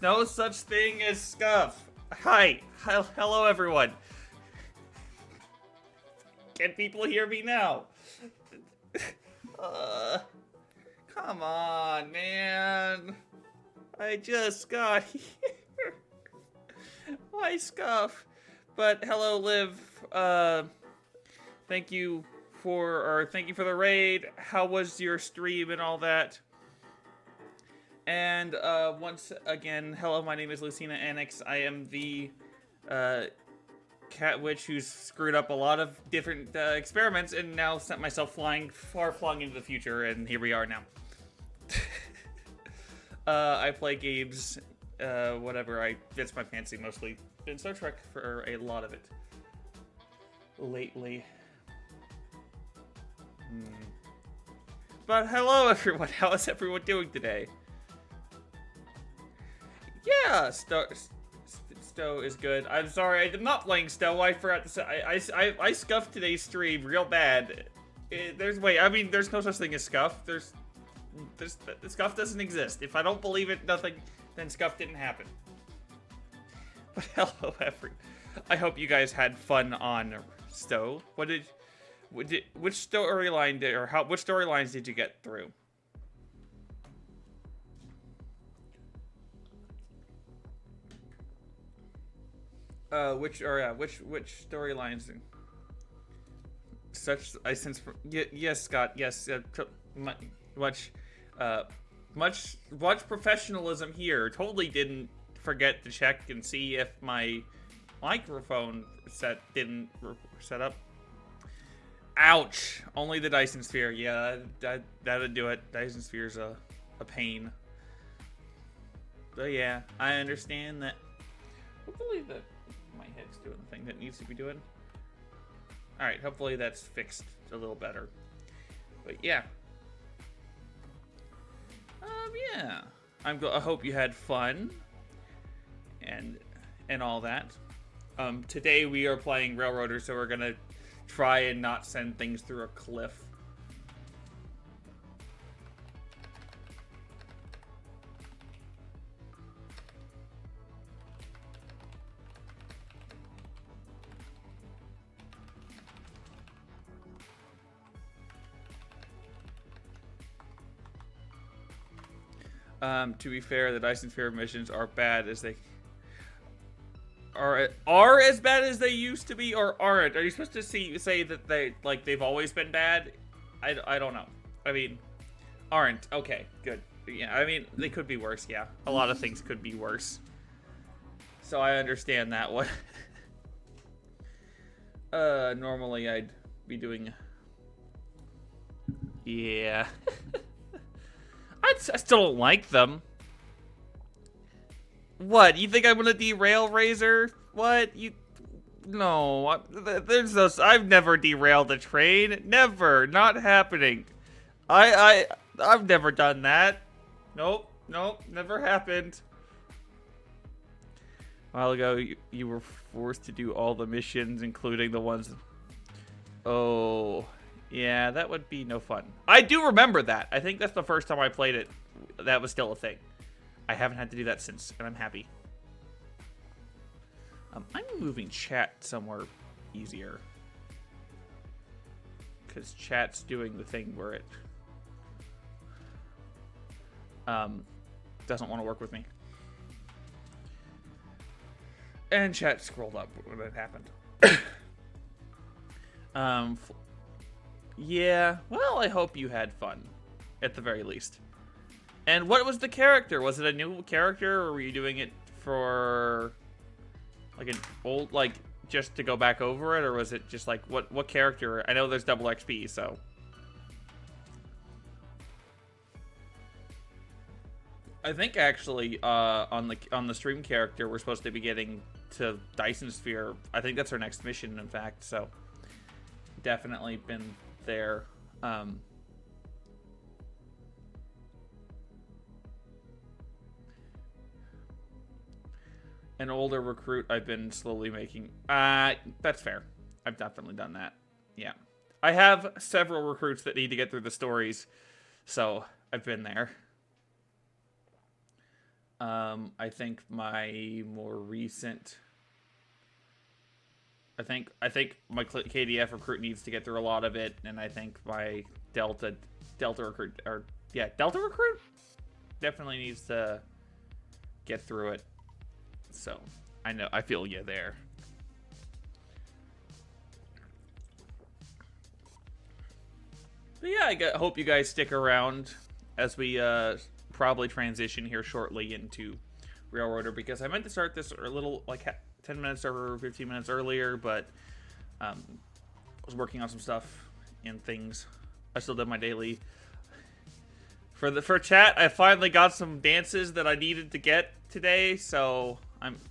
No such thing as scuff. Hi. Hello, everyone. Can people hear me now? uh, Come on, man. I just got here. Why scuff? But hello, Liv. Thank you thank you for the raid. How was your stream and all that? And once again, hello, my name is Lucina Annex. I am the cat witch who's screwed up a lot of different experiments and now sent myself far flung into the future, and here we are now. I play games, whatever fits my fancy, mostly in Star Trek for a lot of it lately. But hello, everyone. How is everyone doing today? Yeah, Stowe is good. I'm sorry, I'm not playing Stowe. I forgot to say, I scuffed today's stream real bad. There's no such thing as scuff. Scuff doesn't exist. If I don't believe it, then scuff didn't happen. But hello, everyone. I hope you guys had fun on Stowe. Which storylines did you get through? Which storylines? Yes, Scott. Yes, much professionalism here. Totally didn't forget to check and see if my microphone didn't set up. Ouch! Only the Dyson Sphere. Yeah, that'd do it. Dyson Sphere's a pain. But yeah, I understand that. Hopefully my head's doing the thing that needs to be doing. Alright, hopefully that's fixed a little better. But yeah. Yeah. I hope you had fun. And all that. Today we are playing Railroader, so we're gonna try and not send things through a cliff. To be fair, the Dyson Sphere missions are bad as they are as bad as they used to be, or aren't? Are you supposed to say that they've always been bad? I don't know. I mean, aren't. Okay, good. Yeah, I mean, they could be worse, yeah. A lot of things could be worse. So I understand that one. Normally I'd be doing... Yeah. I still don't like them. What? You think I'm gonna derail Razor? What? No. I've never derailed a train. Never. Not happening. I've never done that. Nope. Never happened. A while ago, you were forced to do all the missions, including the ones... Oh... Yeah, that would be no fun. I do remember that. I think that's the first time I played it. That was still a thing. I haven't had to do that since, and I'm happy. I'm moving chat somewhere easier. Because chat's doing the thing where it doesn't want to work with me. And chat scrolled up when it happened. Yeah, well, I hope you had fun, at the very least. And what was the character? Was it a new character, or were you doing it for, like, an old, like, just to go back over it, or was it just, like, what character? I know there's double XP, so. I think, actually, on the stream character, we're supposed to be getting to Dyson Sphere. I think that's our next mission, in fact, so. Definitely been there. An older recruit I've been slowly making. That's fair. I've definitely done that. Yeah. I have several recruits that need to get through the stories, so I've been there. I think my more recent... I think my KDF recruit needs to get through a lot of it, and I think my Delta recruit, Delta recruit definitely needs to get through it. So, I feel you there. But yeah, I hope you guys stick around as we probably transition here shortly into Railroader, because I meant to start this a little, like, 10 minutes or 15 minutes earlier, but I was working on some stuff and things. I still did my daily. For chat, I finally got some dances that I needed to get today, so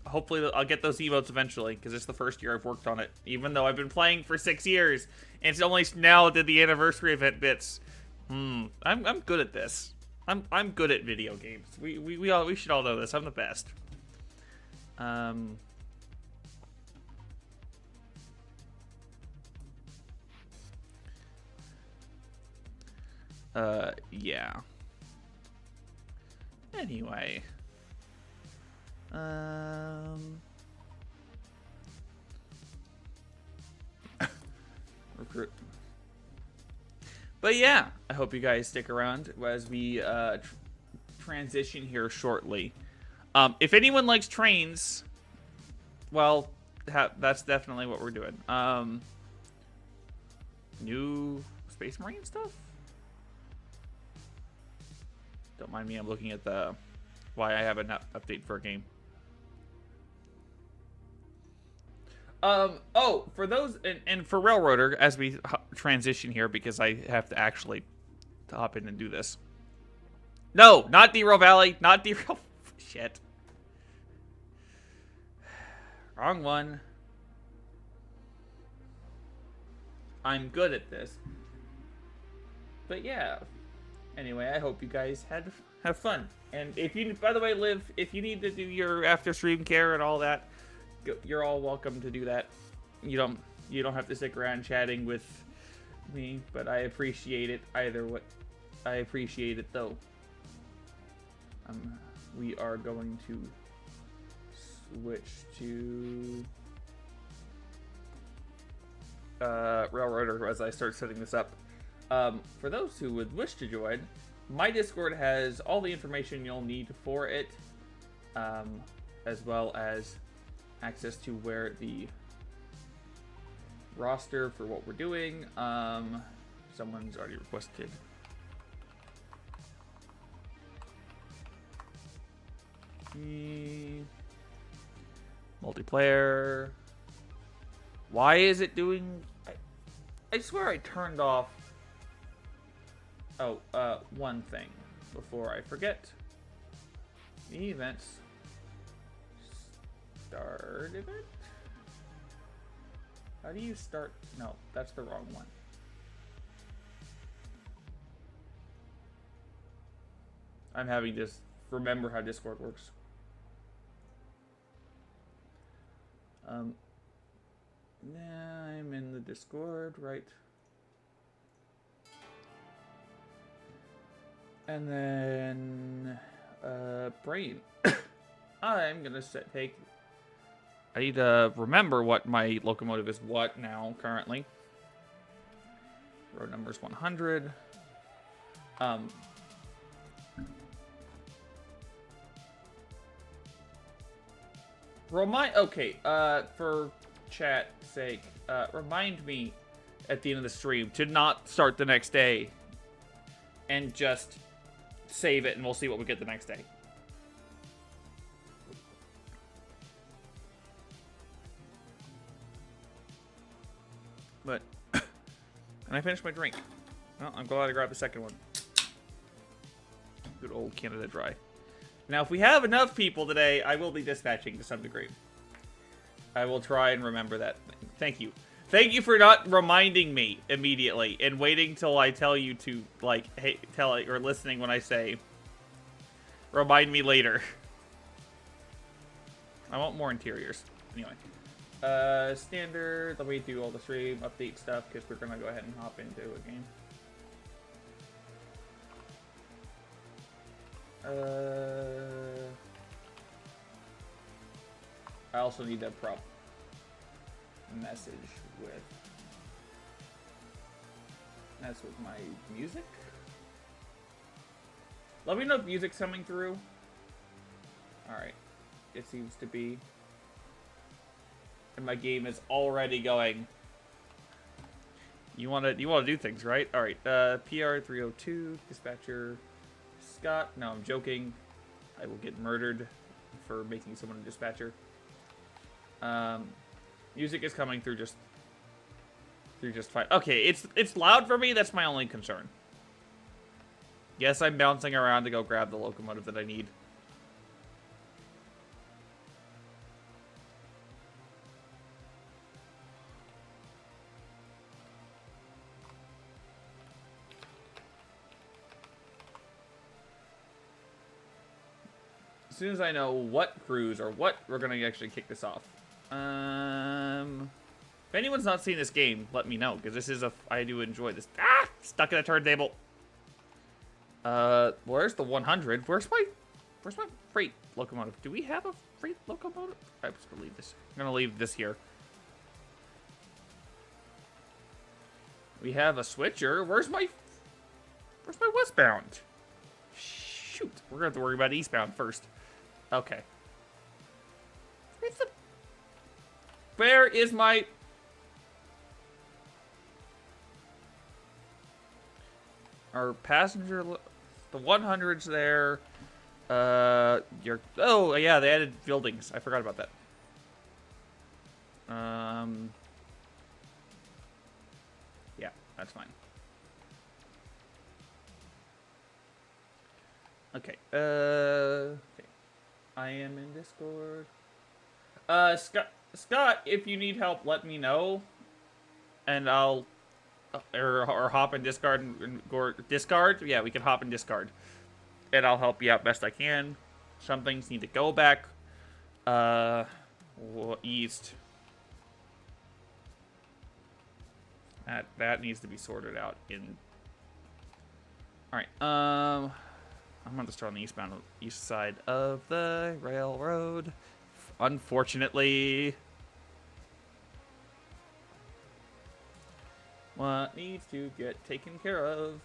hopefully I'll get those emotes eventually, because it's the first year I've worked on it, even though I've been playing for 6 years, and it's only now did the anniversary event bits. I'm good at this. I'm good at video games. We should all know this. I'm the best. Yeah. Anyway. Recruit. But yeah, I hope you guys stick around as we transition here shortly. If anyone likes trains, well, that's definitely what we're doing. New Space Marine stuff? Don't mind me, I'm looking at the why I have an update for a game. Oh, for those, and for Railroader, as we transition here, because I have to actually hop in and do this. No, not Derail Valley, not Derail, shit. Wrong one. I'm good at this. But yeah. Anyway, I hope you guys have fun. And if you, by the way, Liv, if you need to do your after stream care and all that, you're all welcome to do that. You don't have to stick around chatting with me, but I appreciate it either way. I appreciate it though. We are going to switch to Railroader as I start setting this up. For those who would wish to join, my Discord has all the information you'll need for it, as well as access to where the roster for what we're doing. Someone's already requested. Multiplayer. Why is it doing... I swear I turned off... Oh, one thing before I forget. The events. Start event? How do you start? No, that's the wrong one. I'm having to remember how Discord works. I'm in the Discord, right? And then, brain. I'm gonna take. I need to remember what my locomotive is what now, currently. Road number is 100. Okay, for chat's sake, remind me at the end of the stream to not start the next day and just save it and we'll see what we get the next day. But, and I finished my drink. Well, I'm glad I grabbed the second one. Good old Canada Dry. Now, if we have enough people today, I will be dispatching to some degree. I will try and remember that. Thank you. Thank you for not reminding me immediately and waiting till I tell you to, like, hey, or listening when I say, remind me later. I want more interiors. Anyway. Standard. Let me do all the stream update stuff because we're going to go ahead and hop into a game. I also need a prop message with my music. Let me know if music's coming through. Alright. It seems to be. And my game is already going. You wanna do things, right? Alright, PR302, dispatcher Scott. No, I'm joking. I will get murdered for making someone a dispatcher. Music is coming through just fine. Okay, it's loud for me, that's my only concern. Yes, I'm bouncing around to go grab the locomotive that I need. As soon as I know what cruise or what we're gonna actually kick this off. If anyone's not seen this game, let me know, because this is I do enjoy this. Ah! Stuck in a turntable. Where's the 100? Where's my freight locomotive? Do we have a freight locomotive? I'm just gonna leave this. I'm gonna leave this here. We have a switcher. Where's my westbound? Shoot, we're gonna have to worry about eastbound first. Okay. Where is my... Our passenger... The 100's there. Oh, yeah, they added buildings. I forgot about that. Yeah, that's fine. Okay. Okay. I am in Discord. Scott, if you need help, let me know, and I'll or hop in Discord and Discard. Yeah, we can hop in Discard, and I'll help you out best I can. Some things need to go back east. That needs to be sorted out in. All right. I'm going to start on the east side of the railroad. Unfortunately. What needs to get taken care of?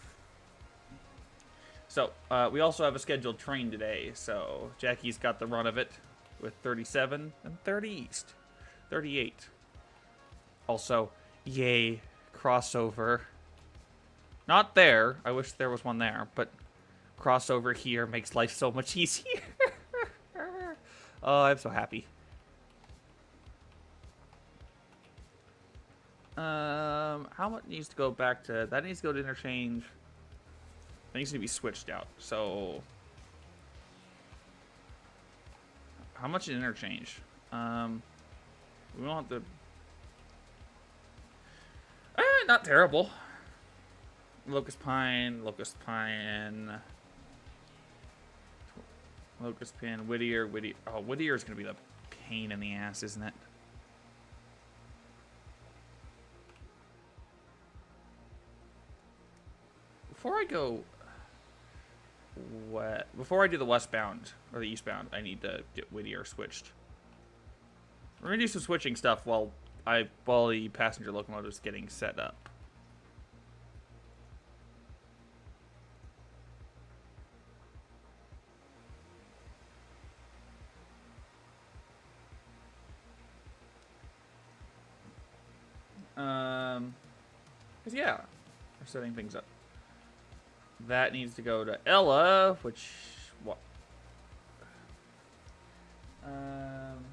So, we also have a scheduled train today. So, Jackie's got the run of it with 37 and 30 east. 38. Also, yay, crossover. Not there. I wish there was one there, but... crossover here makes life so much easier. Oh, I'm so happy. How much needs to go back to... That needs to go to interchange. That needs to be switched out. So... How much is interchange? We don't have to... Not terrible. Locust Pine, Locust Pine... Locust Pin, Whittier. Oh, Whittier is going to be the pain in the ass, isn't it? Before I go... Before I do the westbound, or the eastbound, I need to get Whittier switched. We're going to do some switching stuff while the passenger locomotive is getting set up. Cause yeah, we're setting things up. That needs to go to Ella, which what? Um.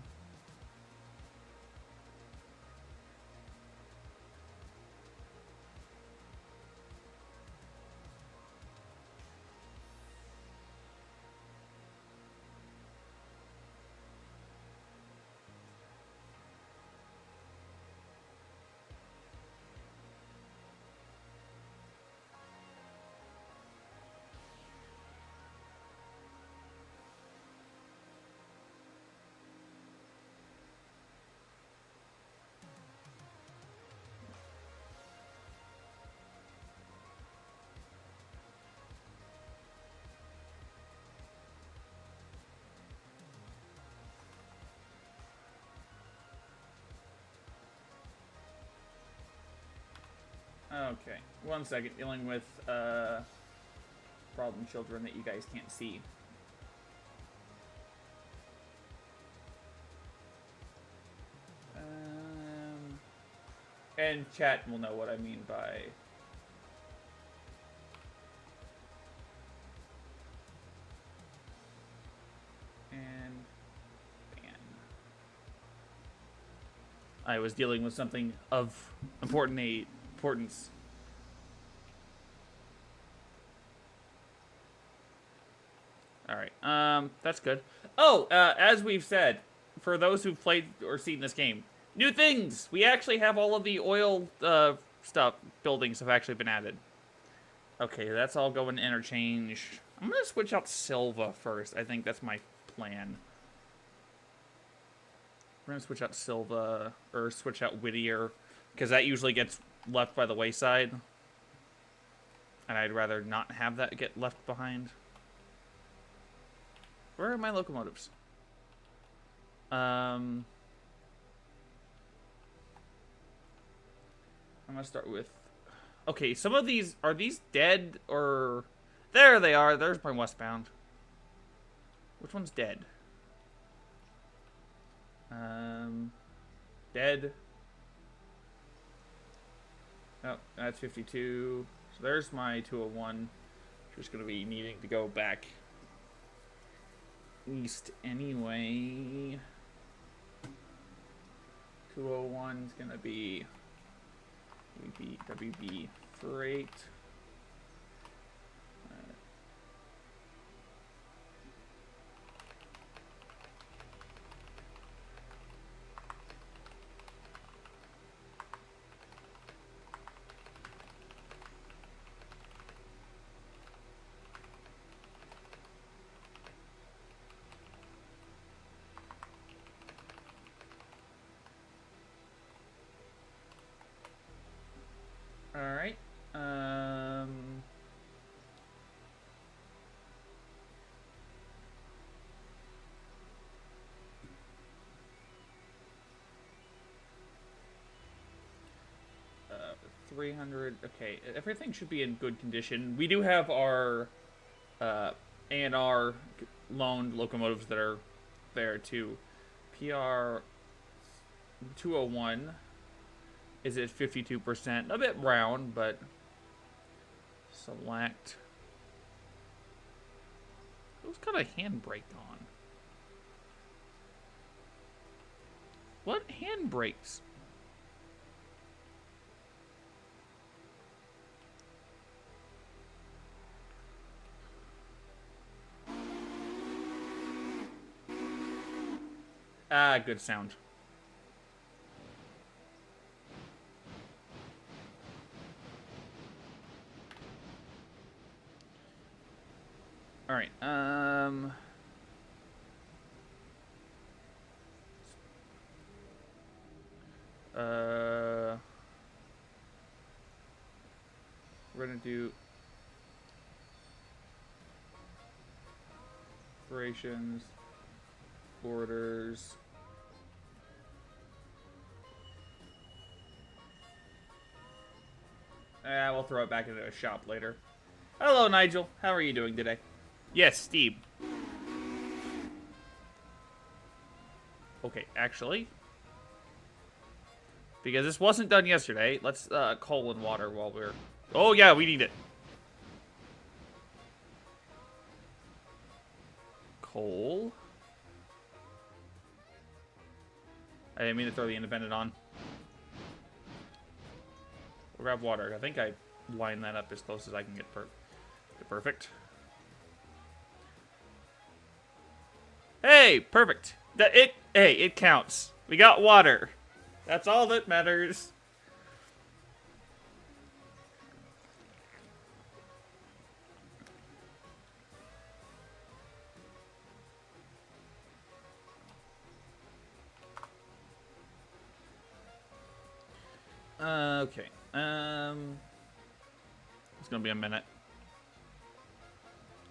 Okay, 1 second. Dealing with problem children that you guys can't see. And chat will know what I mean by. And ban. I was dealing with something of importance. All right. That's good. Oh, as we've said, for those who've played or seen this game, new things. We actually have all of the oil buildings have actually been added. Okay, that's all going to interchange. I'm gonna switch out Silva first. I think that's my plan. We're gonna switch out Silva or switch out Whittier because that usually gets left by the wayside, and I'd rather not have that get left behind. Where are my locomotives? I'm gonna start with. Okay, some of these are these dead or there they are. There's my westbound. Which one's dead? Dead. Oh, that's 52. So there's my 201. Just gonna be needing to go back east anyway. 201 is gonna be WB Freight. Alright. 300. Okay, everything should be in good condition. We do have our A&R loaned locomotives that are there too. PR 201 is at 52%. A bit brown, but select. Who's got a handbrake on? What handbrakes? Ah, good sound. All right. We're gonna do operations, orders. We'll throw it back into a shop later. Hello, Nigel. How are you doing today? Yes, Steve. Okay, actually. Because this wasn't done yesterday. Let's coal and water while we're... Oh, yeah, we need it. Coal. I didn't mean to throw the independent on. We'll grab water. I think I lined that up as close as I can get perfect. Hey, perfect. Hey, it counts. We got water. That's all that matters. Okay. It's gonna be a minute.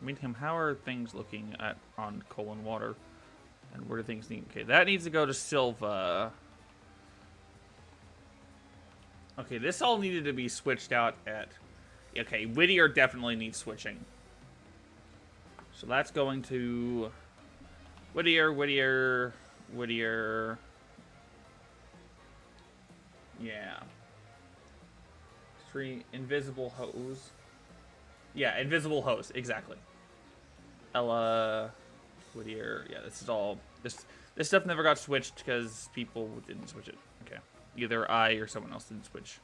Meantime, how are things looking on coal and water? And where do things need? Okay, that needs to go to Silva. Okay, this all needed to be switched out at... Okay, Whittier definitely needs switching. So that's going to... Whittier. Yeah. Three invisible hose. Yeah, invisible hose, exactly. Ella, Whittier. Yeah, this is all... This stuff never got switched because people didn't switch it. Okay. Either I or someone else didn't switch.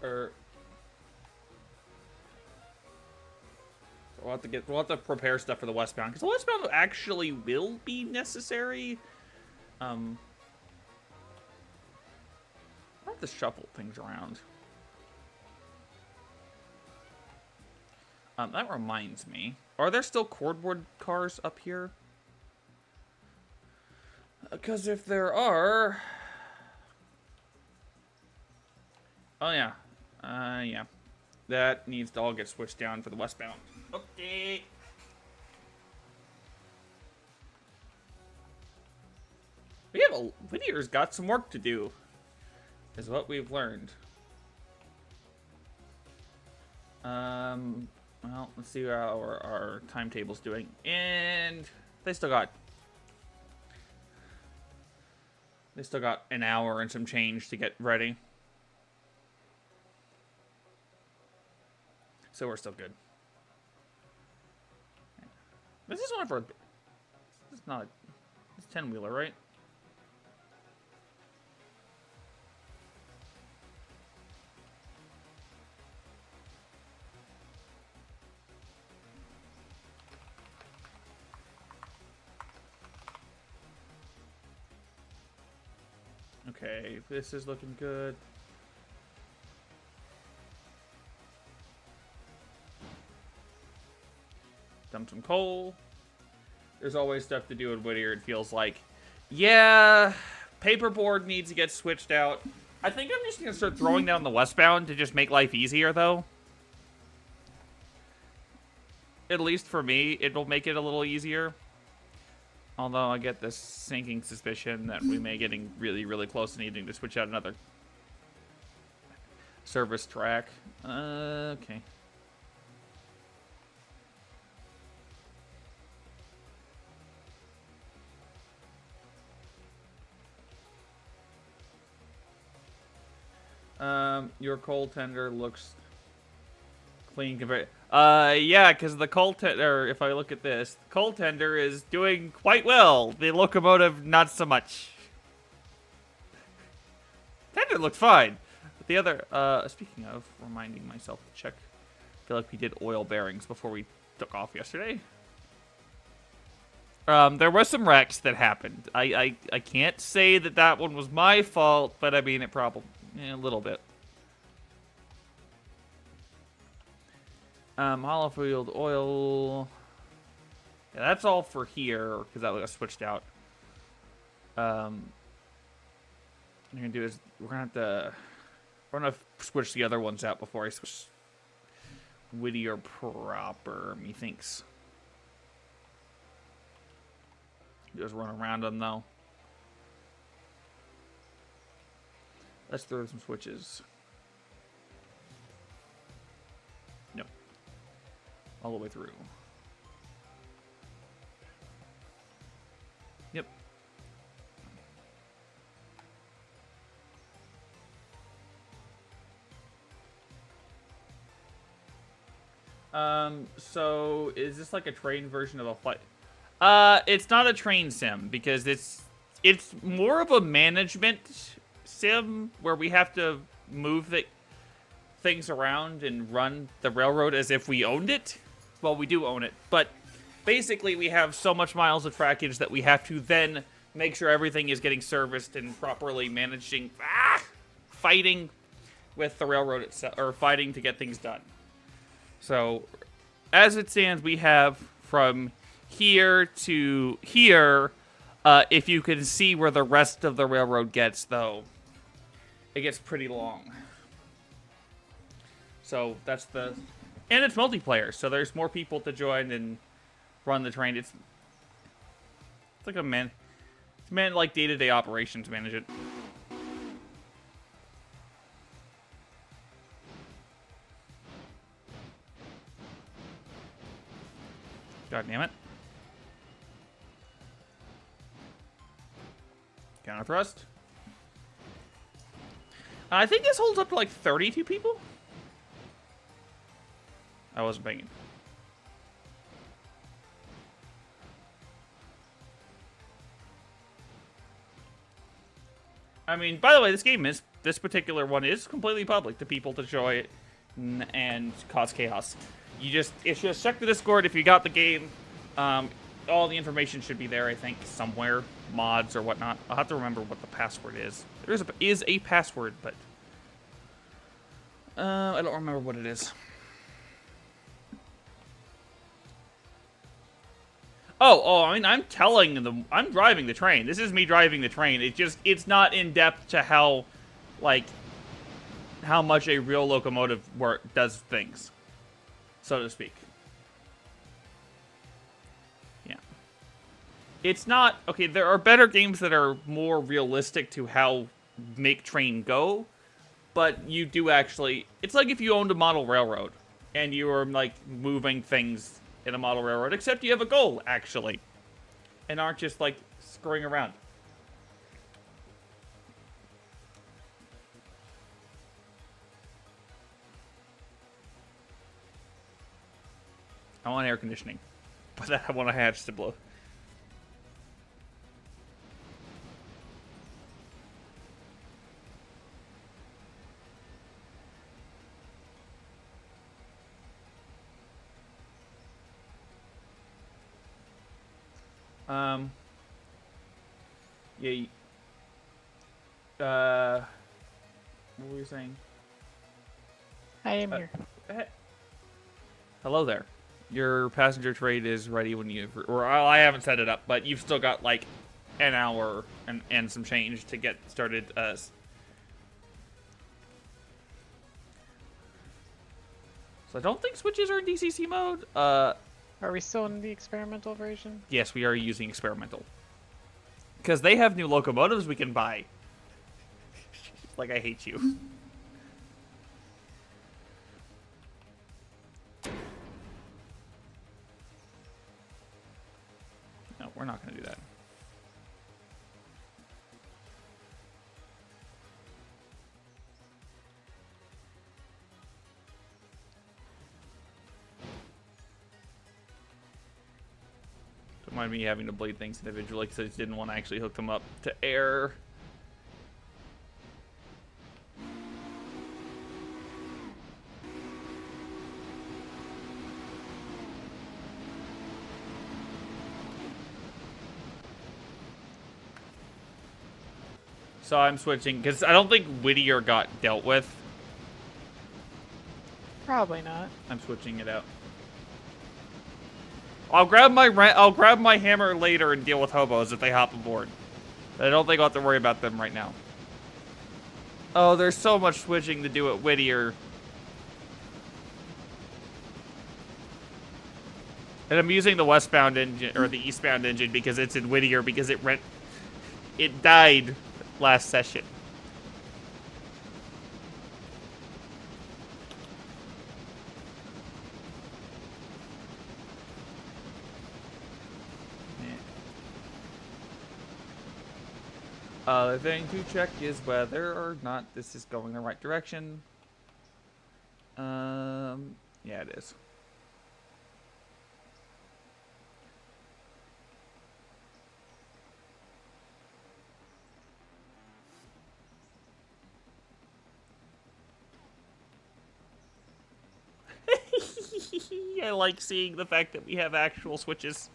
We'll have to prepare stuff for the westbound, because the westbound actually will be necessary. I'll have to shuffle things around. That reminds me. Are there still cordwood cars up here? Because if there are... Oh, yeah. Yeah. That needs to all get switched down for the westbound. Okay. Whittier's got some work to do, is what we've learned. Well, let's see how our timetable's doing. And they still got an hour and some change to get ready. So we're still good. This is one of our... It's not... It's 10-wheeler, right? Okay, this is looking good. Dump some coal. There's always stuff to do in Whittier, it feels like. Yeah, paperboard needs to get switched out. I think I'm just going to start throwing down the westbound to just make life easier, though. At least for me, it'll make it a little easier. Although I get this sinking suspicion that we may getting really, really close to needing to switch out another service track. Okay. Your coal tender looks clean compared. Yeah, because the coal tender, if I look at this, the coal tender is doing quite well. The locomotive, not so much. Tender looked fine. But the other, speaking of, reminding myself to check. I feel like we did oil bearings before we took off yesterday. There were some wrecks that happened. I can't say that one was my fault, but I mean, it probably, a little bit. Hollow field oil. Yeah, that's all for here, because that got switched out. What we're gonna do is we're gonna switch the other ones out before I switch Whittier proper, methinks. Just run around them though. Let's throw some switches. All the way through. Yep. So is this like a train version of a flight? It's not a train sim because it's more of a management sim where we have to move things around and run the railroad as if we owned it. Well, we do own it, but basically we have so much miles of trackage that we have to then make sure everything is getting serviced and properly managing, fighting with the railroad itself, or fighting to get things done. So, as it stands, we have from here to here. If you can see where the rest of the railroad gets, though, it gets pretty long. So that's the... And it's multiplayer, so there's more people to join and run the train. It's like a man... It's meant like day-to-day operations management. God damn it. Counter thrust. I think this holds up to like 32 people. I wasn't paying. I mean, by the way, this particular one is completely public to people to enjoy it and cause chaos. It's just check the Discord if you got the game. All the information should be there, I think, somewhere. Mods or whatnot. I'll have to remember what the password is. There is a password, but I don't remember what it is. I mean, I'm driving the train. This is me driving the train. It's not in depth to how much a real locomotive does things, so to speak. Yeah. It's not, okay, there are better games that are more realistic to how make train go, but you do actually, it's like if you owned a model railroad and you were like moving things in a model railroad, except you have a goal, actually, and aren't just, like, screwing around. I want air conditioning, but I want a hatch to blow. Yeah. What were you saying? I am here. Hello there. Your passenger trade is ready when you... Or I haven't set it up, but you've still got, like, an hour and some change to get started. So I don't think switches are in DCC mode. Are we still in the experimental version? Yes, we are using experimental. Because they have new locomotives we can buy. Like, I hate you. No, we're not going to do that. Don't mind me having to blade things individually because I just didn't want to actually hook them up to air. So I'm switching because I don't think Whittier got dealt with. Probably not. I'm switching it out. I'll grab my hammer later and deal with hobos if they hop aboard. I don't think I'll have to worry about them right now. Oh, there's so much switching to do at Whittier. And I'm using the westbound engine or the eastbound engine because it's in Whittier because it died last session. Other thing to check is whether or not this is going the right direction. Yeah, it is. I like seeing the fact that we have actual switches.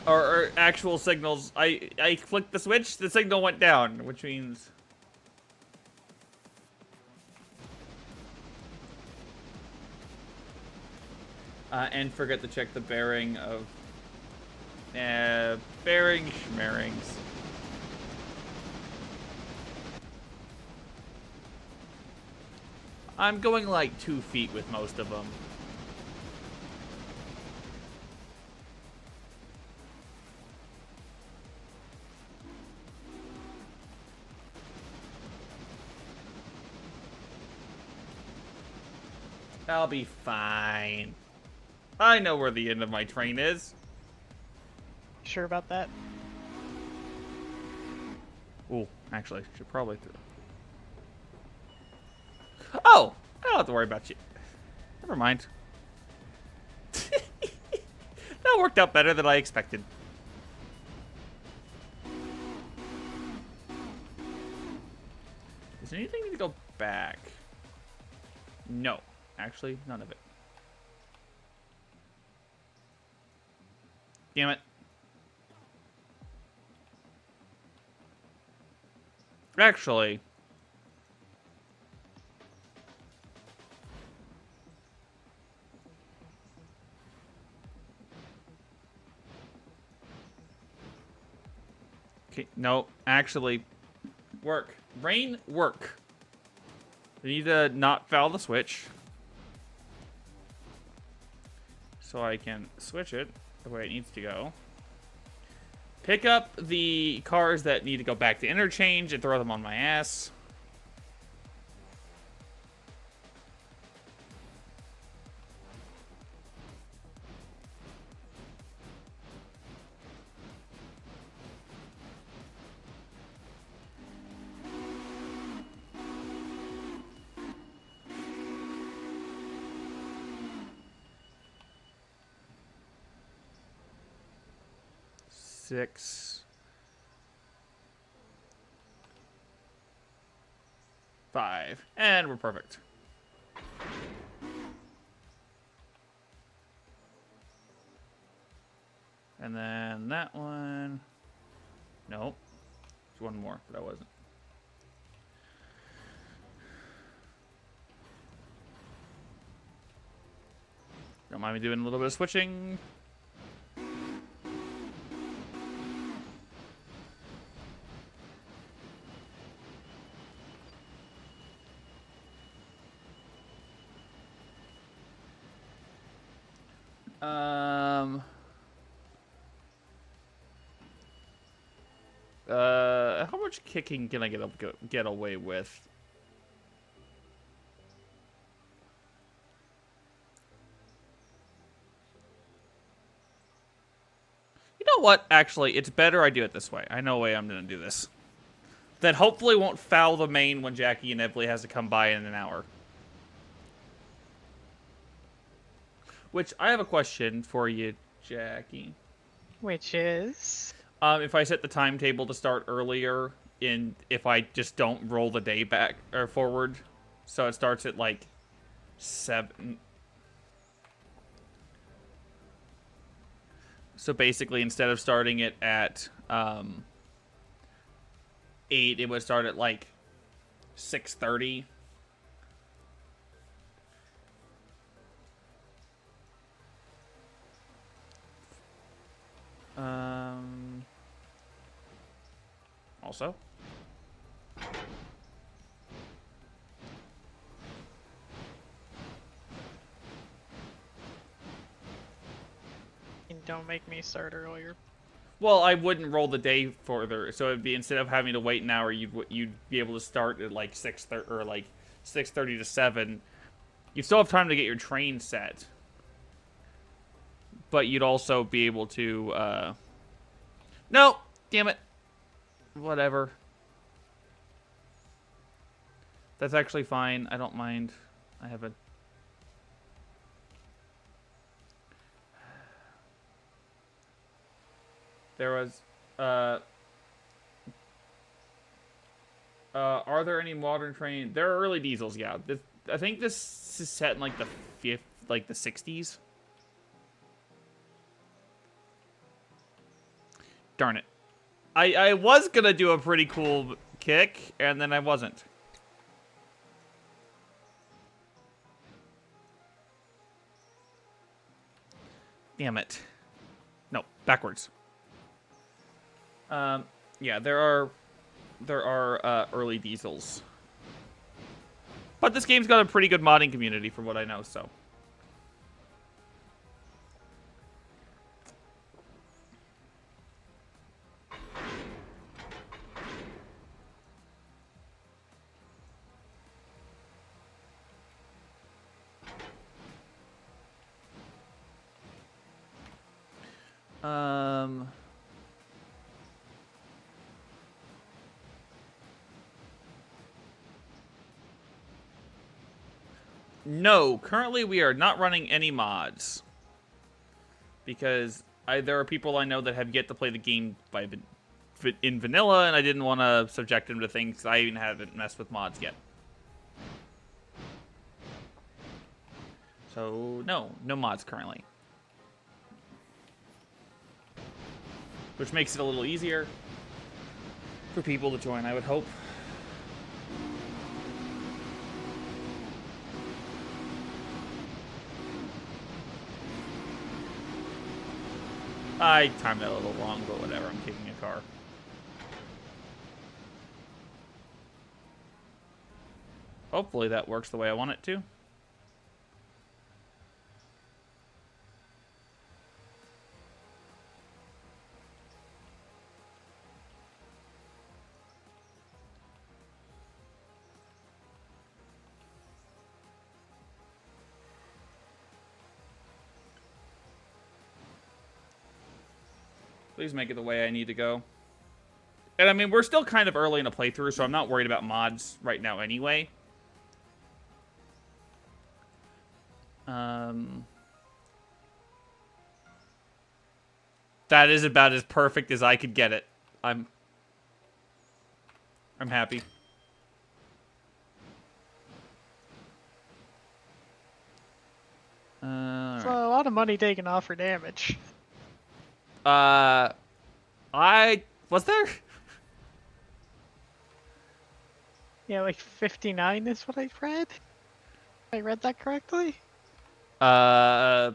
Or actual signals. I flicked the switch, the signal went down, which means... and forget to check the bearing of... bearing schmerings. I'm going like 2 feet with most of them. I'll be fine. I know where the end of my train is. Sure about that? Ooh, actually, should probably through. Oh! I don't have to worry about you. Never mind. That worked out better than I expected. Does anything need to go back? No. Actually, none of it. Damn it. Actually... Okay, no, actually... Work. Rain, work. I need to not foul the switch. So I can switch it the way it needs to go. Pick up the cars that need to go back to interchange and throw them on my ass. Six. 5. And we're perfect. And then that one. Nope. There's one more, but I wasn't. Don't mind me doing a little bit of switching. How much kicking can I get away with? You know what? Actually, it's better I do it this way. I know a way I'm gonna do this. That hopefully won't foul the main when Jackie inevitably has to come by in an hour. Which, I have a question for you, Jackie. Which is? If I set the timetable to start earlier, if I just don't roll the day back or forward, so it starts at like 7. So basically, instead of starting it at 8, it would start at like 6:30. Also. Don't make me start earlier. Well, I wouldn't roll the day further, so it'd be instead of having to wait an hour, you'd be able to start at like 6:30 or like 6:30 to 7. You still have time to get your train set, but you'd also be able to. No, damn it. Whatever. That's actually fine. I don't mind. I have a. There was. Are there any modern train? There are early diesels, yeah. I think this is set in like the like the 60s. Darn it. I was gonna do a pretty cool kick, and then I wasn't. Damn it. No, backwards. Yeah, there are early diesels. But this game's got a pretty good modding community from what I know, so. No, currently we are not running any mods. Because there are people I know that have yet to play the game in vanilla, and I didn't want to subject them to things. I even haven't messed with mods yet. So, no mods currently. Which makes it a little easier for people to join, I would hope. I timed that a little wrong, but whatever. I'm kicking a car. Hopefully that works the way I want it to. Please make it the way I need to go. And I mean, we're still kind of early in a playthrough, so I'm not worried about mods right now anyway. That is about as perfect as I could get it. I'm happy. So a lot of money taken off for damage. Was there? Yeah, like 59 is what I read. I read that correctly? There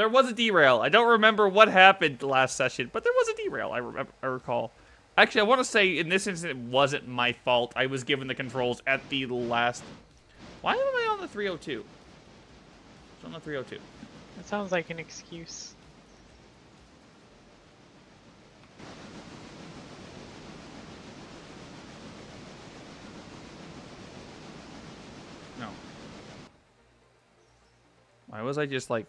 was a derail. I don't remember what happened the last session, but there was a derail, I recall. Actually, I want to say, in this instance, it wasn't my fault. I was given the controls at the last... Why am I on the 302? It's on the 302. That sounds like an excuse. No. Why was I just like...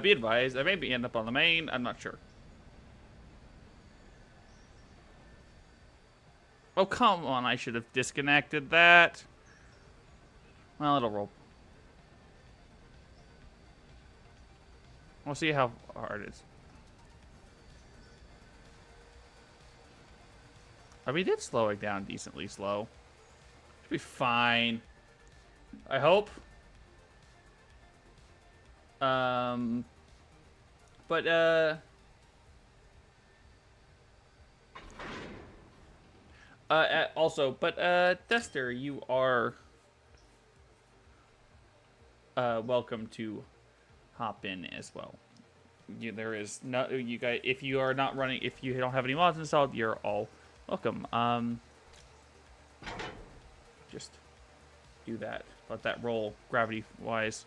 be advised, I may end up on the main. I'm not sure. Oh, come on. I should have disconnected that. Well, it'll roll. We'll see how hard it is. I mean, it's slowing down decently slow. Should be fine. I hope. But also, but Dester, you are welcome to hop in as well. There is no, you guys, if you are not running, if you don't have any mods installed, you're all welcome. Just do that. Let that roll gravity wise.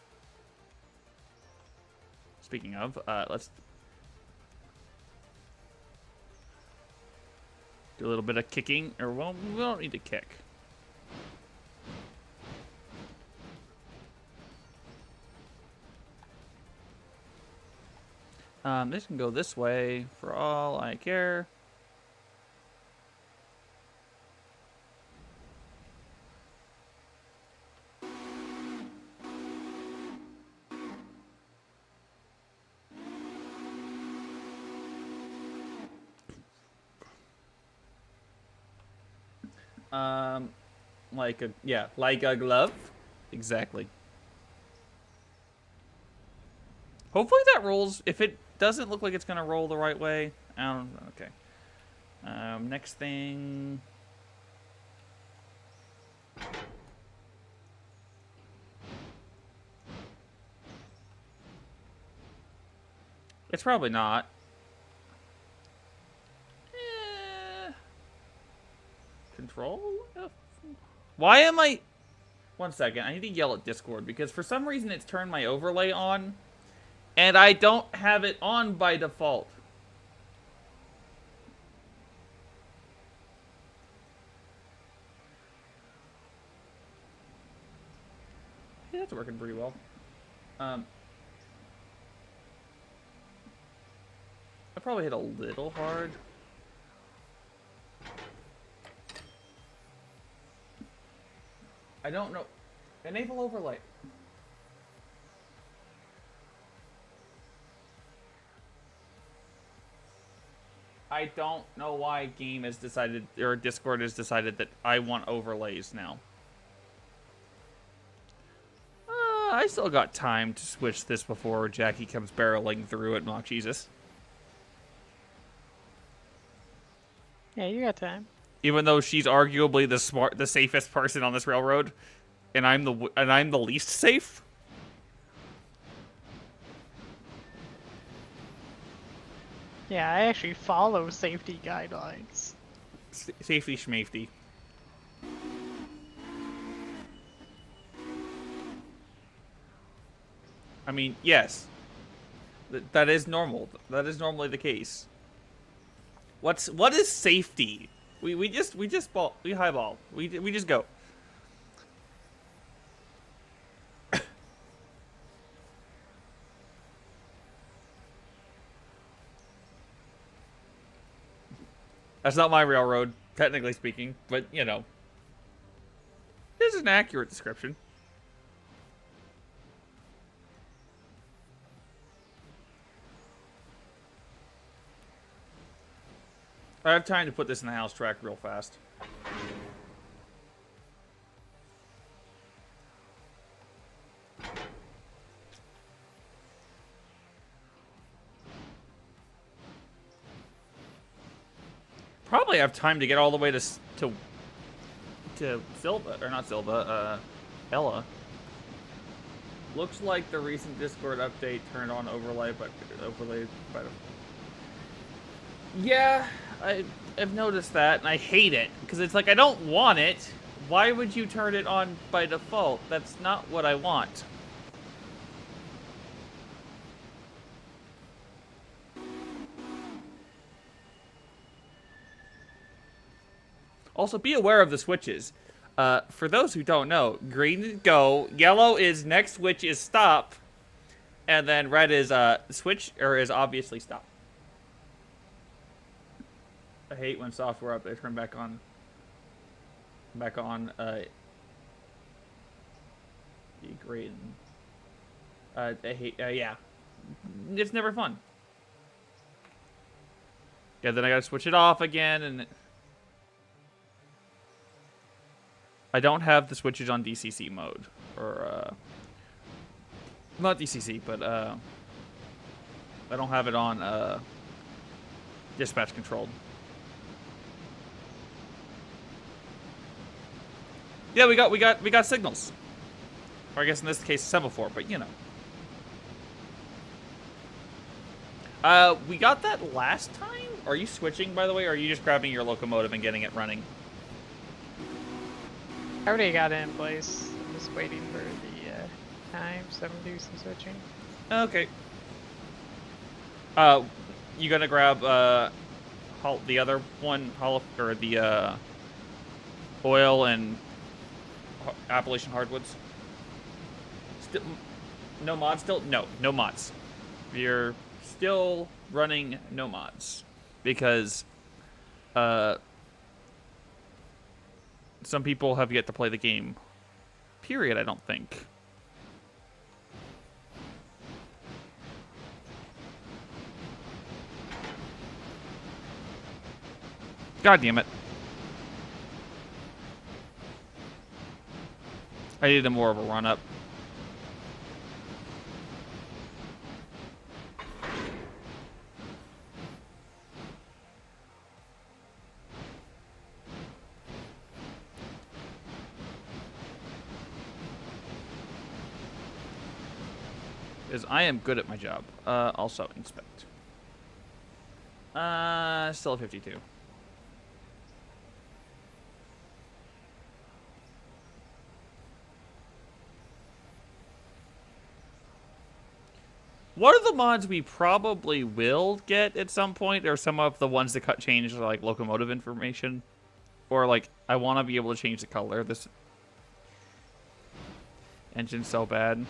Speaking of, let's do a little bit of kicking, or well, we don't need to kick. This can go this way for all I care. Like a, yeah, like a glove. Exactly. Hopefully that rolls. If it doesn't look like it's gonna roll the right way, I don't. Okay. Next thing. It's probably not. Control? Why am I... 1 second, I need to yell at Discord, because for some reason it's turned my overlay on, and I don't have it on by default. Yeah, that's working pretty well. I probably hit a little hard. I don't know. Enable overlay. I don't know why game has decided, or Discord has decided that I want overlays now. I still got time to switch this before Jackie comes barreling through at Mock Jesus. Yeah, you got time. Even though she's arguably the safest person on this railroad, and I'm the least safe. Yeah, I actually follow safety guidelines. Safety schmafety. I mean, yes. That is normal. That is normally the case. What is safety? We highball. We just go. That's not my railroad, technically speaking, but you know. This is an accurate description. I have time to put this in the house track real fast. Probably have time to get all the way to Silva, or not Silva, Ella. Looks like the recent Discord update turned on overlay by the... Yeah, I've noticed that, and I hate it, because it's like, I don't want it. Why would you turn it on by default? That's not what I want. Also, be aware of the switches. For those who don't know, green is go, yellow is next switch is stop, and then red is switch, or is obviously stop. I hate when software updates turn back on. Great. I hate. Yeah, it's never fun. Yeah, then I gotta switch it off again, and I don't have the switches on DCC mode, or not DCC, but I don't have it on dispatch controlled. Yeah, we got signals. Or I guess in this case semaphore, but you know. We got that last time? Are you switching, by the way, or are you just grabbing your locomotive and getting it running? I already got it in place. I'm just waiting for the time, so I'm gonna do some switching. Okay. You gonna grab the other one, or the oil and Appalachian hardwoods? Still, no mods still? No mods. You're still running no mods because some people have yet to play the game. Period, I don't think. God damn it. I needed more of a run-up. Because I am good at my job. Also, inspect. Still a 52. One of the mods we probably will get at some point are some of the ones that change like locomotive information. Or like, I want to be able to change the color of this engine so bad.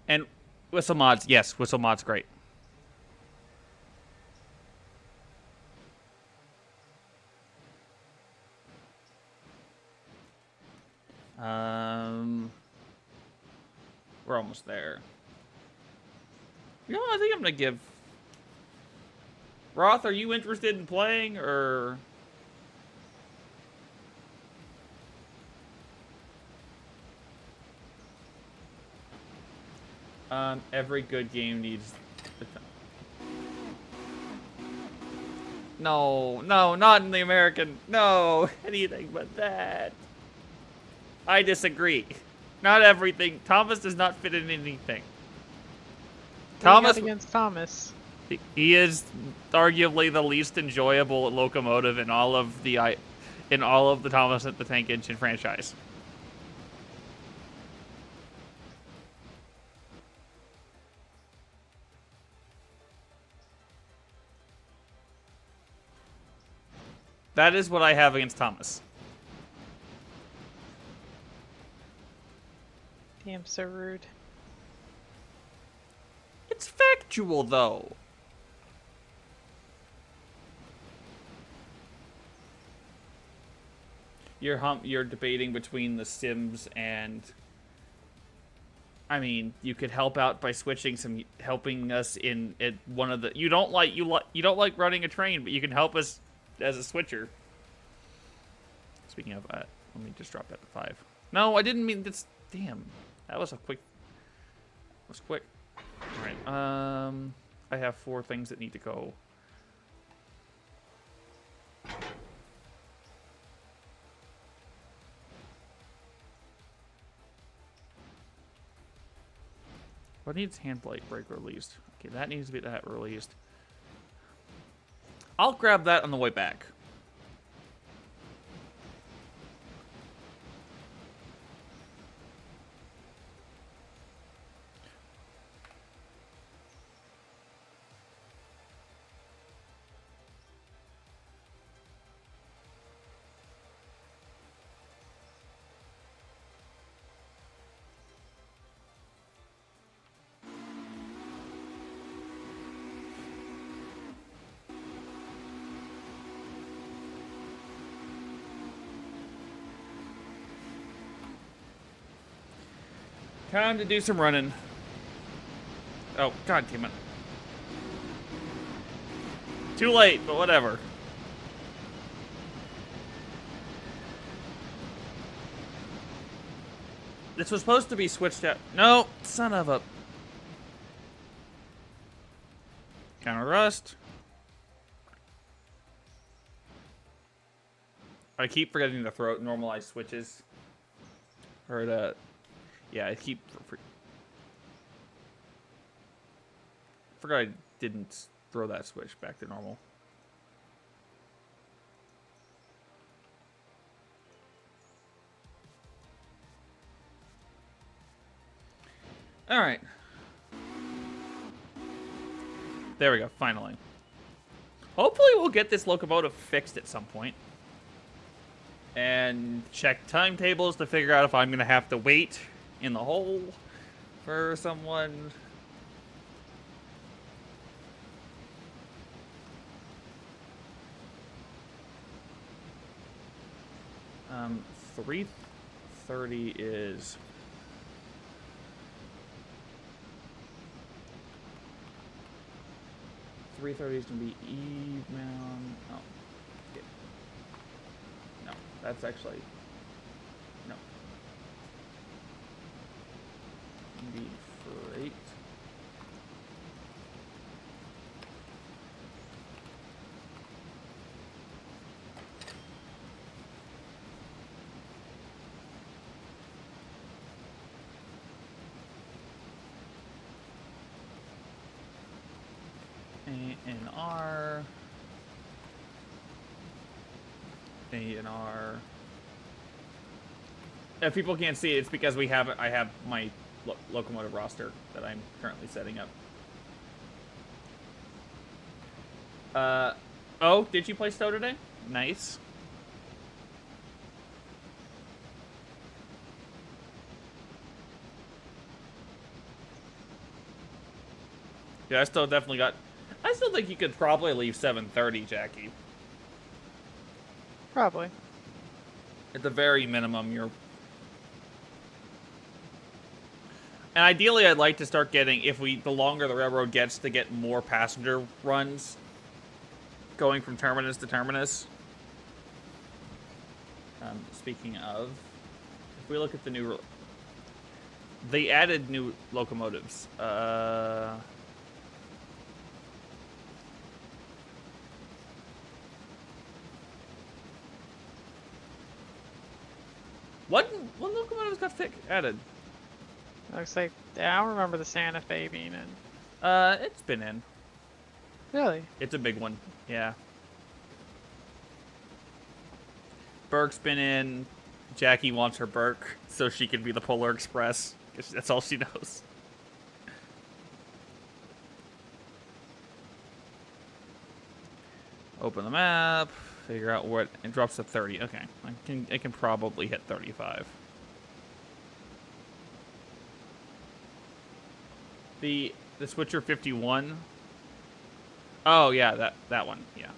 And whistle mods, yes, whistle mods, great. We're almost there. You know, I think I'm gonna give Roth. Are you interested in playing or? Every good game needs. No, not in the American. No, anything but that. I disagree. Not everything. Thomas does not fit in anything. Thomas against Thomas. He is arguably the least enjoyable locomotive in all of the Thomas the Tank Engine franchise. That is what I have against Thomas. Damn, so rude. It's factual, though. You're debating between the Sims and. I mean, you could help out by helping us in one of the. You don't like running a train, but you can help us as a switcher. Speaking of that, let me just drop that to 5. No, I didn't mean this. Damn, that was a quick. That was quick. All right. I have 4 things that need to go. What needs hand plate brake released? Okay, that needs to be released. I'll grab that on the way back. Time to do some running. Oh, god damn it. Too late, but whatever. This was supposed to be switched out. No, son of a... Counter rust. I keep forgetting to throw normalize switches. Or to... Yeah, I keep... Forgot I didn't throw that switch back to normal. Alright. There we go, finally. Hopefully we'll get this locomotive fixed at some point. And check timetables to figure out if I'm going to have to wait in the hole for someone. 3:30 is... is gonna be email. Oh, yeah. No, that's actually no. Be freight. A&R. A&R. If people can't see it, it's because I have my locomotive roster that I'm currently setting up. Oh, did you play Stowe today? Nice. Yeah, I still think you could probably leave 7:30, Jackie. Probably. At the very minimum, you're... And ideally, I'd like to start getting, the longer the railroad gets, to get more passenger runs going from terminus to terminus. Speaking of, if we look at the new... They added new locomotives. What locomotives got added? Looks like I don't remember the Santa Fe being in. It's been in. Really? It's a big one. Yeah. Burke's been in. Jackie wants her Burke so she can be the Polar Express, because that's all she knows. Open the map. Figure out what it drops to 30. Okay, I can probably hit 35. The Switcher 51. Oh yeah, that one. Yeah.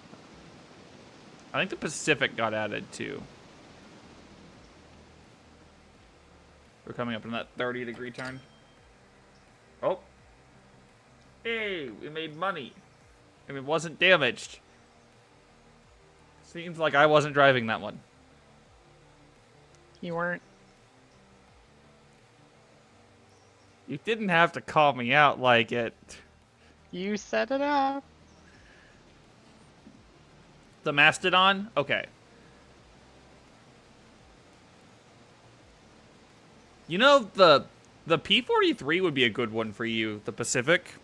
I think the Pacific got added too. We're coming up in that 30-degree turn. Oh. Hey, we made money. And it wasn't damaged. Seems like I wasn't driving that one. You weren't. You didn't have to call me out like it. You set it up. The Mastodon? Okay. You know, the P-43 would be a good one for you, the Pacific.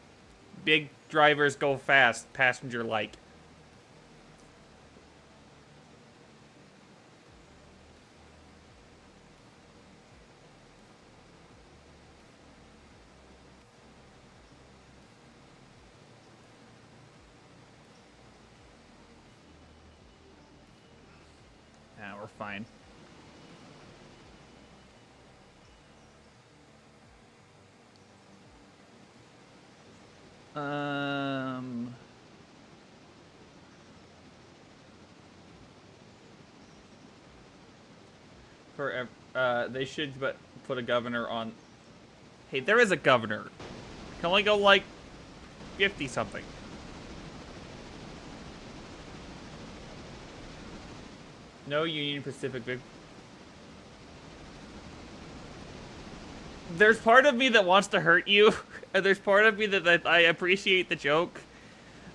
Big drivers go fast, passenger like. Nah, we're fine. They should put a governor on Hey, there is a governor. Can only go like 50 something. No Union Pacific big. There's part of me that wants to hurt you, and there's part of me that I appreciate the joke,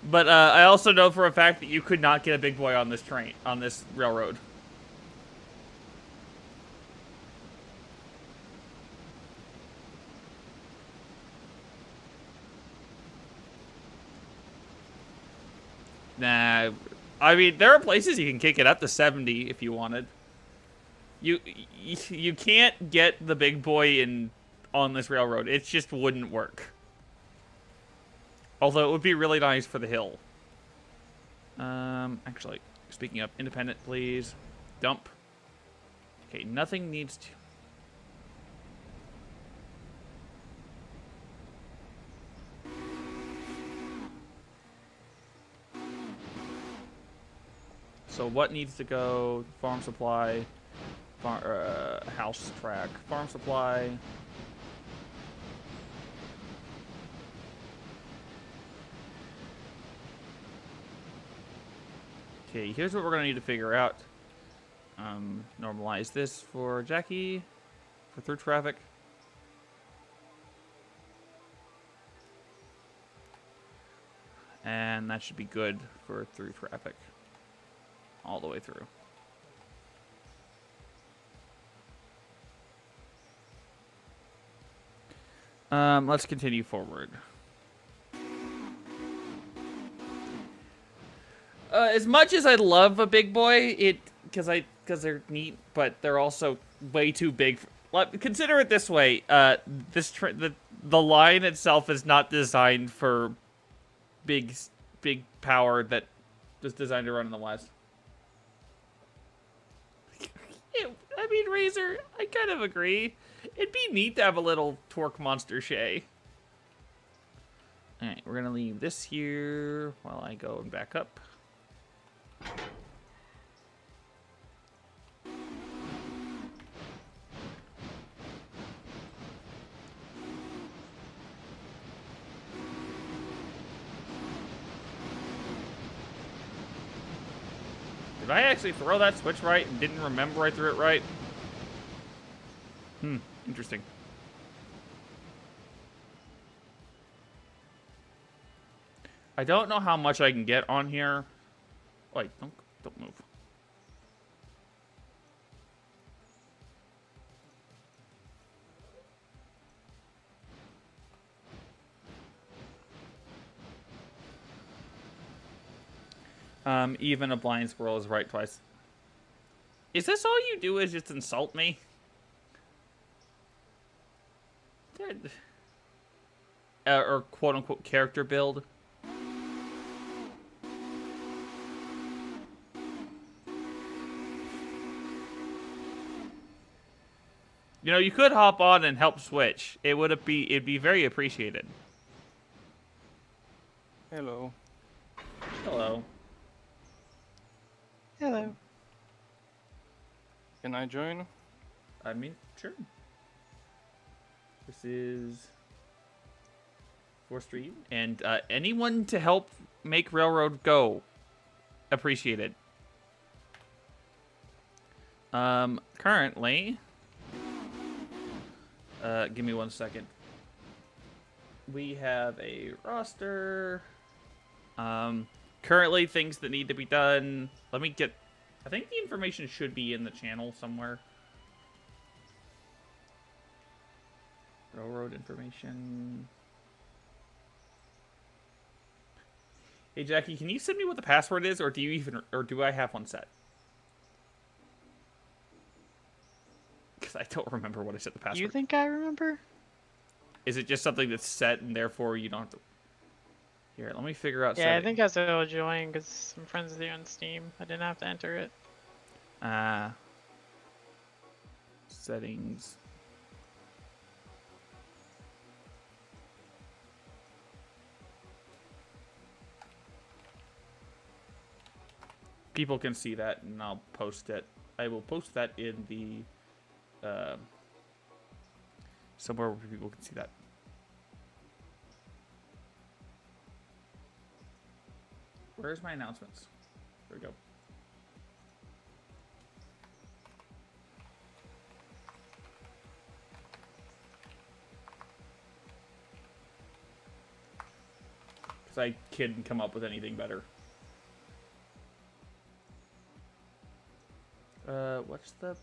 but I also know for a fact that you could not get a big boy on this train, on this railroad. Nah, I mean, there are places you can kick it up to 70 if you wanted. You can't get the big boy in on this railroad. It just wouldn't work. Although it would be really nice for the hill. Actually, speaking of independent, please. Dump. Okay, nothing needs to... So what needs to go? Farm supply, house track, farm supply. Okay, here's what we're gonna need to figure out. Normalize this for Jackie, for through traffic. And that should be good for through traffic. All the way through. Let's continue forward. As much as I love a big boy, because they're neat, but they're also way too big. Consider it this way: the line itself is not designed for big power that was designed to run in the West. I mean, Razor, I kind of agree. It'd be neat to have a little torque monster Shay. Alright, we're gonna leave this here while I go and back up. Did I actually throw that switch right and didn't remember I threw it right? Interesting. I don't know how much I can get on here. Wait, don't move. Even a blind squirrel is right twice. Is this all you do is just insult me? Or quote-unquote character build? You know, you could hop on and help switch. It'd be very appreciated. Hello. Hello. Hello. Can I join? I mean, sure. This is 4th Street, and anyone to help make Railroad go, appreciated. Currently, give me 1 second. We have a roster. Currently, things that need to be done. Let me get... I think the information should be in the channel somewhere. Railroad information. Hey, Jackie, can you send me what the password is, or do I have one set? Because I don't remember what I set the password. You think I remember? Is it just something that's set and therefore you don't have to... Here, let me figure out Yeah, settings. I think I still join because some friends are on Steam. I didn't have to enter it. Settings. People can see that, and I'll post it. I will post that in the somewhere where people can see that. Where's my announcements? There we go. Because I couldn't come up with anything better. What's the...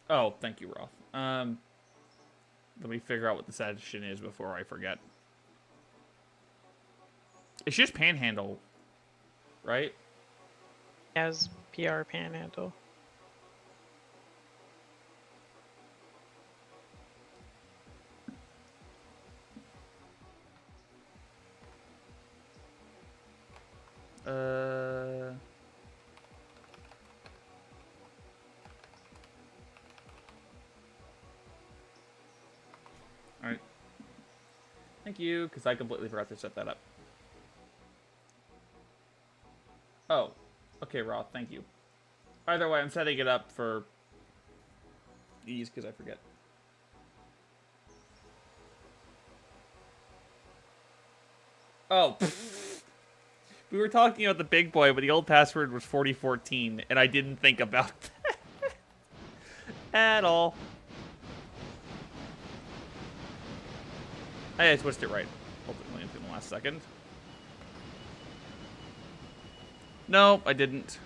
Oh, thank you, Roth. Let me figure out what the session is before I forget. It's just Panhandle, right? As PR Panhandle. Alright. Thank you, because I completely forgot to set that up. Oh. Okay, Roth, thank you. Either way, I'm setting it up for ease, because I forget. Oh. We were talking about the big boy, but the old password was 4014, and I didn't think about that at all. I switched it right, ultimately, in the last second. No, I didn't.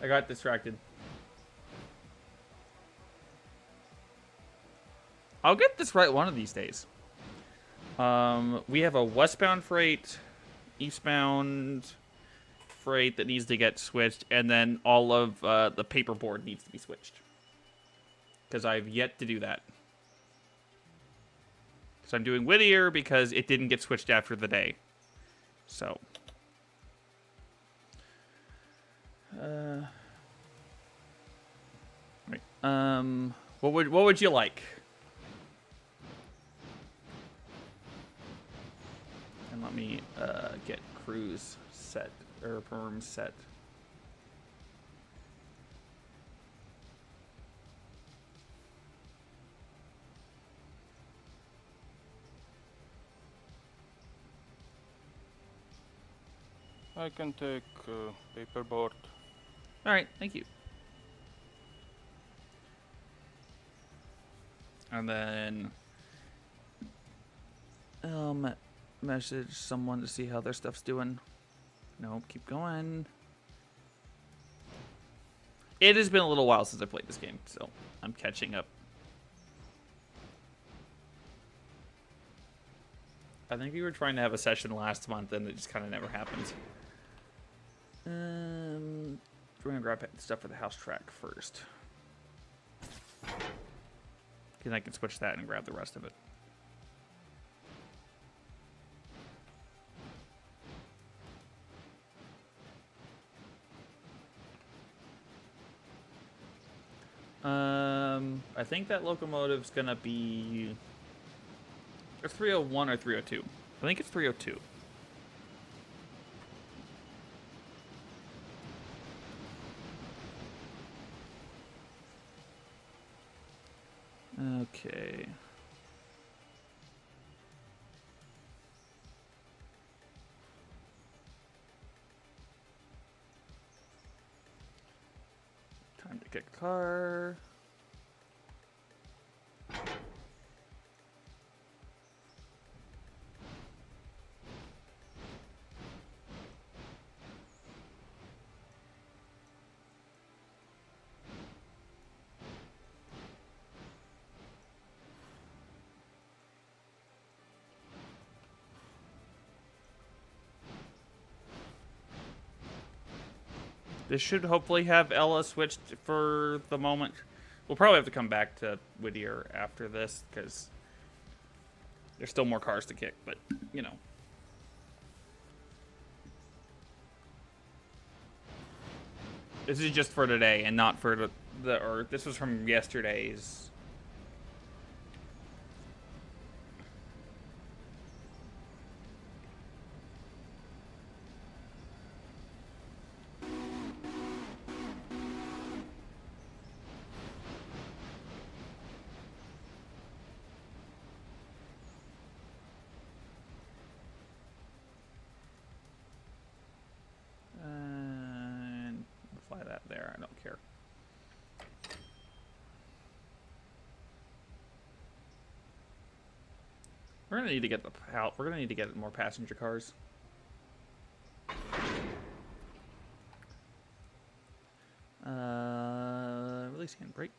I got distracted. I'll get this right one of these days. We have a westbound freight, eastbound freight that needs to get switched, and then all of the paperboard needs to be switched. Because I've yet to do that. So I'm doing Whittier because it didn't get switched after the day. So. Right. What would you like? And let me get cruise set or perm set. I can take paperboard. All right, thank you. And then message someone to see how their stuff's doing. Nope, keep going. It has been a little while since I played this game, so I'm catching up. I think we were trying to have a session last month, and it just kind of never happened. We're gonna grab stuff for the house track first. Because I can switch that and grab the rest of it. I think that locomotive's gonna be... It's 301 or 302. I think it's 302. Okay. Time to kick a car. This should hopefully have Ella switched for the moment. We'll probably have to come back to Whittier after this, because there's still more cars to kick, but, you know. This is just for today, and not for or this was from yesterday's. I don't care. We're gonna need to get we're gonna need to get more passenger cars. Release handbrake.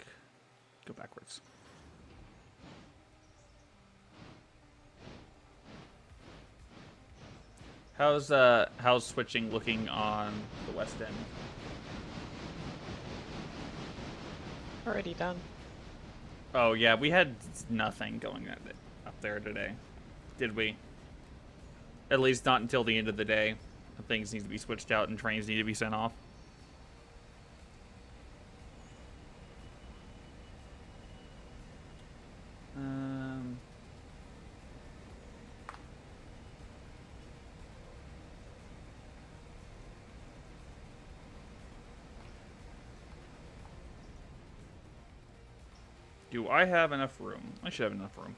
Go backwards. How's switching looking on the west end? Already done. Oh yeah, we had nothing going up there today, did we? At least not until the end of the day. Things need to be switched out and trains need to be sent off. Do I have enough room? I should have enough room.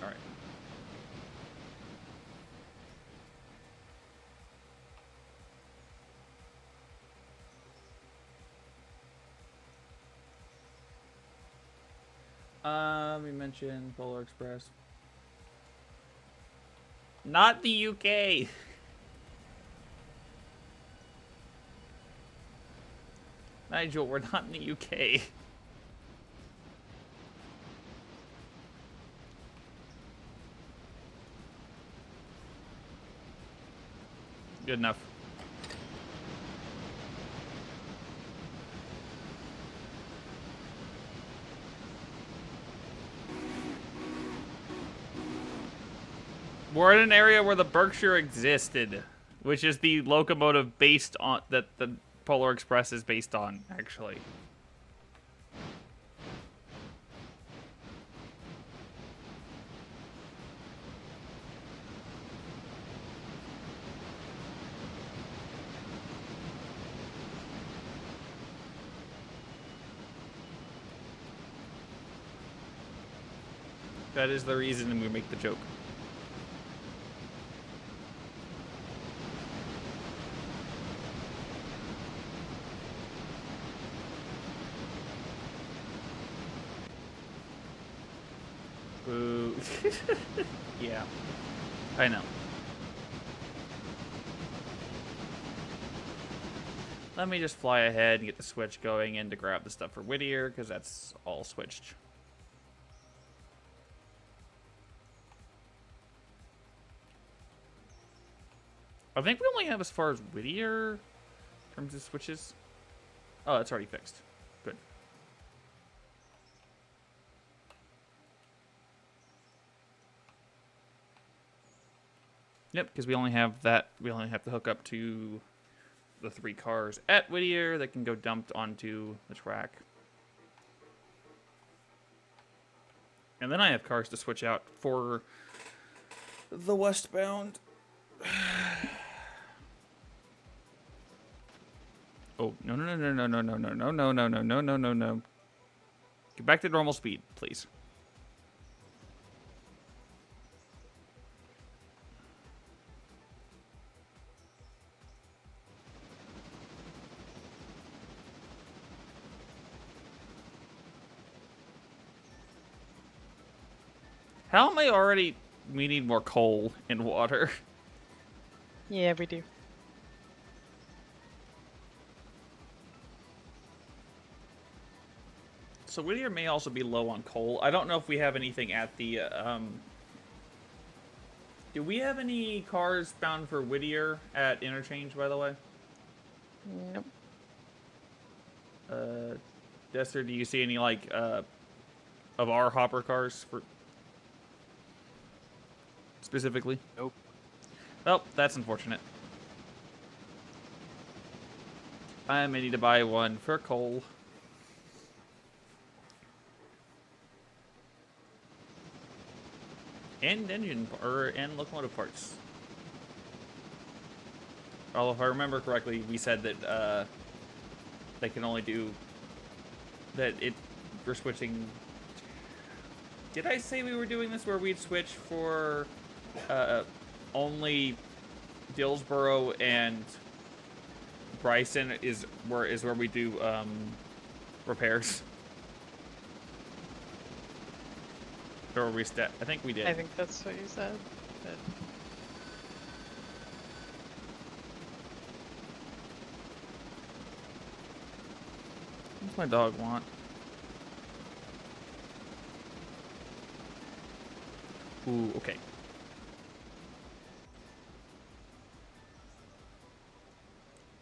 All right. We mentioned Polar Express. Not the UK. Nigel, we're not in the UK. Good enough. We're in an area where the Berkshire existed, which is the locomotive based on that the Polar Express is based on, actually. That is the reason we make the joke. Boo. Yeah. I know. Let me just fly ahead and get the switch going in to grab the stuff for Whittier, because that's all switched. I think we only have as far as Whittier in terms of switches. Oh, that's already fixed. Good. Yep, because we only have that. We only have to hook up to the 3 cars at Whittier that can go dumped onto the track. And then I have cars to switch out for the westbound. Oh, no, no, no, no, no, no, no, no, no, no, no, no, no, no, no. Get back to normal speed, please. How am I already... We need more coal and water. Yeah, we do. So Whittier may also be low on coal. I don't know if we have anything at the... Do we have any cars bound for Whittier at Interchange, by the way? Nope. Dester, do you see any, like, of our hopper cars for... specifically? Nope. Well, that's unfortunate. I may need to buy one for coal. And engine, and locomotive parts. Well, if I remember correctly, we said that they can only do that. We're switching. Did I say we were doing this where we'd switch for only Dillsboro and Bryson is where we do repairs? Or we I think we did. I think that's what you said. But... What's my dog want? Ooh, okay.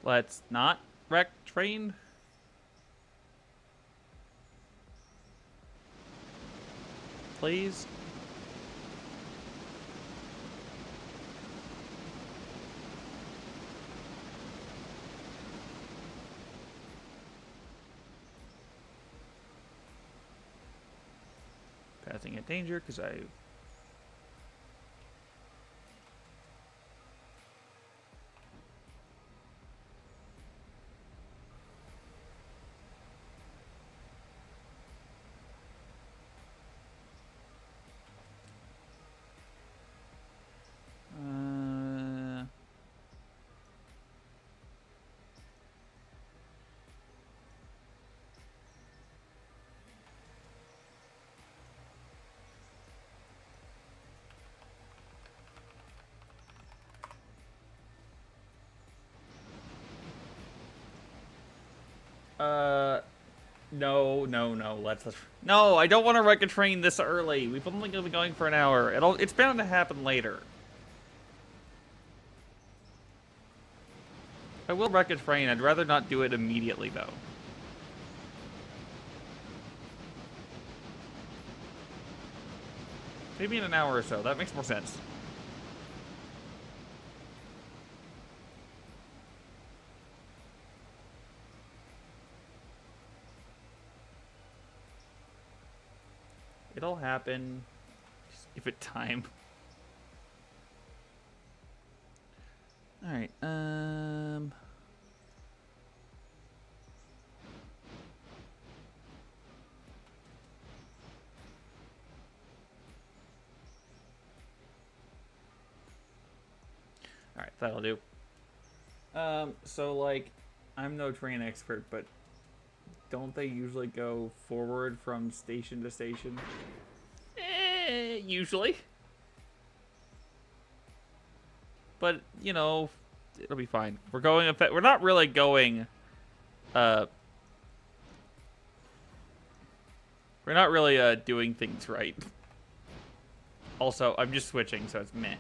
Let's not wreck train. Please. Passing at danger because I... No. No, I don't want to wreck a train this early. We've only been going for an hour. It's bound to happen later. I will wreck a train. I'd rather not do it immediately, though. Maybe in an hour or so. That makes more sense. It'll happen. Just give it time. Alright, Alright, that'll do. So, like, I'm no train expert, but don't they usually go forward from station to station? Usually. But, you know, it'll be fine. We're not really going, we're not really, doing things right. Also, I'm just switching, so it's meh.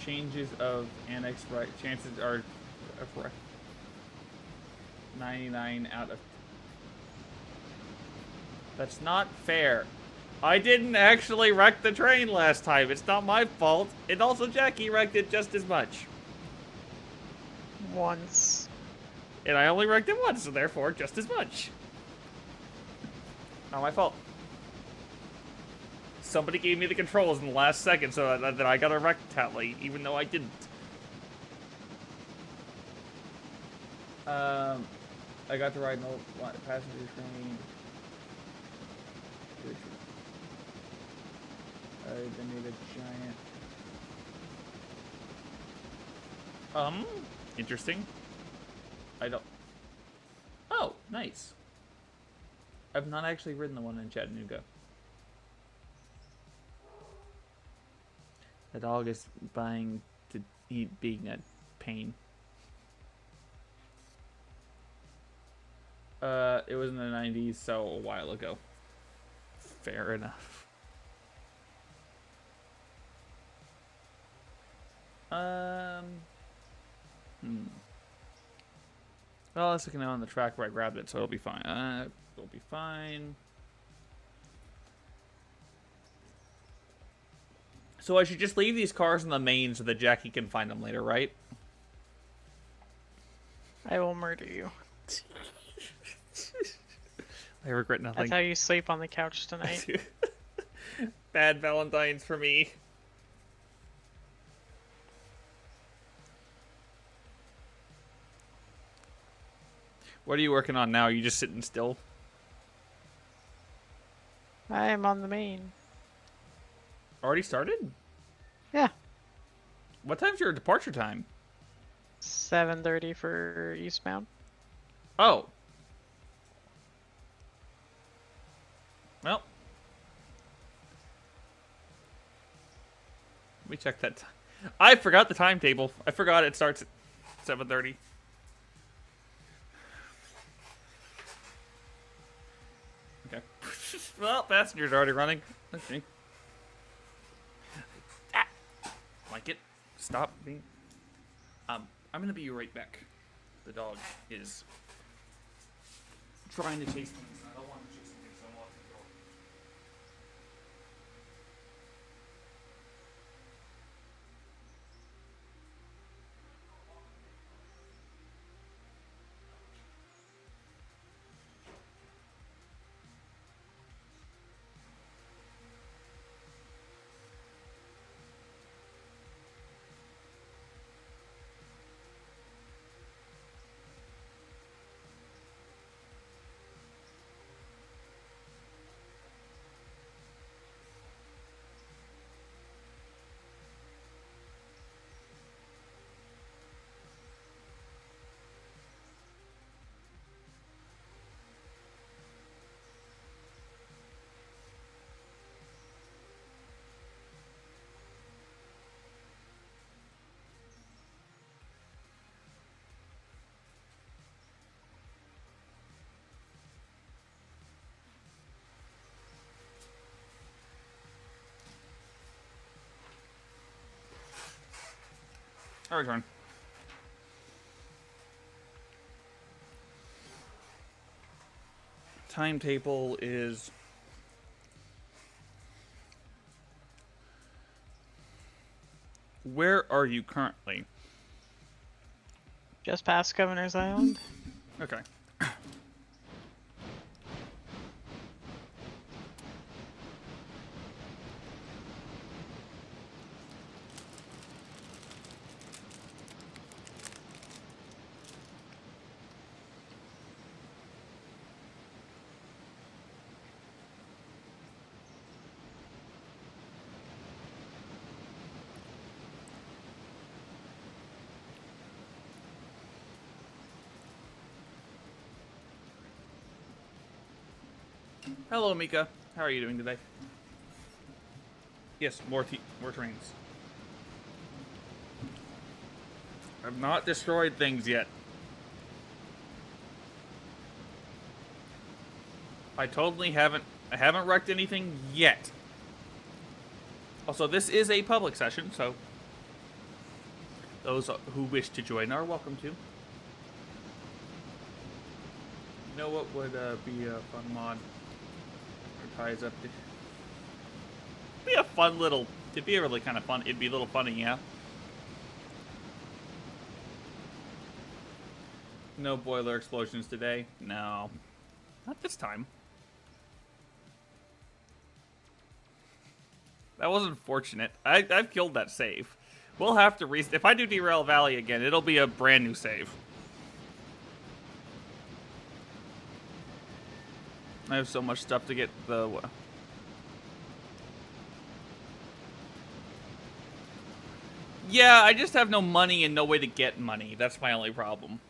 Changes of annex right chances are 99 out of. That's not fair. I didn't actually wreck the train last time. It's not my fault. And also Jackie wrecked it just as much. Once. And I only wrecked it once, so therefore just as much. Not my fault. Somebody gave me the controls in the last second so that I got a wreck tally, even though I didn't. I got to ride no passenger train. They made a giant... Interesting. I don't... Oh, nice. I've not actually ridden the one in Chattanooga. The dog is being a pain. It was in the 90s, so a while ago. Fair enough. Well, it's looking on the track where I grabbed it, so it'll be fine. It'll be fine. So I should just leave these cars in the main so that Jackie can find them later, right? I will murder you. I regret nothing. That's how you sleep on the couch tonight. Bad Valentine's for me. What are you working on now? Are you just sitting still? I am on the main. Already started? Yeah. What time's your departure time? 7:30 for eastbound. Oh. Well. Let me check that time. I forgot the timetable. I forgot it starts at 7:30. Okay. Well, passenger's already running. Okay. Ah. Like it. Stop being... I'm gonna be right back. The dog is trying to chase things. I don't want to chase things, so I'm locking the door. I return. Timetable is... Where are you currently? Just past Governor's Island. Okay. Hello, Mika. How are you doing today? Yes, more trains. I've not destroyed things yet. I haven't wrecked anything yet. Also, this is a public session, so those who wish to join are welcome to. You know what would be a fun mod? Or ties up to... Be a fun little... It'd be really kind of fun. It'd be a little funny, yeah. No boiler explosions today. No. Not this time. That wasn't fortunate. I've killed that save. We'll have to if I do Derail Valley again, it'll be a brand new save. I have so much stuff to get the... Yeah, I just have no money and no way to get money. That's my only problem.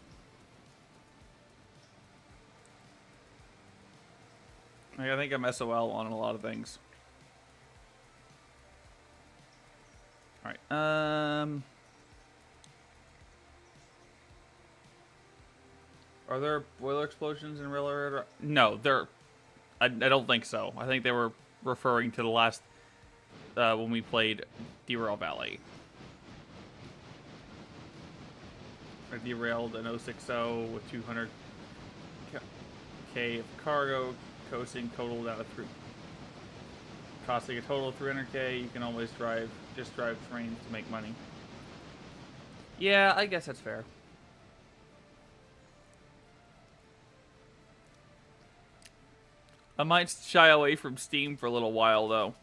I think I'm SOL on a lot of things. Alright, are there boiler explosions in Real? No, I don't think so. I think they were referring to the last, when we played Derail Valley. I derailed an 060 with 200k of cargo, coasting totaled out of costing a total of 300k. You can always just drive trains to make money. Yeah, I guess that's fair. I might shy away from Steam for a little while, though.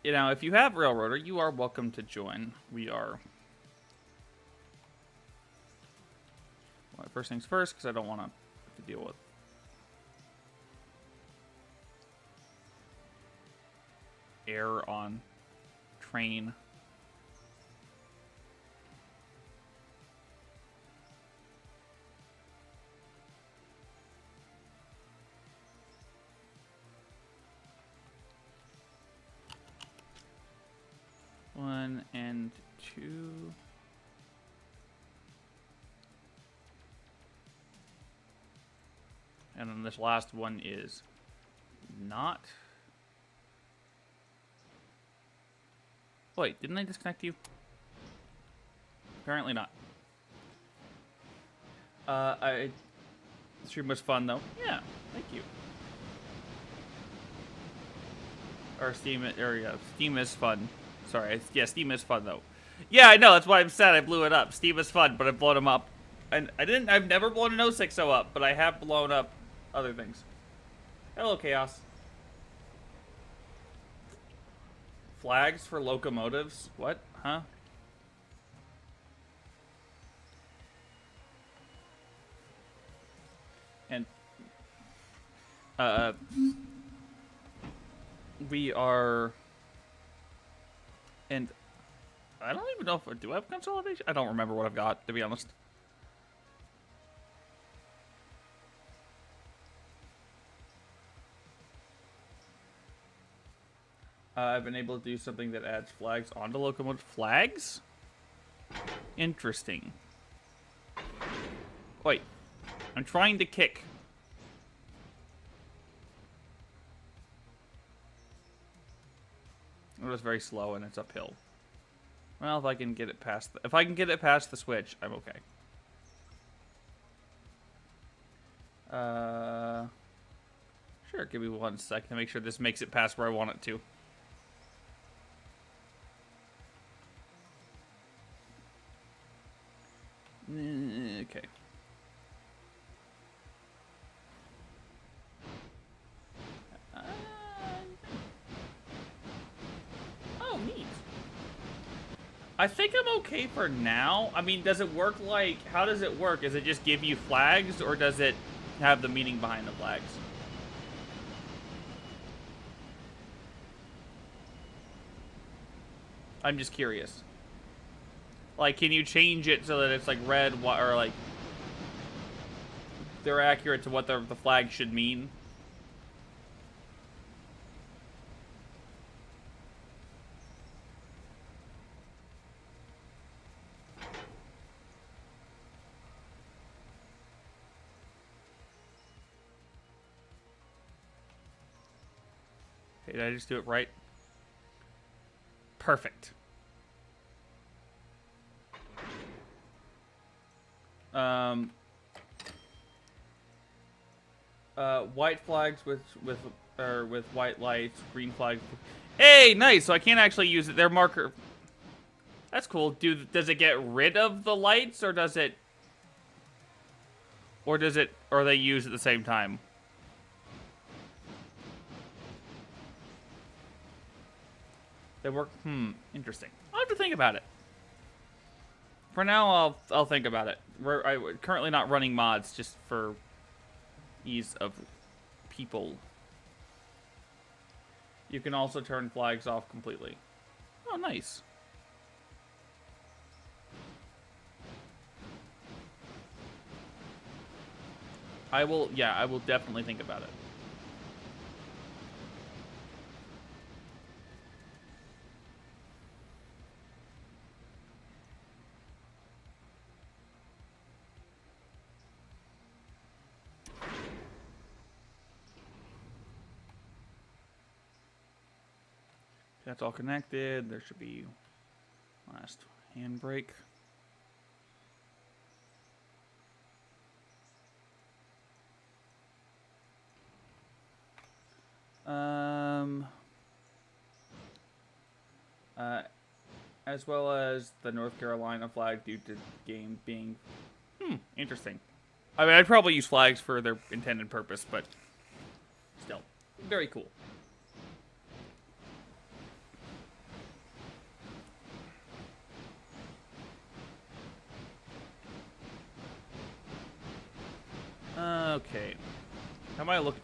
You know, if you have Railroader, you are welcome to join. We are... Well, first things first, because I don't want to deal with... error on train. One and two. And then this last one is not. Wait, didn't I disconnect you? Apparently not. The stream was fun though. Yeah, thank you. Or Steam is fun. Sorry, yeah, Steam is fun though. Yeah, I know, that's why I'm sad I blew it up. Steam is fun, but I've blown them up. And I've never blown an 060 up, but I have blown up other things. Hello, Chaos. Flags for locomotives? What? Huh? And, we are... And I don't even know if I do have consolidation. I don't remember what I've got, to be honest. I've been able to do something that adds flags onto locomotive flags. Interesting. Wait, I'm trying to kick. It was very slow and it's uphill. Well, if I can get it past the switch, I'm okay. Sure, give me 1 second to make sure this makes it past where I want it to. Okay. Oh, neat. I think I'm okay for now. I mean, does it work like... How does it work? Does it just give you flags, or does it have the meaning behind the flags? I'm just curious. Like, can you change it so that it's, like, red, or, like... They're accurate to what the flag should mean? Okay, did I just do it right? Perfect. White flags with white lights, green flags. Hey, nice. So I can't actually use it. Their marker. That's cool. Does it get rid of the lights, or does it? Or they use at the same time? They work. Interesting. I'll have to think about it. For now, I'll think about it. We're currently not running mods just for ease of people. You can also turn flags off completely. Oh, nice. I will definitely think about it. That's all connected. There should be last handbrake. As well as the North Carolina flag due to game being, interesting. I mean, I'd probably use flags for their intended purpose, but still, very cool. Okay. How am I looking?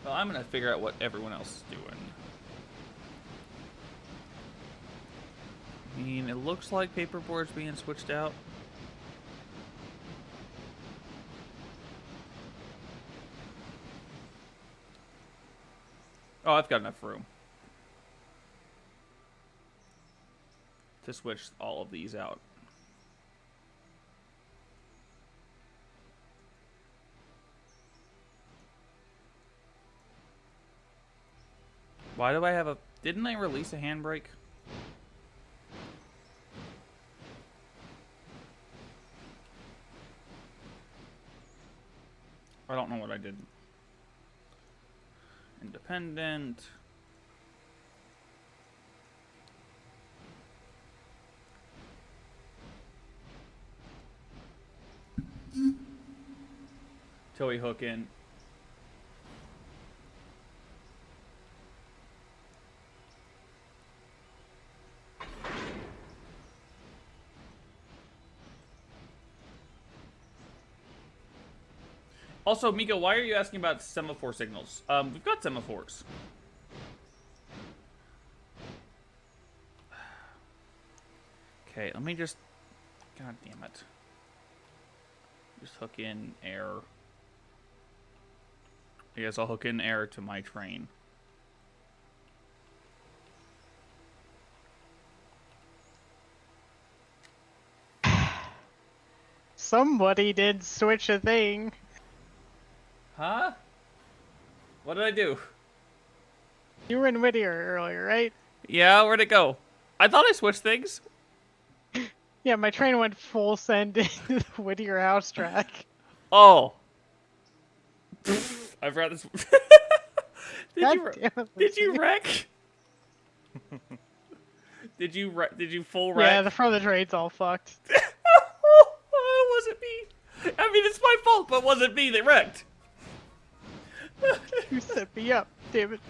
Well, I'm gonna figure out what everyone else is doing. I mean, it looks like paperboard's being switched out. Oh, I've got enough room to switch all of these out. Why do I have a... Didn't I release a handbrake? I don't know what I did. Independent. Toei hook in. Also, Miko, why are you asking about semaphore signals? We've got semaphores. Okay, let me just... God damn it. Just hook in air. I guess I'll hook in air to my train. Somebody did switch a thing. Huh? What did I do? You were in Whittier earlier, right? Yeah, where'd it go? I thought I switched things. Yeah, my train went full send into the Whittier house track. Oh. I forgot this. God damn it, Did you Lucy. wreck? Did you full wreck? Yeah, the front of the train's all fucked. It wasn't me. I mean, it's my fault, but it wasn't me that wrecked. You set me up, damn it.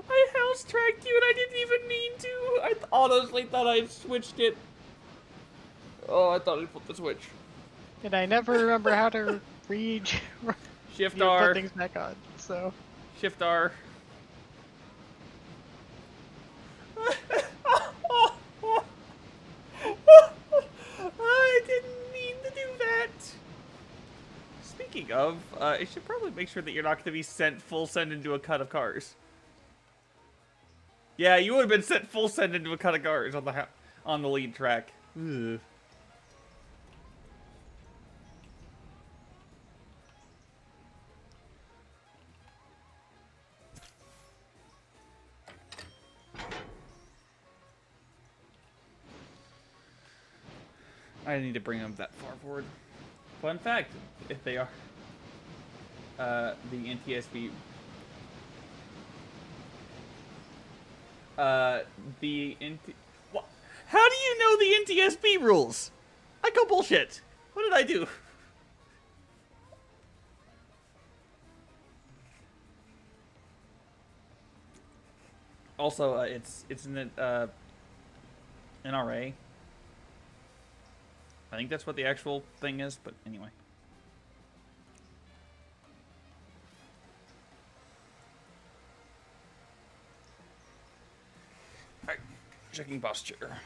I house tracked you and I didn't even mean to. I honestly thought I switched it. Oh, I thought I flipped the switch. And I never remember how to read Shift put R. things back on, so. Shift R. I didn't mean to do that. Speaking of, I should probably make sure that you're not going to be sent full send into a cut of cars. Yeah, you would have been sent full send into a cut of cars on the lead track. Ugh. I need to bring them that far forward. Fun fact, if they are, the NTSB, how do you know the NTSB rules? I go bullshit. What did I do? Also, it's an NRA. I think that's what the actual thing is, but anyway. Alright, checking posture.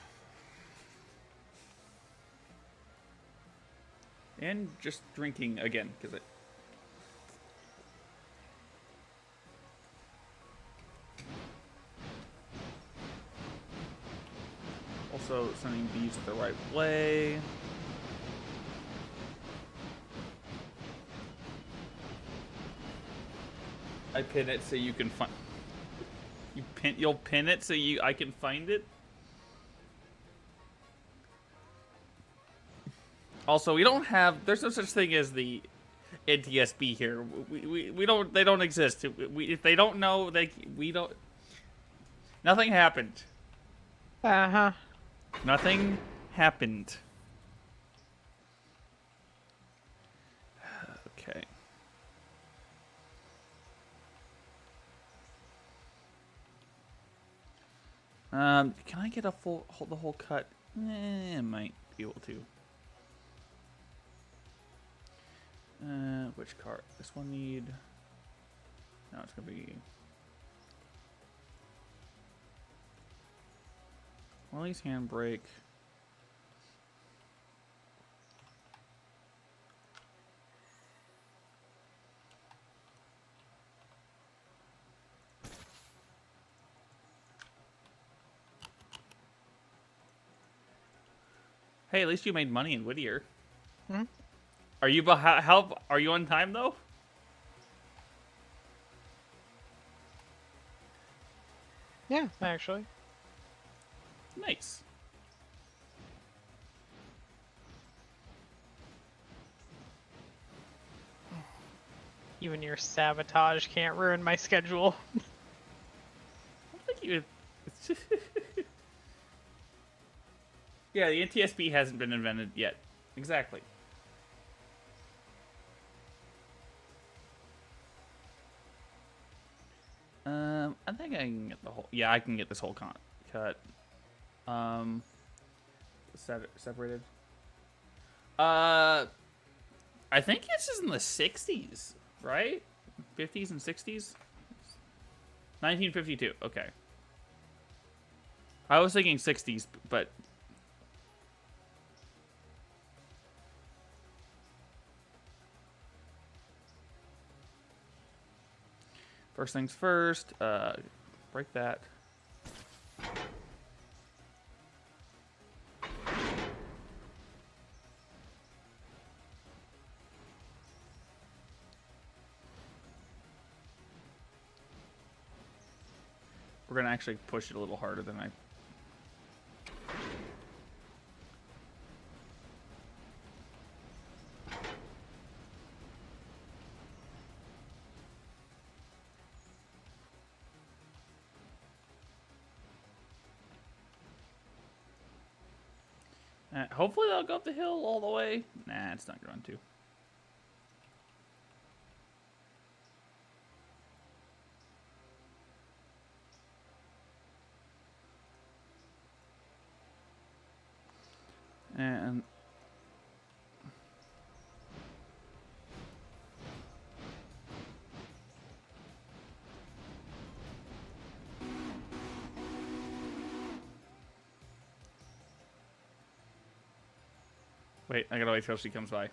And just drinking again, because it... Also, sending these the right way. I pin it so you can find. You'll pin it so I can find it. Also, we don't have. There's no such thing as the NTSB here. We don't. They don't exist. If they don't know, we don't. Nothing happened. Uh-huh. Nothing happened. Okay. Can I get a the whole cut? I might be able to. Which cart? This one need. No, it's gonna be. Wally's handbrake. Hey, at least you made money in Whittier. Hmm? Are you how are you on time though? Yeah, actually. Nice. Even your sabotage can't ruin my schedule. I don't think you. Yeah, the NTSB hasn't been invented yet. Exactly. I think I can get the whole. Yeah, I can get this whole cut. Separated. I think this is in the 60s, right? 50s and 60s. 1952. Okay. I was thinking 60s, but. First things first, break that. We're gonna actually push it a little harder than I. Hopefully they'll go up the hill all the way. Nah, it's not going to. And wait, I gotta wait till she comes by.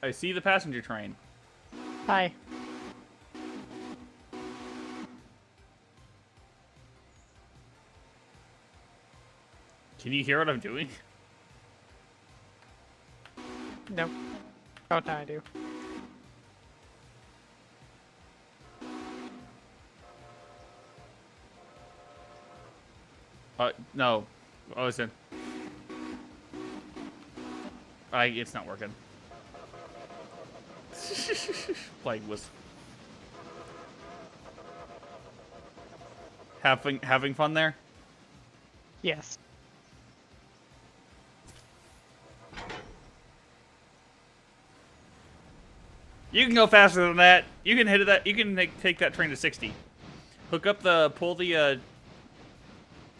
I see the passenger train. Hi. Can you hear what I'm doing? Nope. Oh, now I do. No. Oh, listen. It's not working. Plague was having fun there. Yes. You can go faster than that. You can hit that. You can take that train to 60. Hook up pull the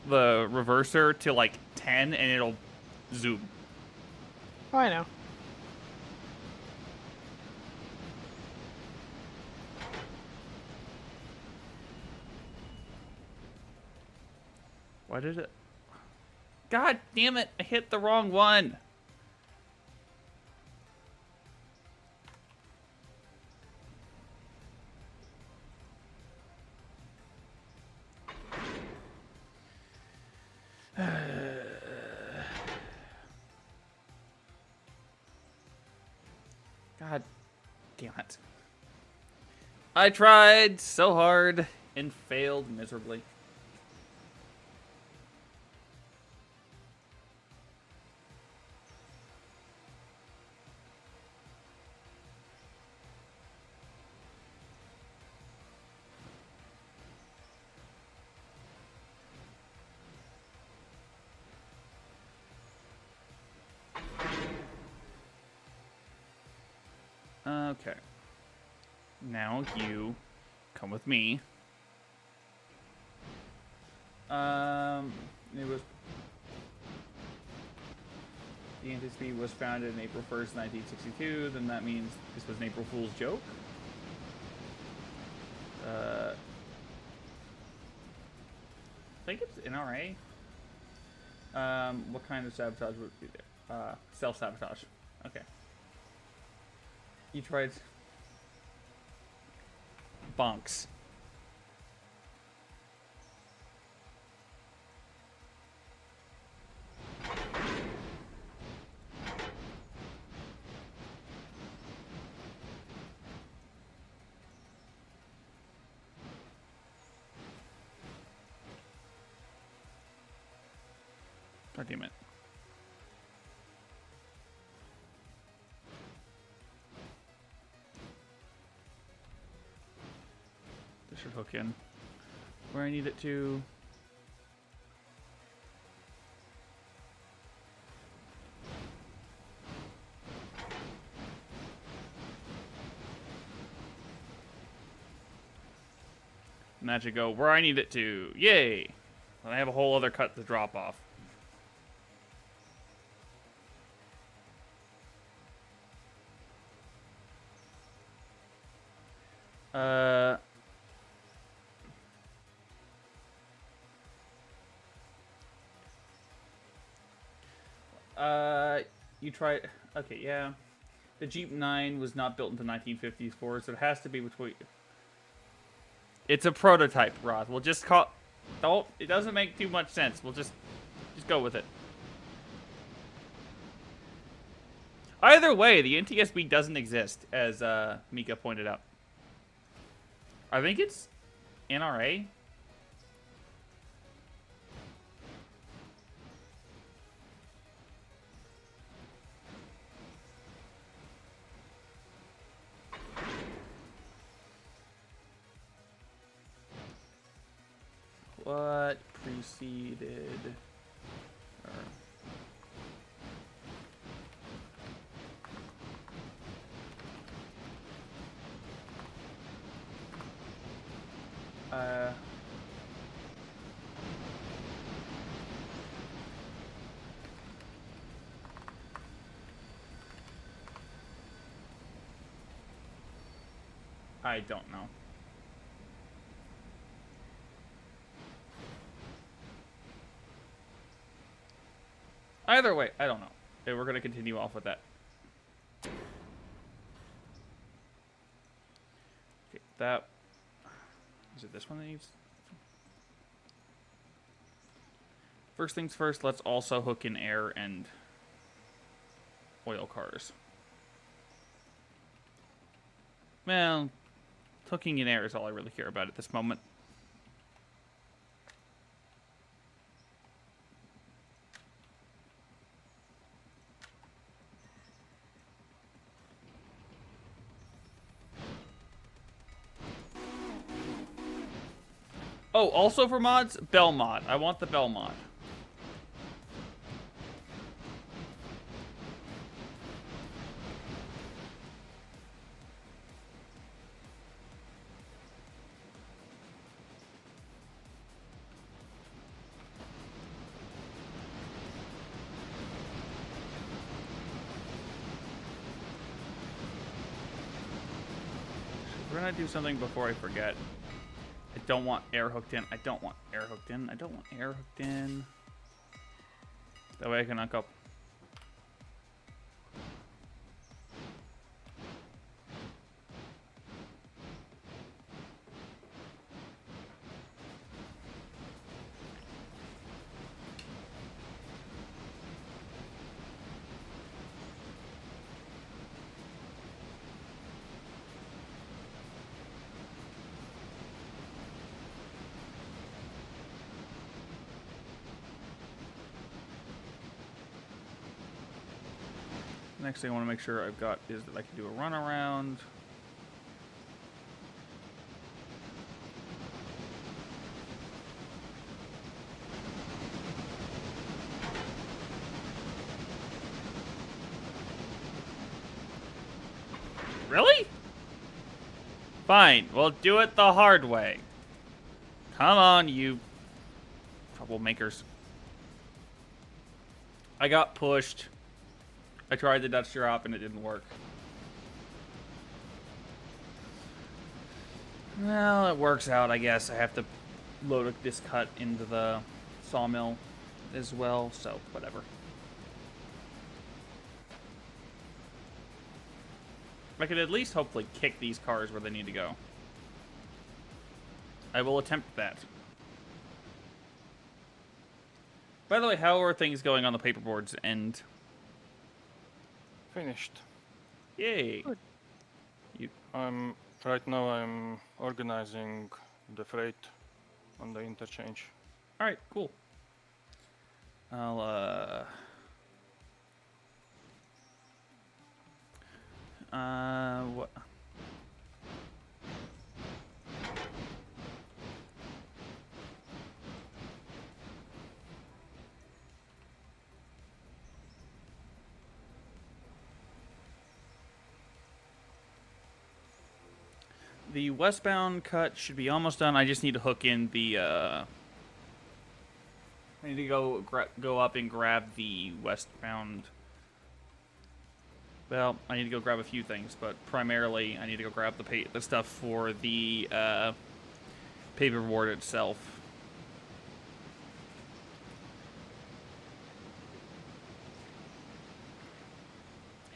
reverser to like 10, and it'll zoom. Oh, I know. Why did it? God damn it! I hit the wrong one. God damn it. I tried so hard and failed miserably. Okay. Now you come with me. It was the NTSB was founded in April 1st, 1962. Then that means this was an April Fool's joke. I think it's NRA. What kind of sabotage would be there? Self-sabotage. Okay. You tried bonks. God damn it. This should hook in where I need it to. And that should go where I need it to. Yay! And I have a whole other cut to drop off. You try. Okay, yeah. The Jeep 9 was not built until 1954, so it has to be between. It's a prototype, Roth. We'll just call. Don't. It doesn't make too much sense. We'll just go with it. Either way, the NTSB doesn't exist, as Mika pointed out. I think it's NRA. What preceded? I don't know. Either way, I don't know. Okay, we're going to continue off with that. Okay, that... Is it this one that needs... First things first, let's also hook in air and oil cars. Well, hooking in air is all I really care about at this moment. Oh, also for mods, Bell mod. I want the Bell mod. We're gonna do something before I forget. I don't want air hooked in. I don't want air hooked in. I don't want air hooked in. That way I can knock up. Next thing I want to make sure I've got is that I can do a run around. Really? Fine, we'll do it the hard way. Come on, you troublemakers. I got pushed. I tried the Dutch drop and it didn't work. Well, it works out, I guess. I have to load this cut into the sawmill as well, so whatever. I could at least hopefully kick these cars where they need to go. I will attempt that. By the way, how are things going on the paperboard's end? Finished. Yay. Good. Right now I'm organizing the freight on the interchange. Alright, cool. I'll, what? The westbound cut should be almost done. I just need to hook in the, I need to go up and grab the westbound. Well, I need to go grab a few things, but primarily I need to go grab the stuff for the paperboard itself.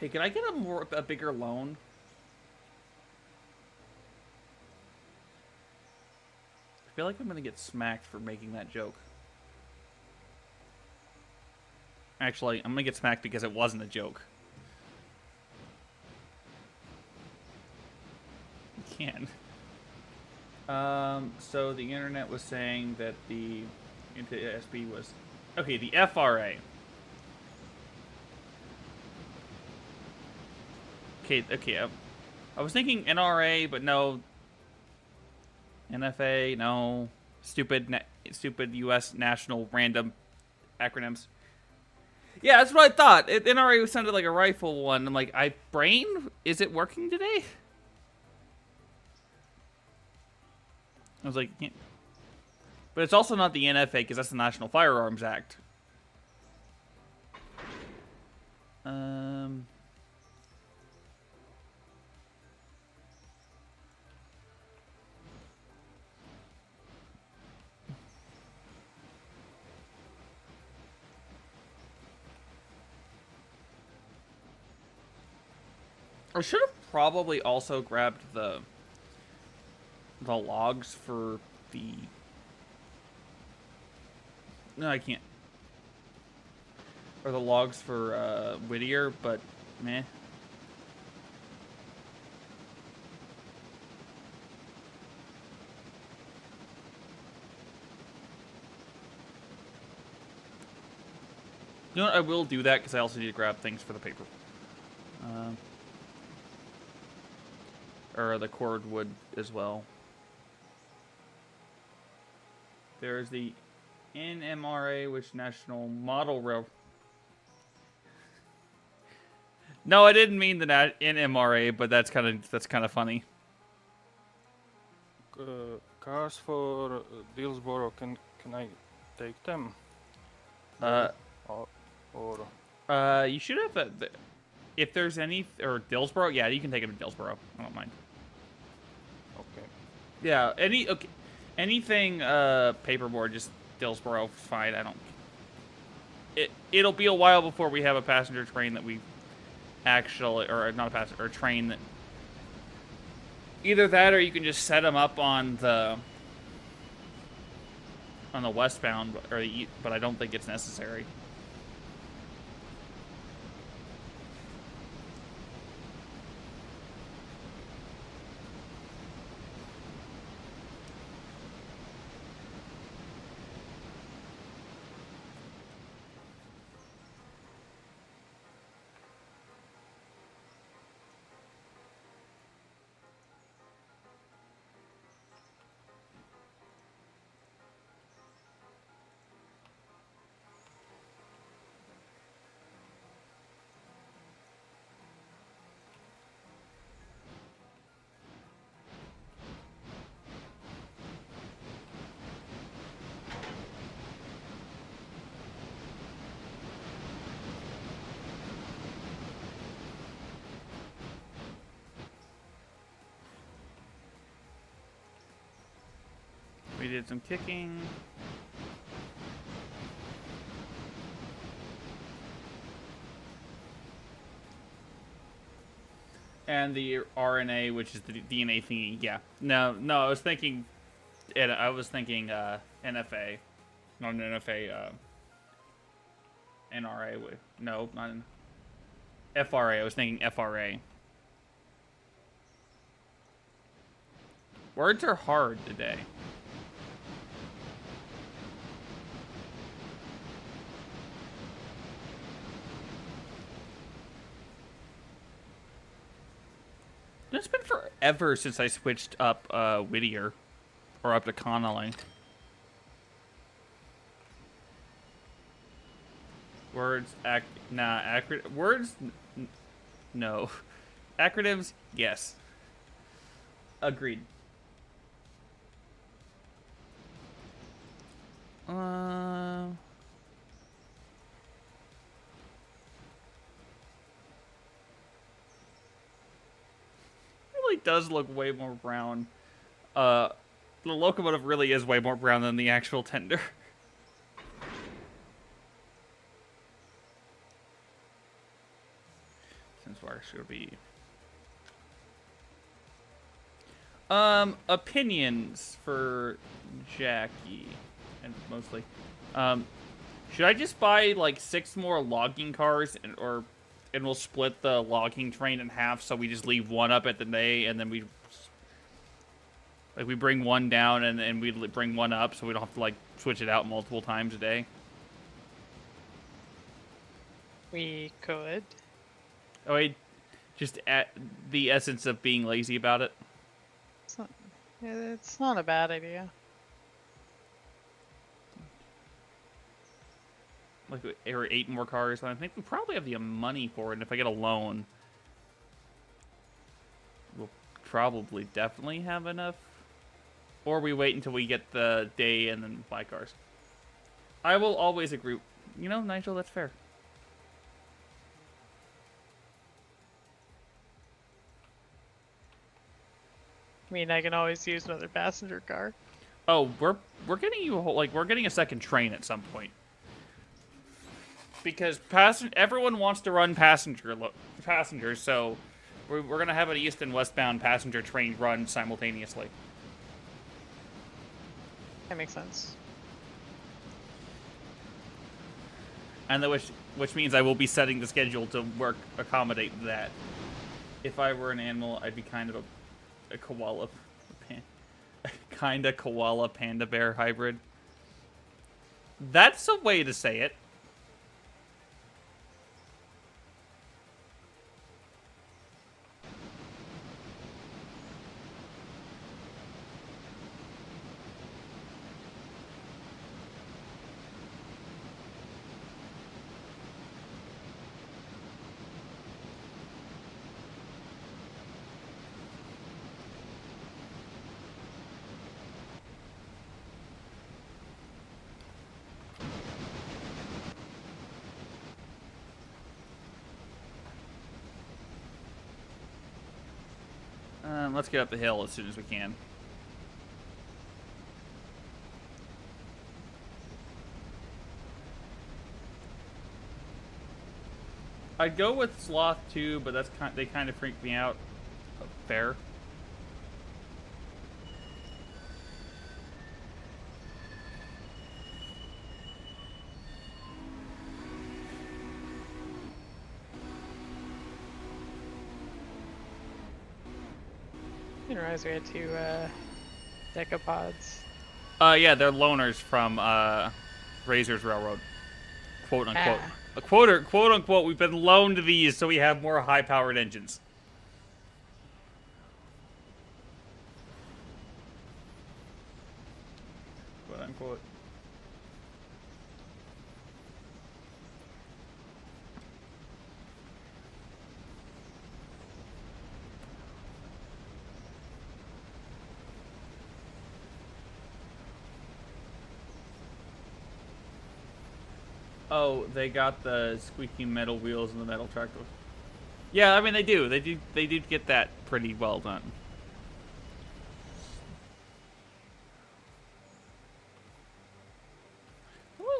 Hey, can I get a bigger loan? I feel like I'm gonna get smacked for making that joke. Actually, I'm gonna get smacked because it wasn't a joke. You can. So the internet was saying that the NTSB was... Okay, the FRA. Okay, I was thinking NRA, but no. NFA, no. Stupid U.S. national random acronyms. Yeah, that's what I thought. NRA sounded like a rifle one. I'm like, brain? Is it working today? I was like, yeah. But it's also not the NFA because that's the National Firearms Act. I should have probably also grabbed the logs for the... No, I can't. Or the logs for Whittier, but meh. You know what? I will do that because I also need to grab things for the paper. Or the cordwood as well. There's the NMRA, which National Model Rail. No, I didn't mean the NMRA, but that's kind of funny. Cars for Dillsborough, can I take them? You should have if there's any, or Dillsborough, yeah, you can take them to Dillsborough. I don't mind. Okay. Yeah, anything paperboard, just Dillsborough, fine. I don't. It'll be a while before we have a passenger train that we actually, or not a passenger, or a train that. Either that, or you can just set them up on the westbound, but I don't think it's necessary. did some kicking. And the RNA, which is the DNA thingy. Yeah. No, I was thinking NFA. Not an NFA, NRA. No, not an FRA. I was thinking FRA. Words are hard today. It's been forever since I switched up Whittier. Or up to Connolly. Words, words, no. Acronyms, yes. Agreed. Really does look way more brown. The locomotive really is way more brown than the actual tender. Since where should be? Opinions for Jackie, and mostly. Should I just buy like 6 more logging cars, and we'll split the logging train in half, so we just leave one up at the day, and then we bring one down, and we bring one up, so we don't have to like switch it out multiple times a day. We could. Oh, wait, just at the essence of being lazy about it. It's not a bad idea. Like, or 8 more cars. I think we probably have the money for it, and if I get a loan, we'll probably definitely have enough. Or we wait until we get the day and then buy cars. I will always agree. You know, Nigel, that's fair. I mean, I can always use another passenger car. Oh, we're getting you a whole, like, we're getting a second train at some point. Because everyone wants to run passengers, so we're gonna have an east and westbound passenger train run simultaneously. That makes sense. And which means I will be setting the schedule to accommodate that. If I were an animal, I'd be kind of a koala, kind of koala panda bear hybrid. That's a way to say it. Let's get up the hill as soon as we can. I'd go with Sloth too, but they kind of freak me out. Fair. I didn't realize we had 2 decapods. Yeah, they're loaners from Razor's Railroad, quote unquote. Ah. A quote unquote. We've been loaned these, so we have more high-powered engines. Quote unquote. Oh, they got the squeaky metal wheels and the metal tractor. Yeah, I mean they do. They do get that pretty well done.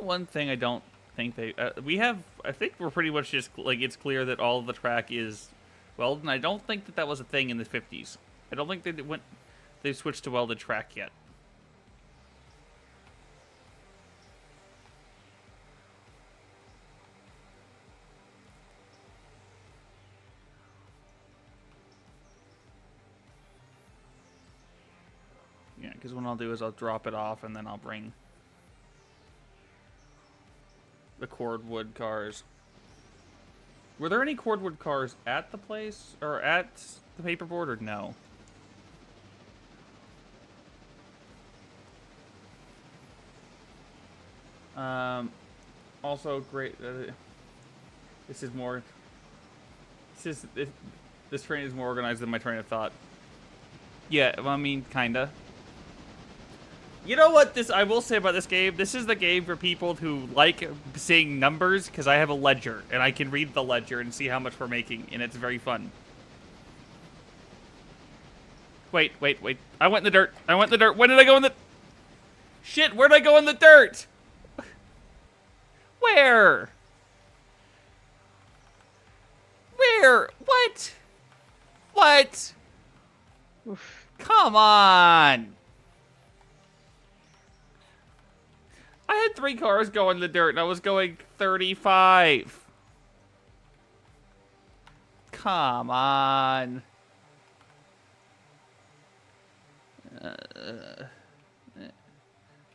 one thing I don't think they we have. I think we're pretty much just like it's clear that all of the track is welded. And I don't think that that was a thing in the 50s. I don't think they switched to welded track yet. Yeah, because what I'll do is I'll drop it off and then I'll bring the cordwood cars. Were there any cordwood cars at the place or at the paperboard or no? Also great. This is more. This train is more organized than my train of thought. Yeah, well, I mean, kinda. You know what I will say about this game? This is the game for people who like seeing numbers, because I have a ledger, and I can read the ledger and see how much we're making, and it's very fun. Wait. I went in the dirt. When did I go in the... Shit, where did I go in the dirt? Where? What? Oof. Come on. I had 3 cars go in the dirt, and I was going 35. Come on.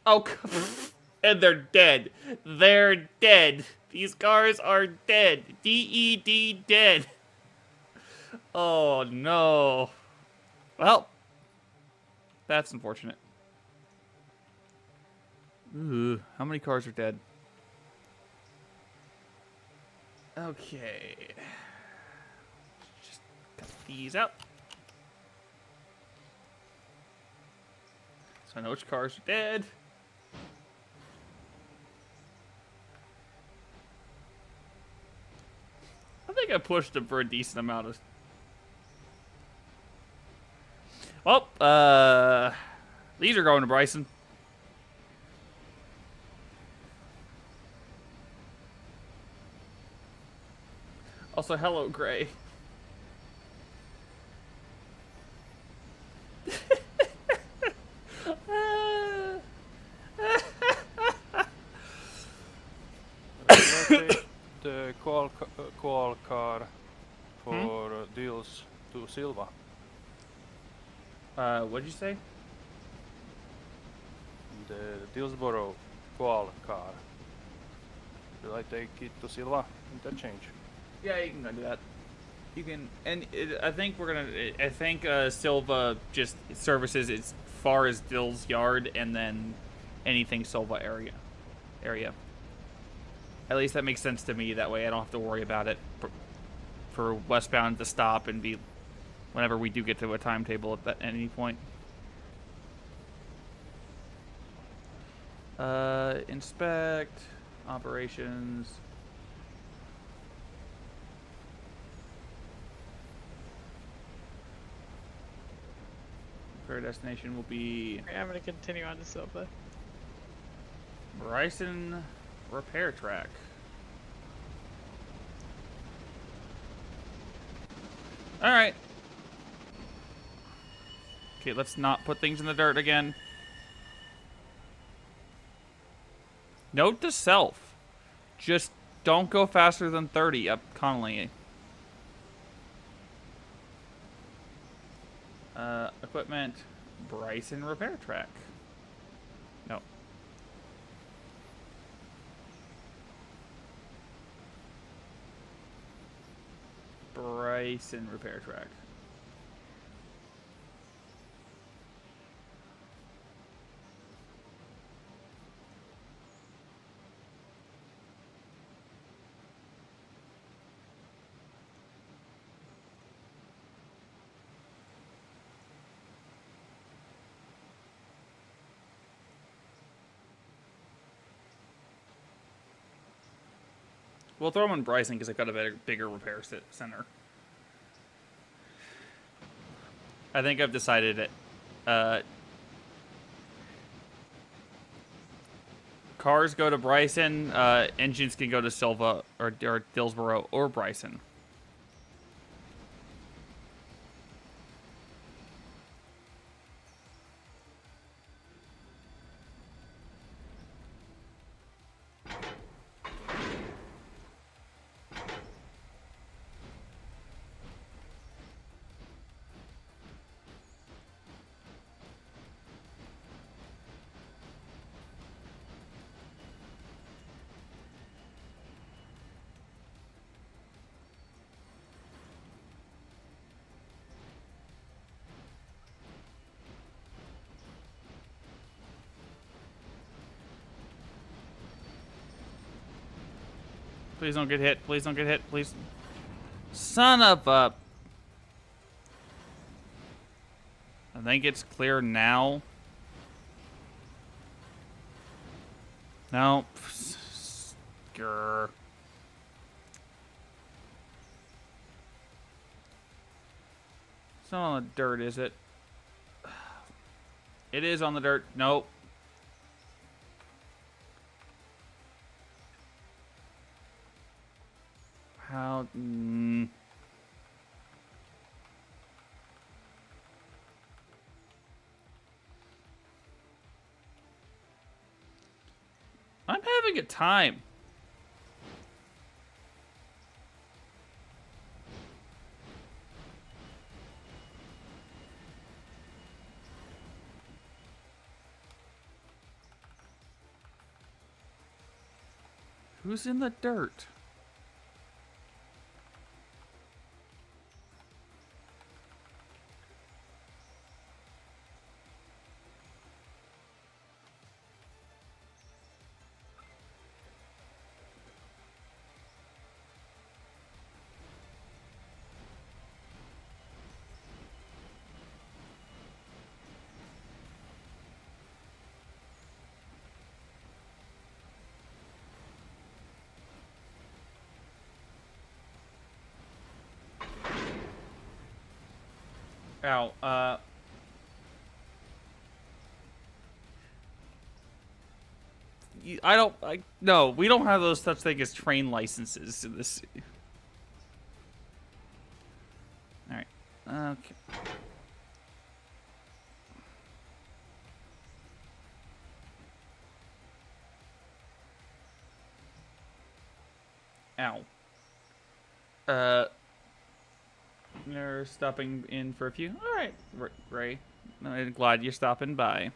Oh, and they're dead. They're dead. These cars are dead. DED dead. Oh, no. Well, that's unfortunate. Ooh, how many cars are dead? Okay. Just cut these out. So I know which cars are dead. I think I pushed them for a decent amount of... Well, these are going to Bryson. Also, hello, Gray. The qual car for deals to Silva. What'd you say? The Dillsborough qual car. Will I take it to Silva? Interchange. Yeah, you can go do that. You can, and I think we're gonna. I think Silva just services as far as Dill's yard, and then anything Silva area. At least that makes sense to me. That way, I don't have to worry about it for westbound to stop and be whenever we do get to a timetable at any point. Inspect operations. Our destination will be I'm gonna continue on to Silva. Bryson Repair Track. All right. Okay, let's not put things in the dirt again. Note to self: just don't go faster than 30 up Connolly. Equipment, Bryson Repair Track. No. Bryson Repair Track. We'll throw them in Bryson because they've got a bigger repair center. I think I've decided it. Cars go to Bryson. Engines can go to Silva or Dillsboro or Bryson. Please don't get hit. Please don't get hit. Please. Son of a... I think it's clear now. No. Grr. It's not on the dirt, is it? It is on the dirt. Nope. How... I'm having a time. Who's in the dirt? Ow, no, we don't have those such thing as train licenses in this. Alright, okay. Ow. They're stopping in for a few. Alright, Ray. I'm glad you're stopping by.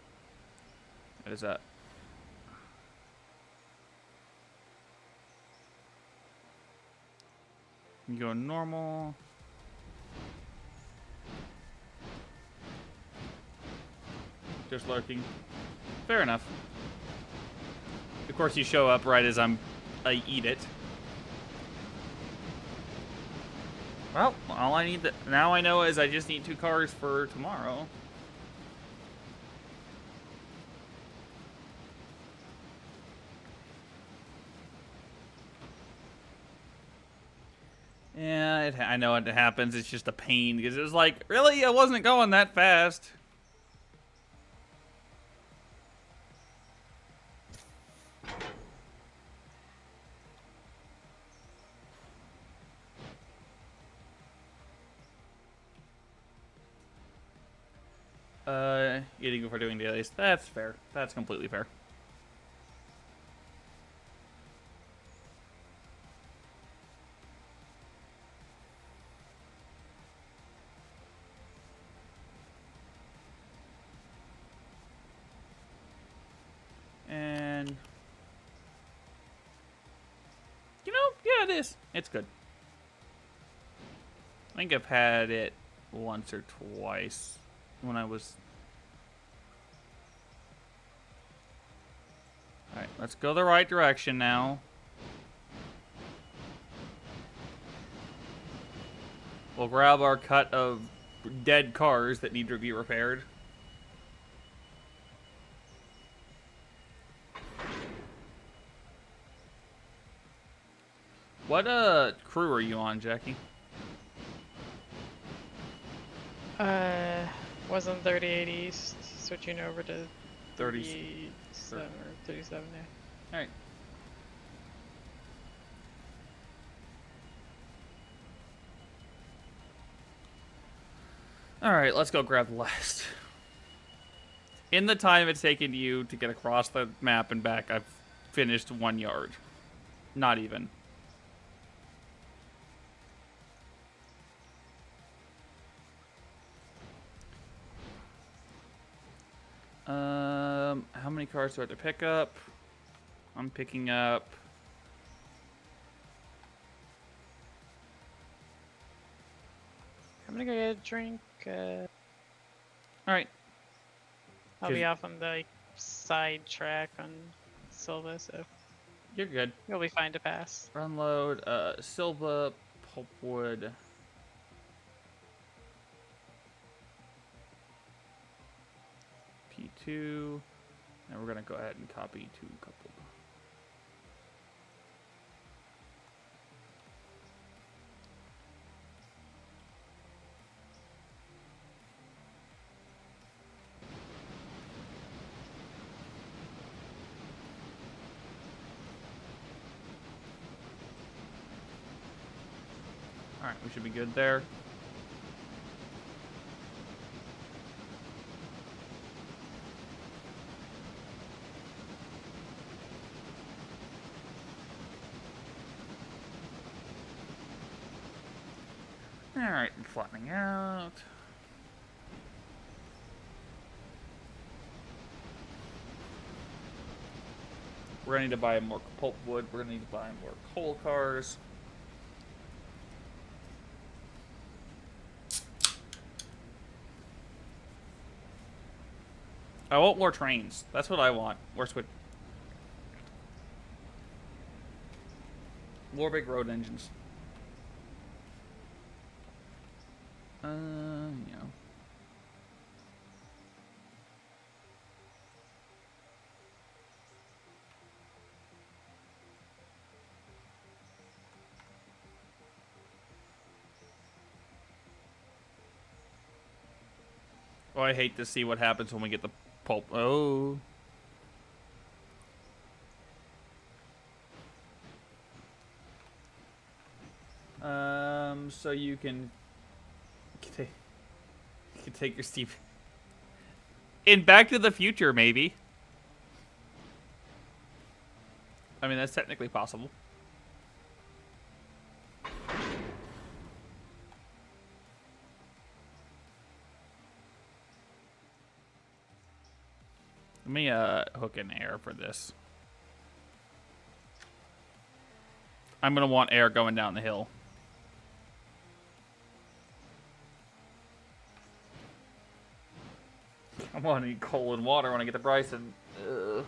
What is that? You go normal. Just lurking. Fair enough. Of course, you show up right as I eat it. Well, all I need now I know is I just need 2 cars for tomorrow. Yeah, I know it happens. It's just a pain because it was like, really, I wasn't going that fast. Eating before doing dailies. That's fair. That's completely fair. And you know, yeah, it is. It's good. I think I've had it once or twice when I was... Alright, let's go the right direction now. We'll grab our cut of dead cars that need to be repaired. What crew are you on, Jackie? Was on 38 East, switching over to 30. 37 or 37, yeah. All right. All right, let's go grab the last. In the time it's taken you to get across the map and back, I've finished 1 yard. Not even. How many cars do I have to pick up? I'm picking up. I'm gonna go get a drink. All right. I'll be off on the like, side track on Silva, so You're good. you'll be fine to pass. Unload. Silva, pulpwood. P2. And we're gonna go ahead and copy 2 coupled. Alright, we should be good there. Alright, flattening out. We're gonna need to buy more pulpwood. We're gonna need to buy more coal cars. I want more trains. That's what I want. More big road engines. You know. Oh, I hate to see what happens when we get the pulp. Oh. So you can take your Steve. In Back to the Future, maybe. I mean, that's technically possible. Let me hook in air for this. I'm gonna want air going down the hill. I want to need coal and water when I get to Bryson. Ugh.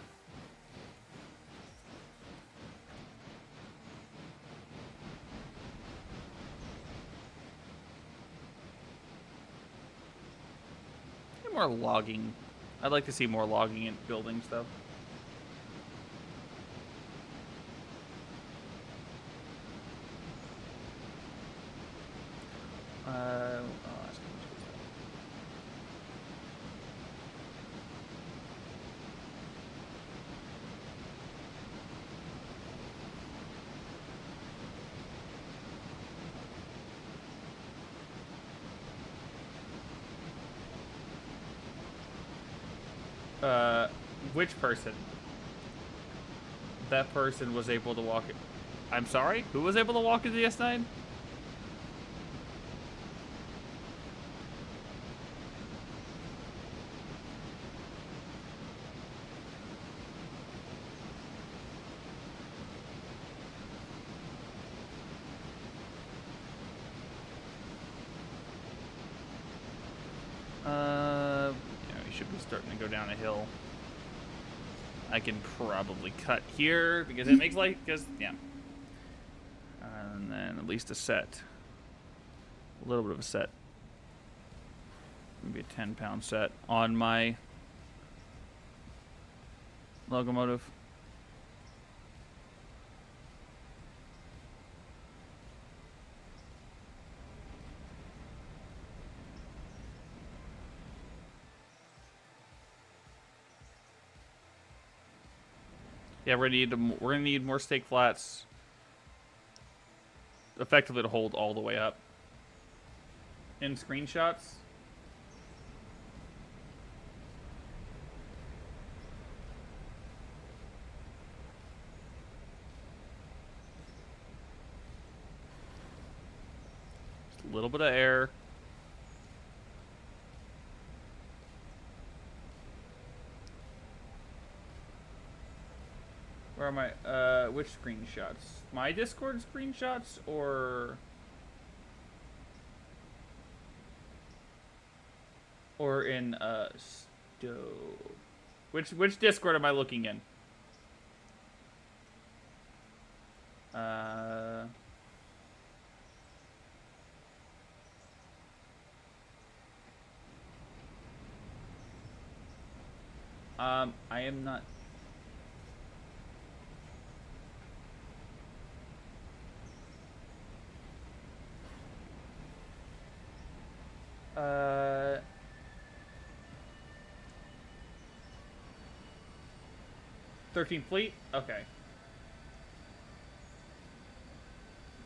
Get more logging. I'd like to see more logging in buildings, though. I'll ask him. Which person? That person was able to walk it. I'm sorry? Who was able to walk into the S9? Yeah, we should be starting to go down a hill. I can probably cut here because it makes yeah. And then at least a set. A little bit of a set. Maybe a 10-pound set on my locomotive. Yeah, we're gonna need more stake flats. Effectively to hold all the way up. In screenshots. Just a little bit of air. Where am I? Which screenshots? My Discord screenshots or in Sto? Which Discord am I looking in? I am not. Uh. 13th Fleet? Okay.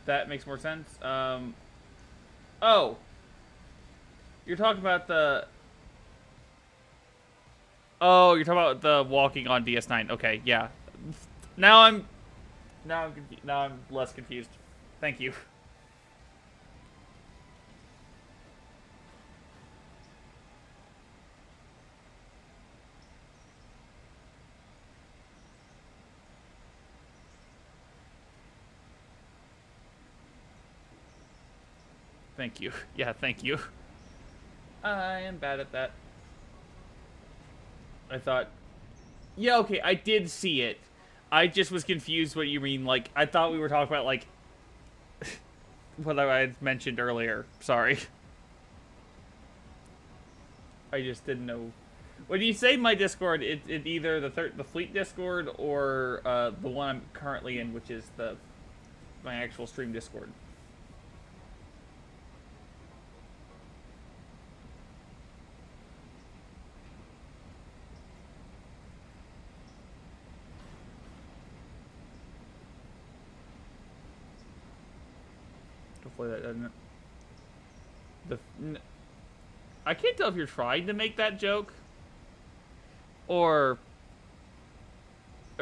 That makes more sense. Oh. You're talking about the... Oh, you're talking about the walking on DS9. Okay, yeah. Now I'm less confused. Thank you. Thank you. Yeah, thank you. I am bad at that. I thought... Yeah, okay, I did see it. I just was confused what you mean. Like, I thought we were talking about, like... what I had mentioned earlier. Sorry. I just didn't know. When you say my Discord, it either the Fleet Discord or the one I'm currently in, which is my actual stream Discord. Hopefully that doesn't. I can't tell if you're trying to make that joke or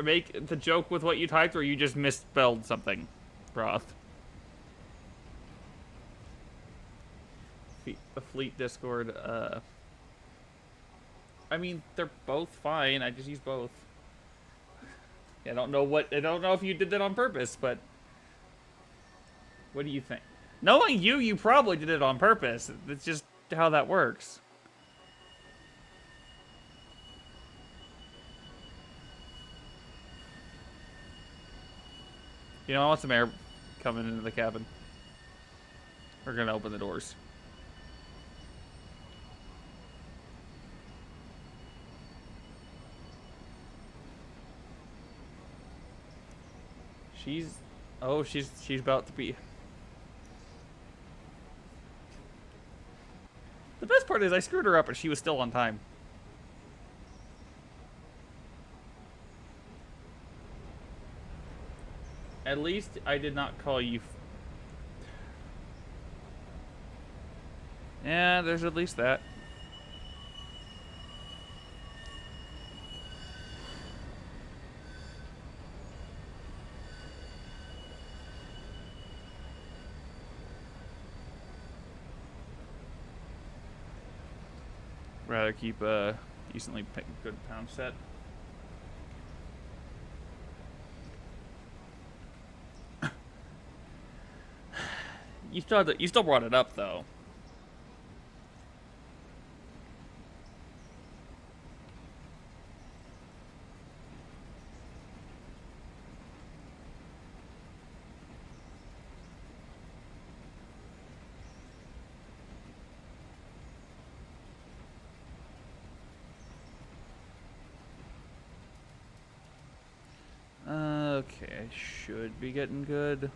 make the joke with what you typed, or you just misspelled something, Roth. The Fleet Discord, I mean, they're both fine. I just use both. I don't know if you did that on purpose, but what do you think? Knowing you probably did it on purpose. It's just how that works. You know, I want some air coming into the cabin. We're gonna open the doors. She's about to be. The best part is I screwed her up and she was still on time. At least I did not call you. Yeah, there's at least that. Rather keep a decently good pound set. You still brought it up though. Okay, I should be getting good.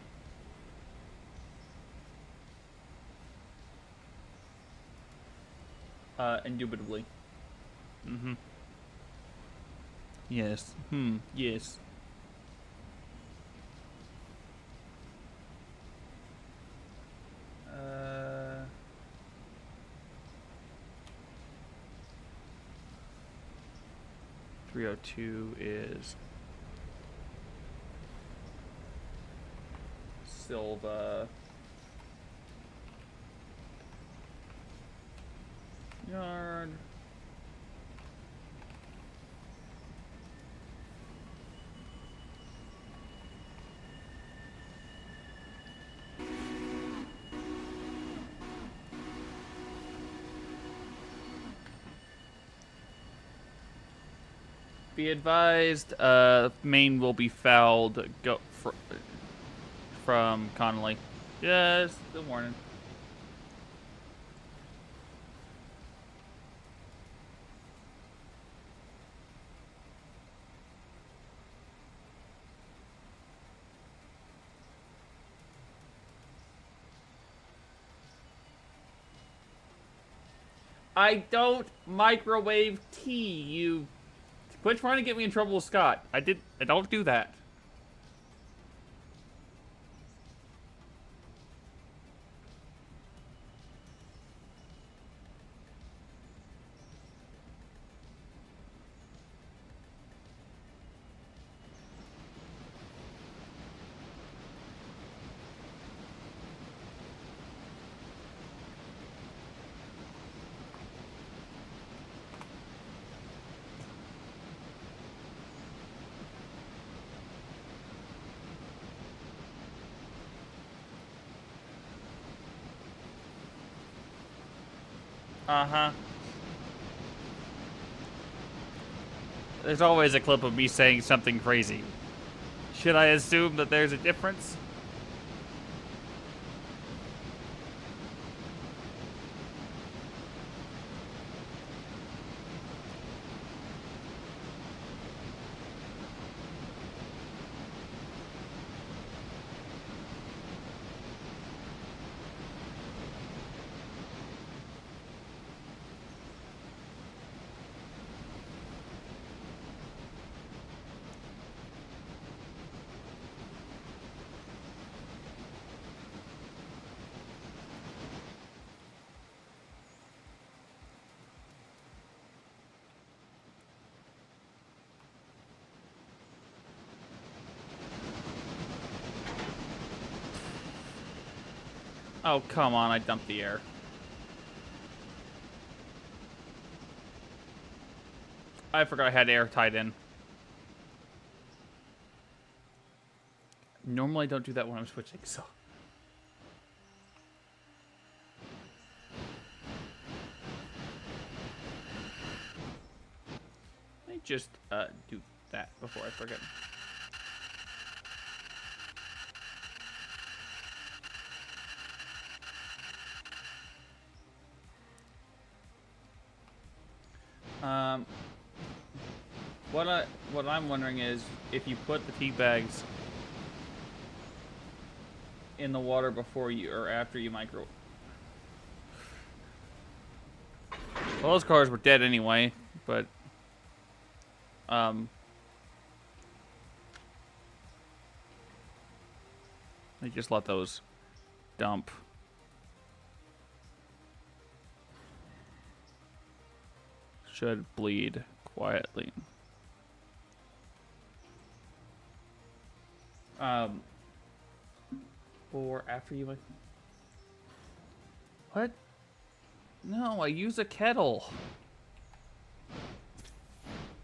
Indubitably. Mm-hmm. Yes. Yes. 302 is Silva. Yard. Be advised, main will be fouled. Go from Connolly. Yes, good morning. I don't microwave tea, you... Quit trying to get me in trouble with Scott. I don't do that. Uh-huh. There's always a clip of me saying something crazy. Should I assume that there's a difference? Oh, come on, I dumped the air. I forgot I had air tied in. Normally I don't do that when I'm switching, so... Let me just, do that before I forget. What I'm wondering is if you put the tea bags in the water before you or after you micro. Well, those cars were dead anyway, but I just let those dump. Should bleed quietly. Or after you... What? No, I use a kettle.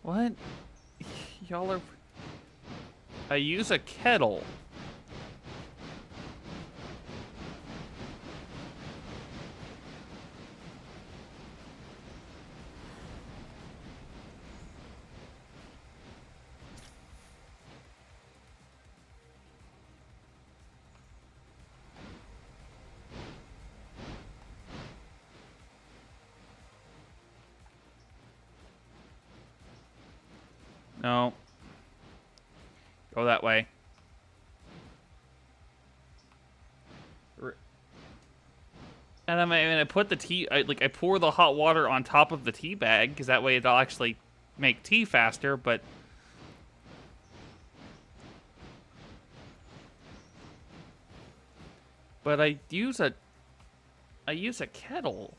What? Y'all are... I use a kettle. No. Go that way. And I put the tea, I pour the hot water on top of the tea bag, because that way it'll actually make tea faster, but... But I use a kettle.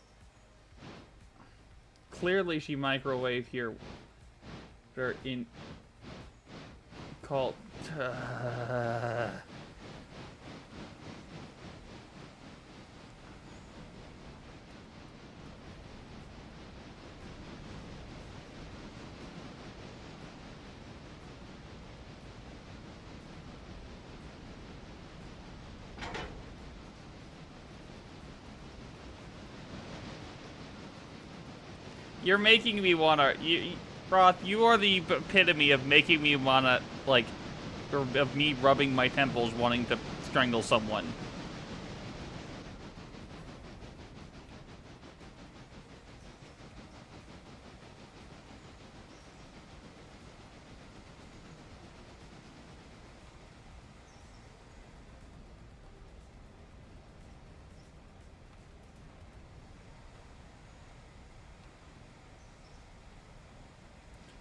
Clearly she microwaved here They're in called. You're making me wanna. Roth, you are the epitome of making me wanna, like, or of me rubbing my temples wanting to strangle someone.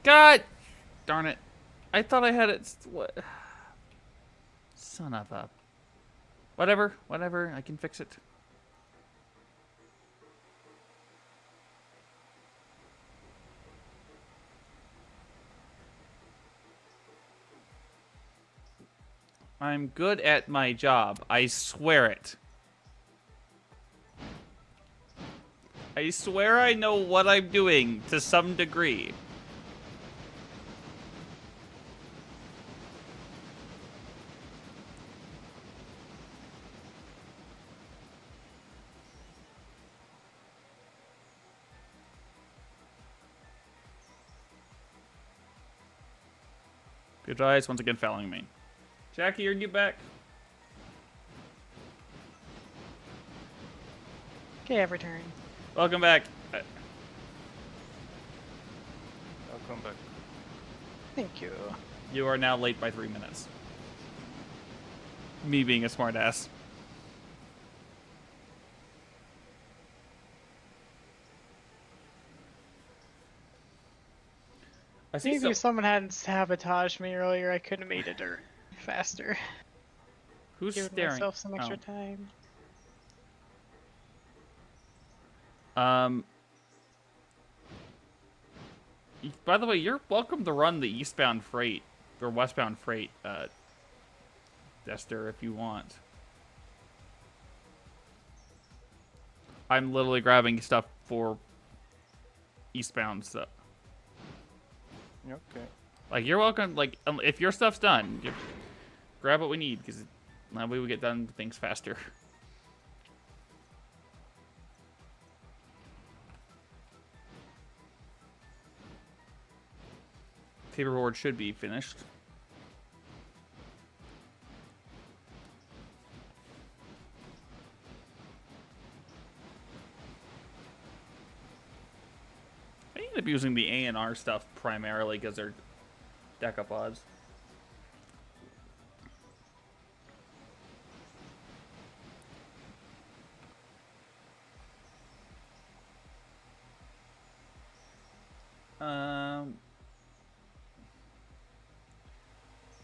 God darn it. I thought I had it. What? Son of a. Whatever, I can fix it. I'm good at my job. I swear it. I swear I know what I'm doing to some degree. Good eyes once again fouling me. Jackie, are you back? Okay, I've returned. Welcome back. I'll come back. Thank you. You are now late by 3 minutes. Me being a smartass. I see Maybe if someone hadn't sabotaged me earlier, I could have made it faster. Who's Giving staring? myself some extra Oh. time. By the way, you're welcome to run the eastbound freight or westbound freight, Dester, if you want. I'm literally grabbing stuff for eastbound stuff. Okay. Like, you're welcome. Like, if your stuff's done, grab what we need, because that way we get done things faster. Paperboard should be finished. I end up using the A&R stuff primarily because they're decapods.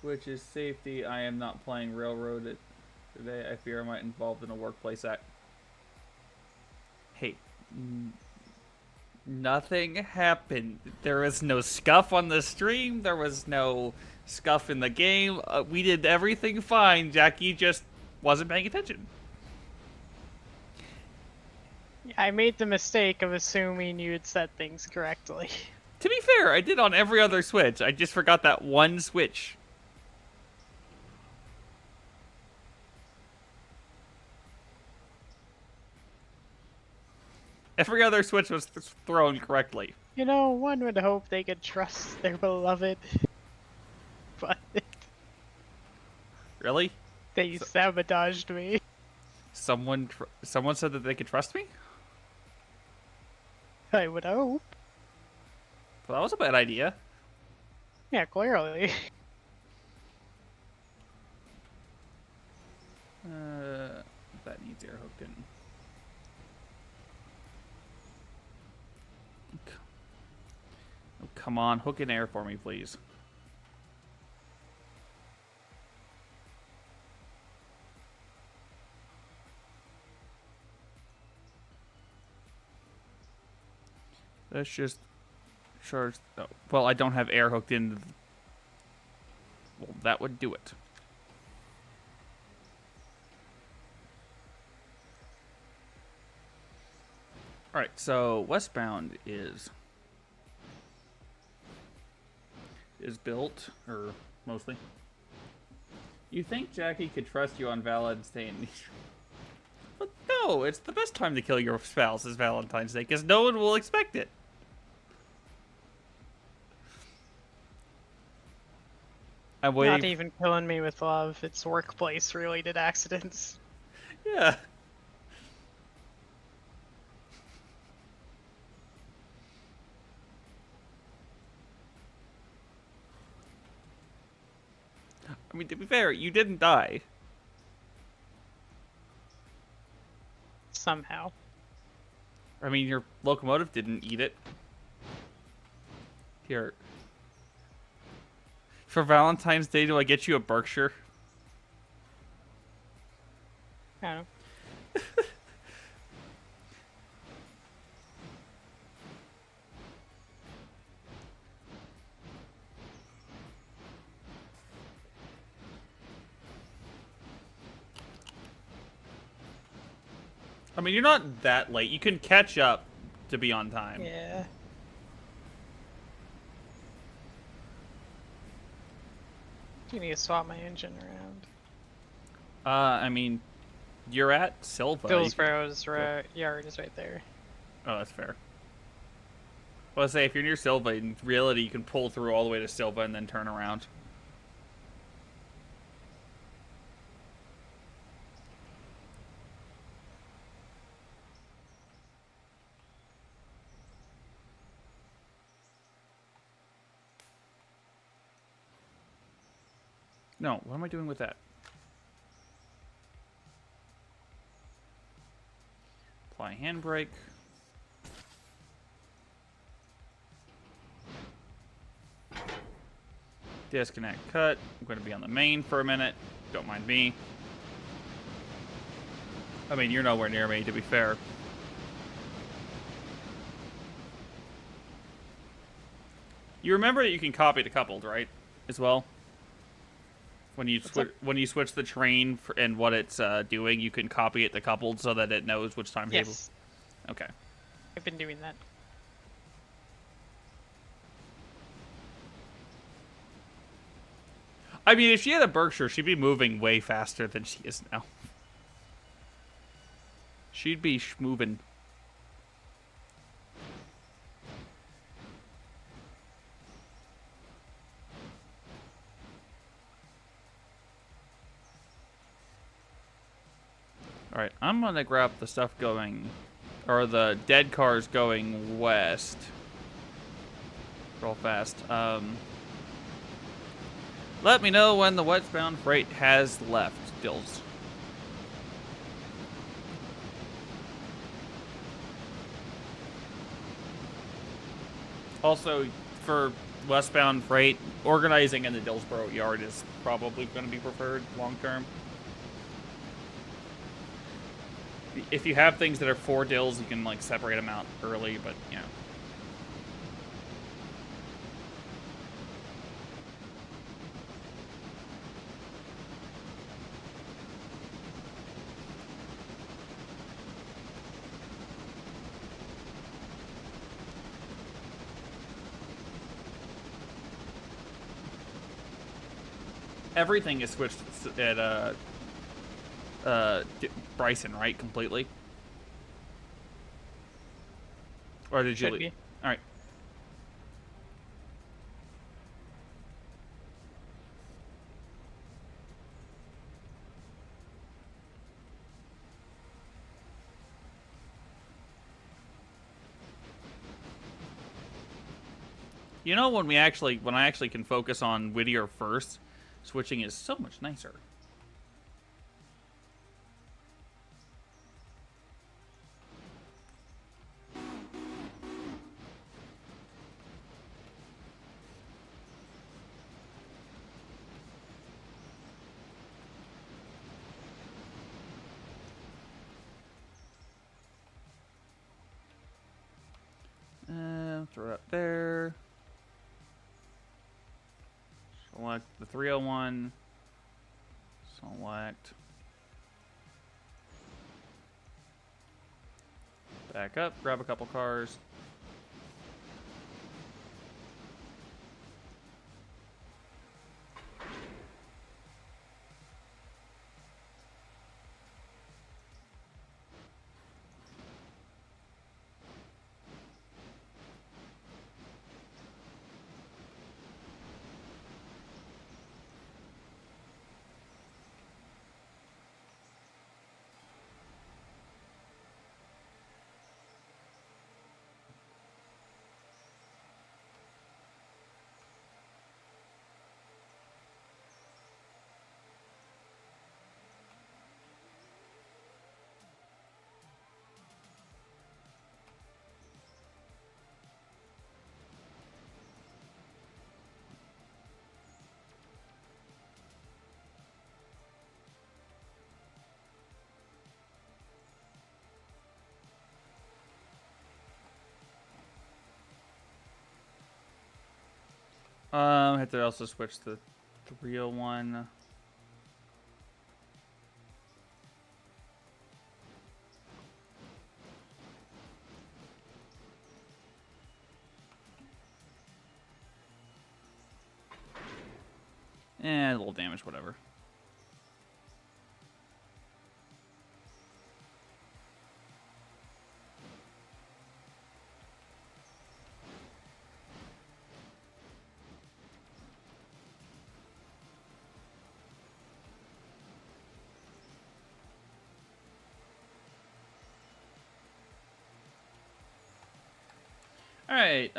Which is safety. I am not playing Railroad today. I fear I might involved in a workplace act. Hey, nothing happened. There was no scuff on the stream. There was no scuff in the game. We did everything fine. Jackie just wasn't paying attention. I made the mistake of assuming you had set things correctly. To be fair, I did on every other Switch. I just forgot that one switch. Every other switch was thrown correctly. You know, one would hope they could trust their beloved, but Really? they sabotaged me. Someone said that they could trust me? I would hope. Well, that was a bad idea. Yeah, clearly. That needs air hooked in. Oh, come on, hook in air for me, please. Let's just Sure. Oh, well, I don't have air hooked into. Well, that would do it. All right. So westbound is built, or mostly. You think Jackie could trust you on Valentine's Day? But no, it's the best time to kill your spouse is Valentine's Day, because no one will expect it. I'm waiting. Not even killing me with love. It's workplace-related accidents. Yeah. I mean, to be fair, you didn't die. Somehow. I mean, your locomotive didn't eat it. Here. For Valentine's Day, do I get you a Berkshire? I don't know. I mean, you're not that late. You can catch up to be on time. Yeah. You need to swap my engine around. I mean, you're at Silva. Dillsboro's yard is right there. Oh, that's fair. Well, I say if you're near Silva, in reality, you can pull through all the way to Silva and then turn around. No, what am I doing with that? Apply handbrake. Disconnect cut. I'm going to be on the main for a minute. Don't mind me. I mean, you're nowhere near me, to be fair. You remember that you can copy the coupled, right? As well? When you switch the train and what it's doing, you can copy it to coupled so that it knows which timetable. Yes. Okay. I've been doing that. I mean, if she had a Berkshire, she'd be moving way faster than she is now. She'd be moving. Alright, I'm gonna grab the stuff going, or the dead cars going west. Real fast. Let me know when the westbound freight has left, Dills. Also, for westbound freight, organizing in the Dillsboro yard is probably going to be preferred long term. If you have things that are 4 dills, you can like separate them out early, but you know. Everything is switched at Bryson, right? Completely? Or did you Should be. Alright. You know, when I actually can focus on Whittier first, switching is so much nicer. throw it there. Select the 301. Select. Back up, grab a couple cars. I have to also switch the 301. A little damage, whatever. All right.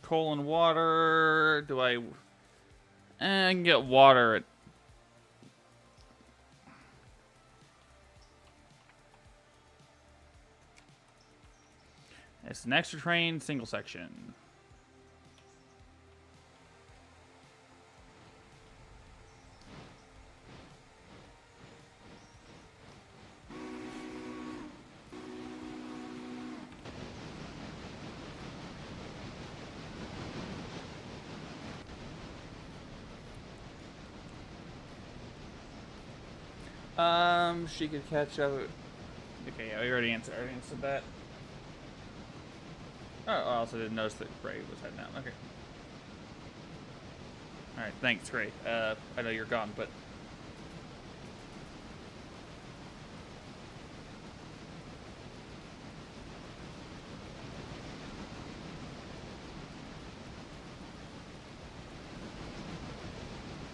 Coal and water. Do I? I can get water at. It's an extra train, single section. She could catch up. Okay, yeah, we already answered that. Oh, I also didn't notice that Gray was heading out. Okay. Alright, thanks, Gray. I know you're gone, but...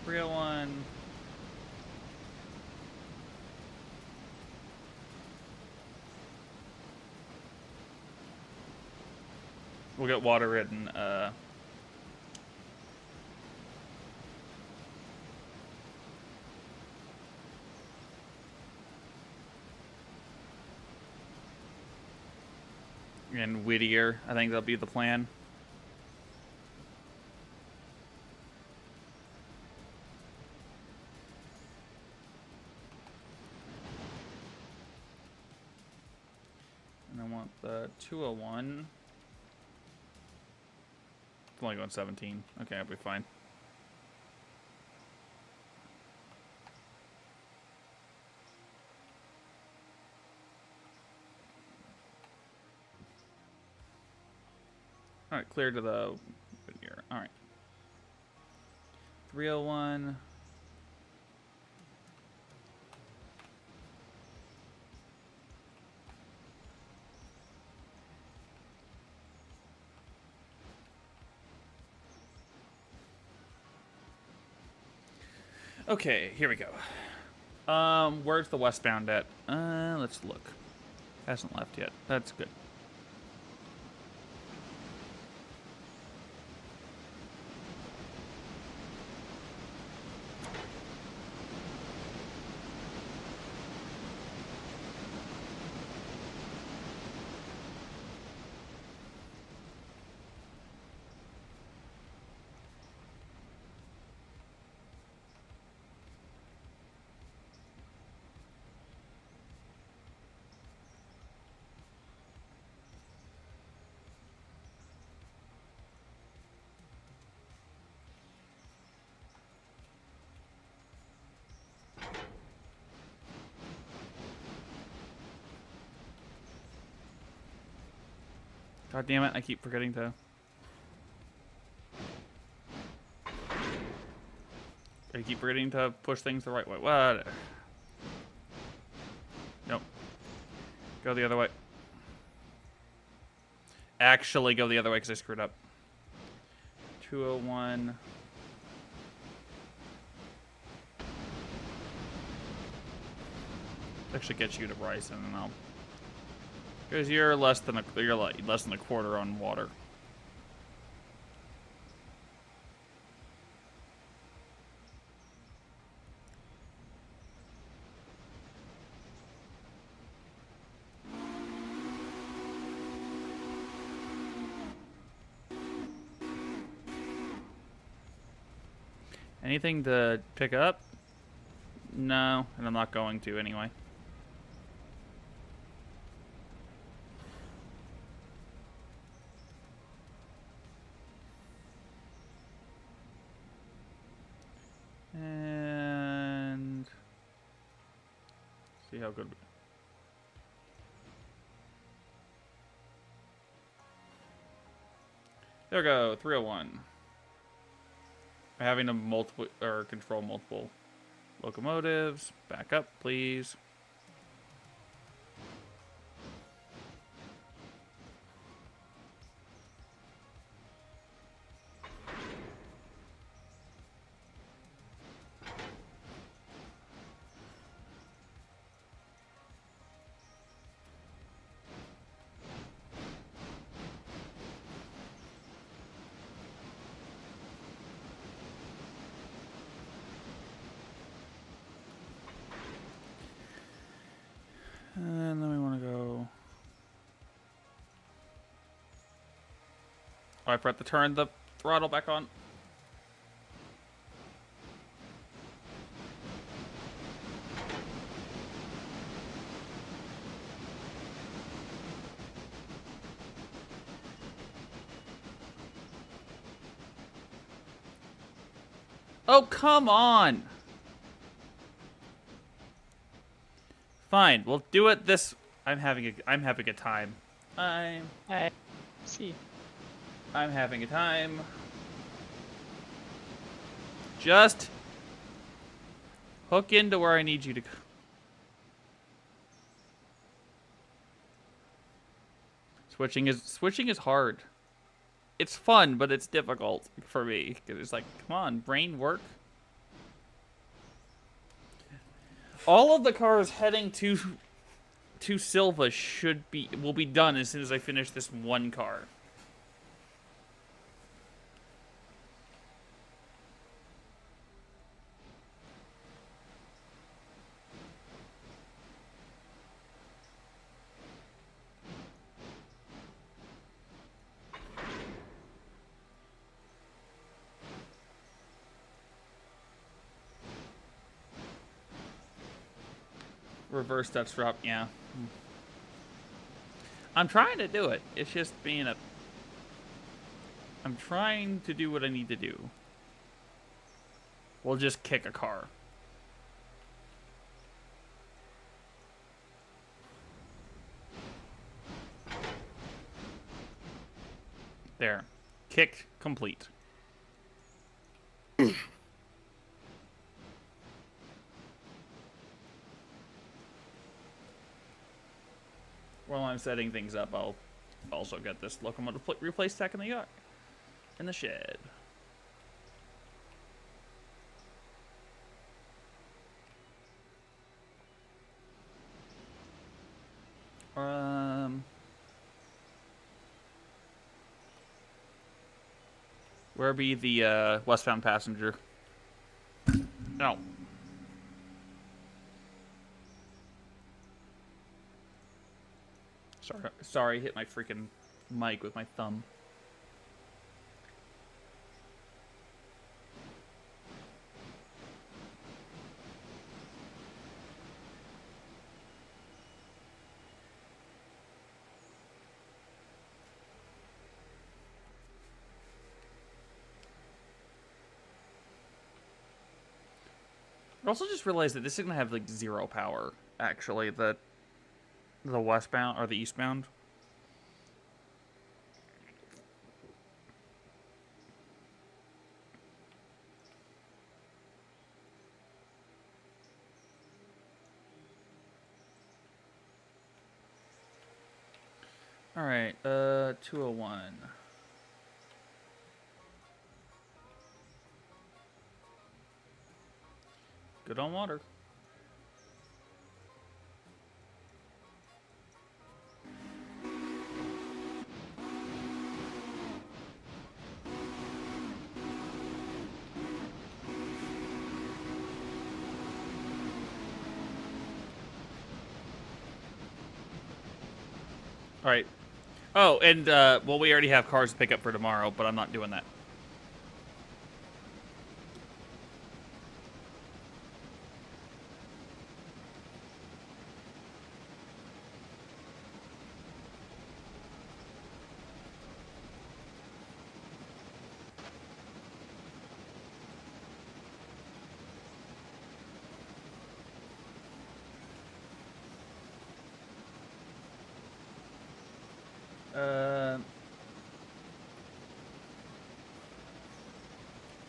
Real one. We'll get water in, in Whittier. I think that'll be the plan. And I want the 201. It's only going 17. Okay, I'll be fine. Alright, clear to the here. Alright. 301. Okay, here we go. Where's the westbound at? Let's look. Hasn't left yet. That's good. God damn it, I keep forgetting to... I keep forgetting to push things the right way. What? Nope. Go the other way. Actually go the other way because I screwed up. 201. Actually get you to Bryson and I'll... Because you're less than a quarter on water. Anything to pick up? No, and I'm not going to anyway. And see how good. There we go, 301. Having to control multiple locomotives. Back up, please. And then we want to go... Oh, I forgot to turn the throttle back on. Oh, come on! Fine, we'll do it this... I'm having a time. I see. I'm having a time. Just hook into where I need you to go. Switching is hard. It's fun, but it's difficult for me. 'Cause it's like, come on, brain work. All of the cars heading to Silva will be done as soon as I finish this one car. Reverse Dutch drop, yeah. I'm trying to do it. It's just being a... I'm trying to do what I need to do. We'll just kick a car. There. Kick complete. While I'm setting things up, I'll also get this locomotive replaced back in the yard. In the shed. Where be the westbound passenger? No. Sorry, hit my freaking mic with my thumb. I also just realized that this is gonna have like 0 power. Actually, the westbound or the eastbound. All right, 201. Good on water. All right. Oh, and well, we already have cars to pick up for tomorrow, but I'm not doing that. I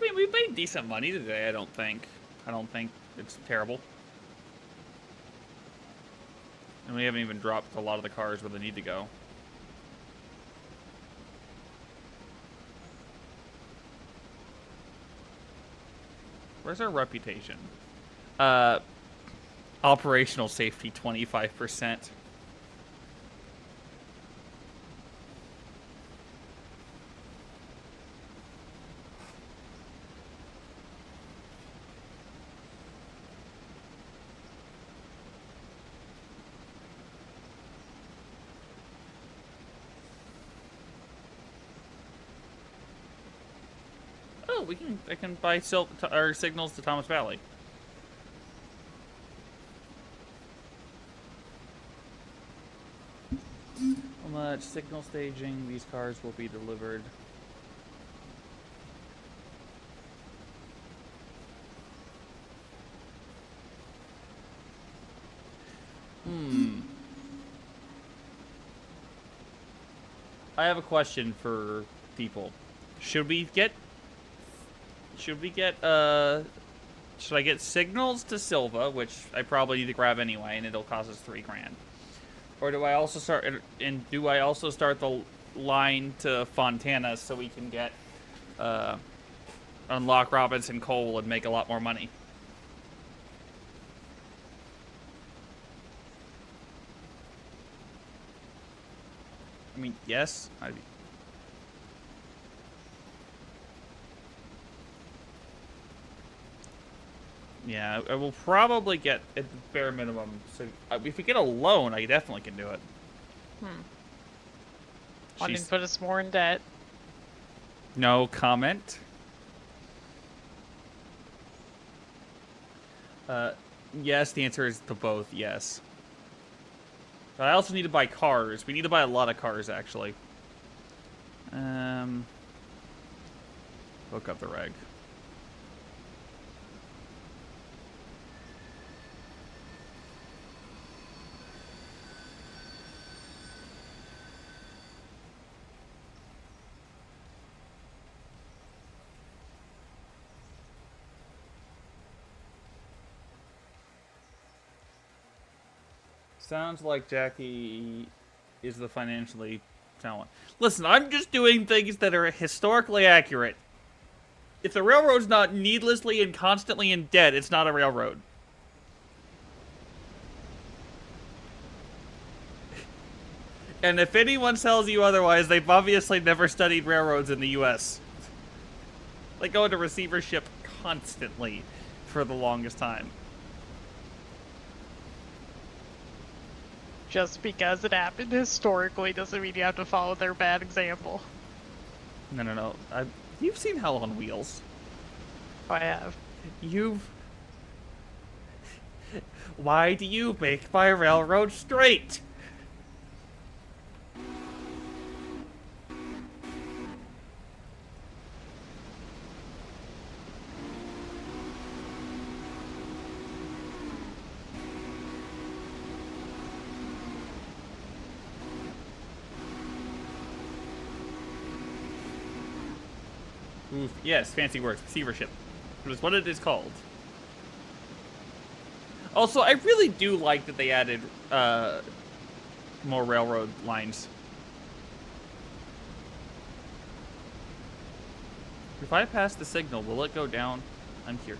mean, we made decent money today. I don't think it's terrible. And we haven't even dropped a lot of the cars where they need to go. Where's our reputation? Operational safety, 25%. Oh, I can buy our signals to Thomas Valley. How much signal staging? These cars will be delivered. I have a question for people. Should I get signals to Silva, which I probably need to grab anyway, and it'll cost us $3 grand? Or do I also start the line to Fontana so we can get unlock Robinson Coal and make a lot more money? I mean, yes. Yeah, I will probably get at the bare minimum. So if we get a loan, I definitely can do it. Wanting to put us more in debt. No comment. Yes, the answer is to both, yes. But I also need to buy cars. We need to buy a lot of cars, actually. Look up the reg. Sounds like Jackie is the financially talent. Listen, I'm just doing things that are historically accurate. If the railroad's not needlessly and constantly in debt, it's not a railroad. And if anyone tells you otherwise, they've obviously never studied railroads in the U.S. They go into receivership constantly for the longest time. Just because it happened historically doesn't mean you have to follow their bad example. No. You've seen Hell on Wheels. I have. Why do you make my railroad straight? Oof, yes, fancy words. Receivership. It is what it is called. Also, I really do like that they added more railroad lines. If I pass the signal, will it go down? I'm here.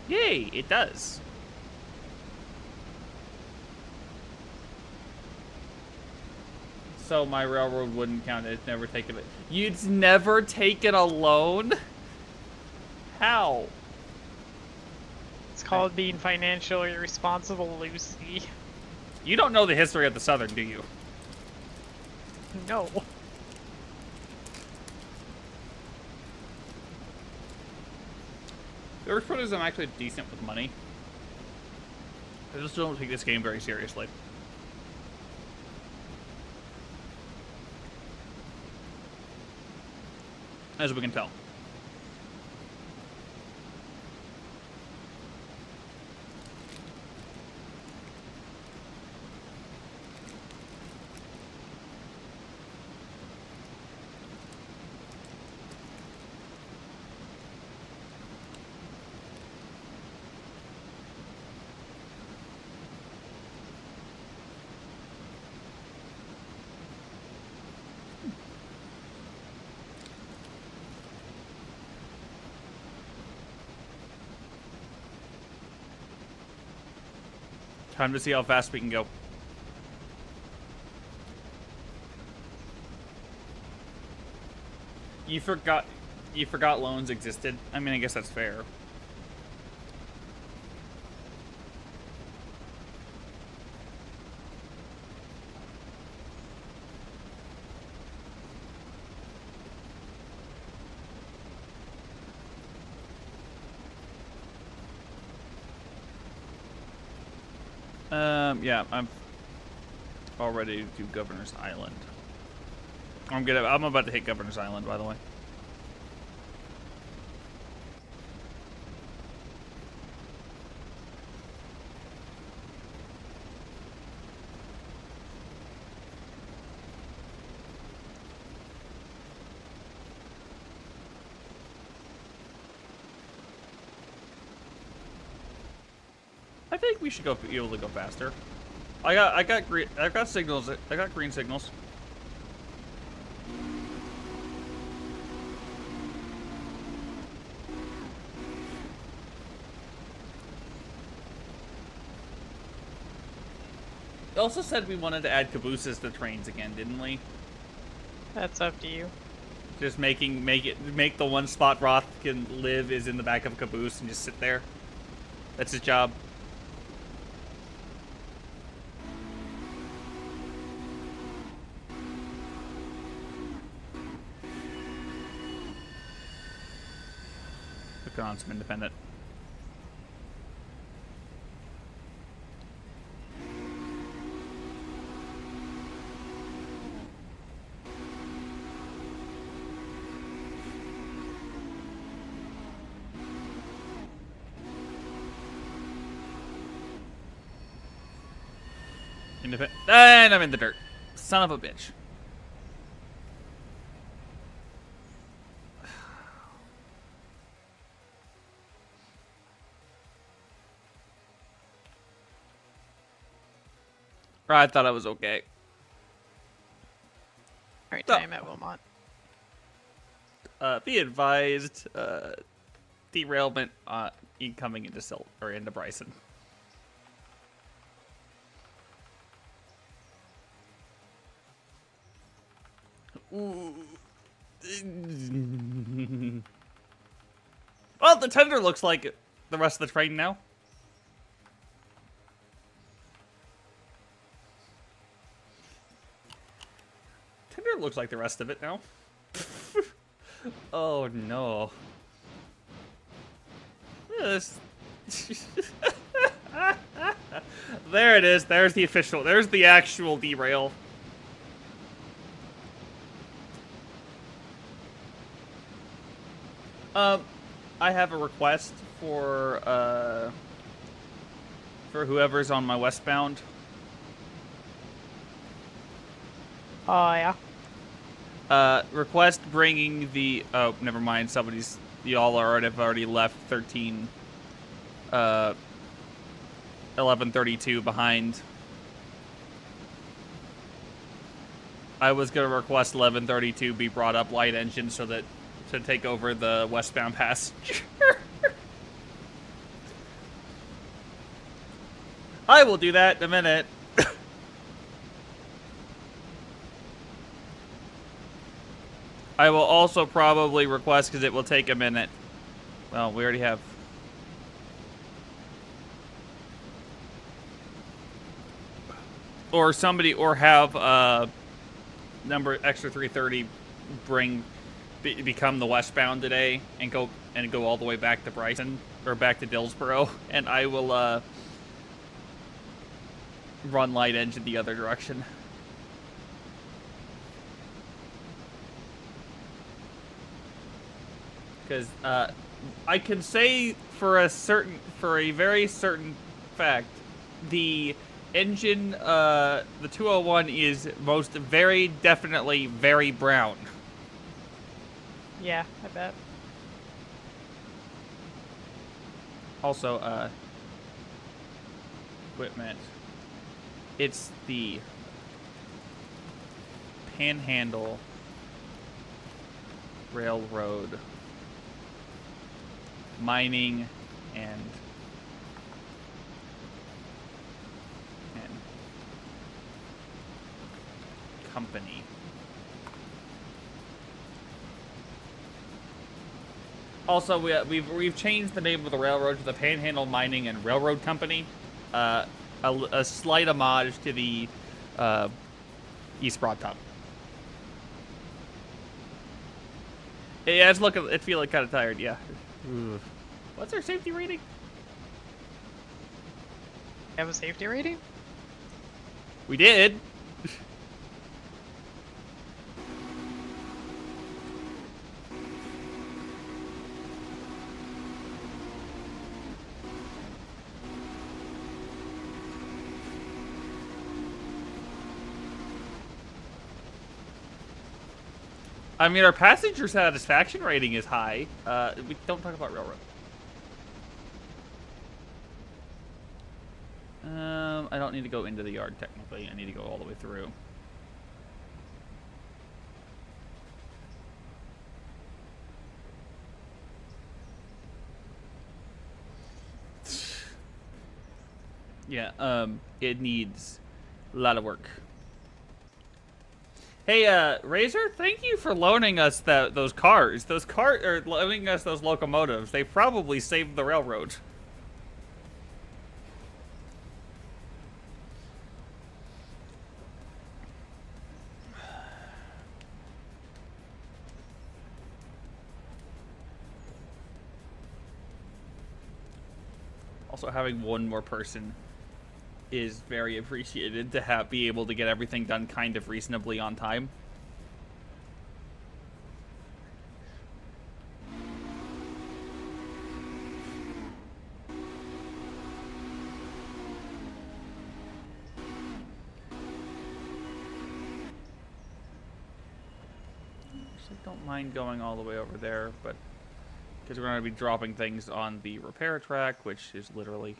Yay, it does. So my railroad wouldn't count it. It's never taken it. You'd never taken a loan? How? It's called being financially responsible, Lucy. You don't know the history of the Southern, do you? No. The worst part is I'm actually decent with money. I just don't take this game very seriously. As we can tell. Time to see how fast we can go. You forgot loans existed? I mean, I guess that's fair. Yeah, I'm all ready to do Governor's Island. I'm about to hit Governor's Island, by the way. I think we should be able to go faster. I've got signals. I got green signals. We also said we wanted to add cabooses to trains again, didn't we? That's up to you. Just make the one spot Roth can live is in the back of a caboose and just sit there. That's his job. On some independent. And I'm in the dirt. Son of a bitch. I thought I was okay. Alright, time at Wilmot. Be advised, derailment incoming into Bryson. Ooh. Well, the tender looks like the rest of the train now. Tender looks like the rest of it now. Oh no. This. There it is. There's the actual derail. I have a request for whoever's on my westbound. Oh, yeah. Request bringing the... Oh, never mind. Y'all have already left 1132 behind. I was going to request 1132 be brought up light engine so that to take over the westbound passenger. I will do that in a minute. I will also probably request, because it will take a minute. Well, we already have. Or somebody, or have number extra 330 become the westbound today and go all the way back to Bryson or back to Dillsboro, and I will run light engine the other direction. Because I can say for a very certain fact, the engine, the 201 is most very definitely very brown. Yeah, I bet. Also, equipment. It's the Panhandle Railroad Mining and Company. Also, we've changed the name of the railroad to the Panhandle Mining and Railroad Company. A slight homage to the East Broad Top. Yeah, it's feeling kind of tired. Yeah. Ooh. What's our safety rating? Have a safety rating? We did. I mean, our passenger satisfaction rating is high. We don't talk about railroad. I don't need to go into the yard, technically. I need to go all the way through. Yeah, it needs a lot of work. Hey, Razor, thank you for loaning us those cars. Or loaning us those locomotives. They probably saved the railroad. Also, having one more person is very appreciated to be able to get everything done kind of reasonably on time. Actually, don't mind going all the way over there, but because we're going to be dropping things on the repair track, which is literally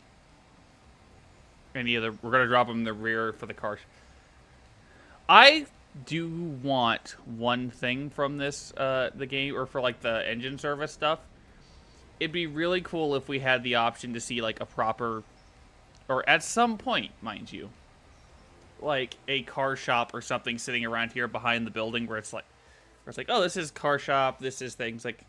we're going to drop them in the rear for the cars. I do want one thing from this, the game, or for like the engine service stuff. It'd be really cool if we had the option to see like a proper, or at some point, mind you, like a car shop or something sitting around here behind the building where it's like, oh, this is car shop, this is things like.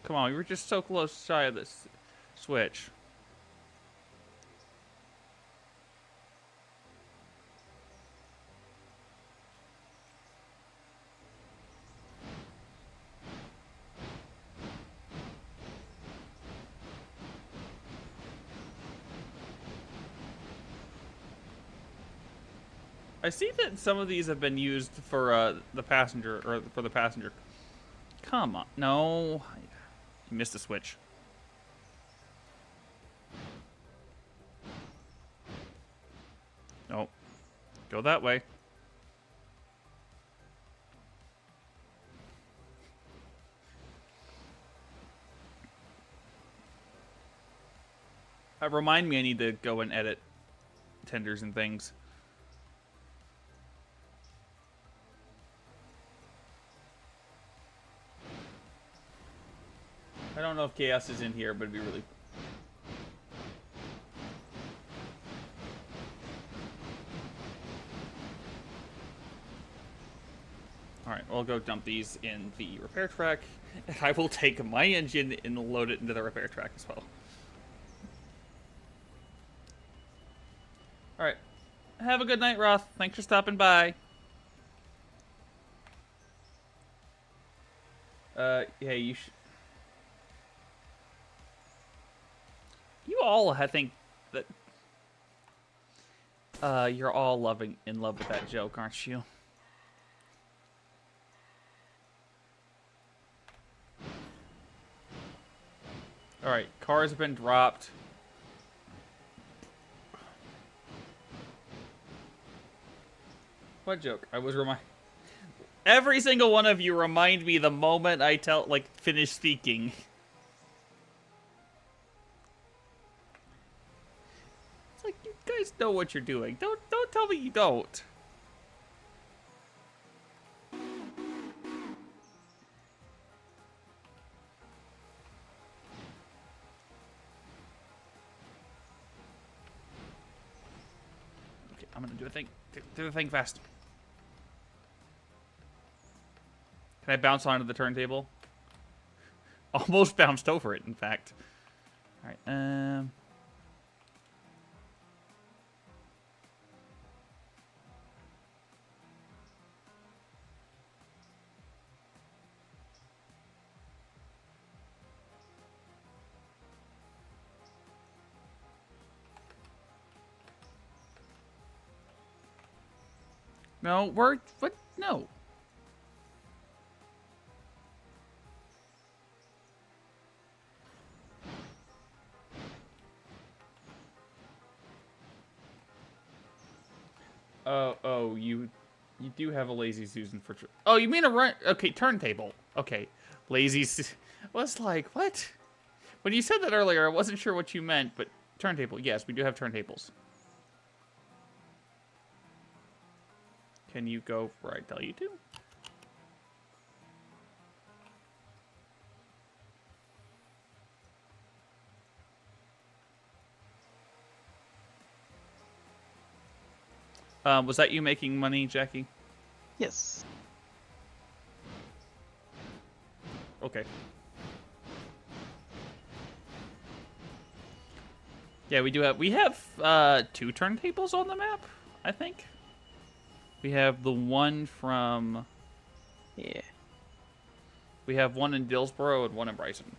Come on, we were just so close shy of this switch. I see that some of these have been used for the passenger, or for the passenger. Come on, no. You missed a switch. Nope. Go that way. Remind me I need to go and edit tenders and things. I don't know if Chaos is in here, but it'd be really... Alright, we'll go dump these in the repair track. I will take my engine and load it into the repair track as well. Alright. Have a good night, Roth. Thanks for stopping by. Hey, you should... You all, I think, that... you're all in love with that joke, aren't you? Alright, cars have been dropped. What joke? I was Every single one of you remind me the moment I finish speaking. It's like, you guys know what you're doing. Don't tell me you don't. Okay, I'm gonna do a thing. Do the thing fast. Can I bounce onto the turntable? Almost bounced over it, in fact. Alright, No, what? No. Oh, you do have a Lazy Susan for... Oh, you mean a run... Okay, turntable. Okay. Lazy was like, what? When you said that earlier, I wasn't sure what you meant, but turntable. Yes, we do have turntables. Can you go where I tell you to? Was that you making money, Jackie? Yes. Okay. Yeah, we have 2 turntables on the map, I think. We have the one from... Yeah. We have one in Dillsboro and one in Bryson.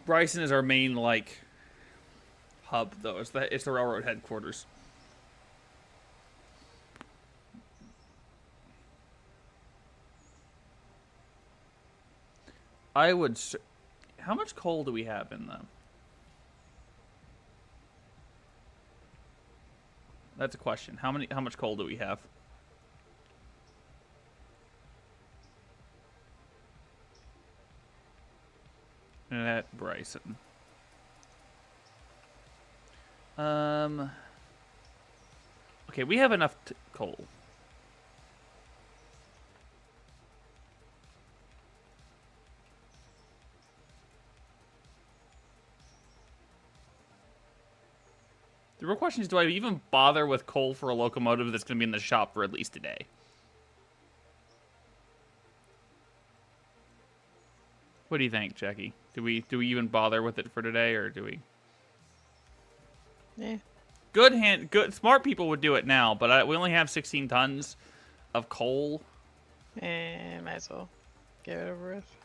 Bryson is our main, like, hub, though. It's the railroad headquarters. I would... How much coal do we have in them? That's a question. How much coal do we have? At Bryson. Okay, we have enough coal. The real question is, do I even bother with coal for a locomotive that's going to be in the shop for at least a day? What do you think, Jackie? Do we even bother with it for today, or do we? Yeah. Good, smart people would do it now, but we only have 16 tons of coal. Might as well get it over with.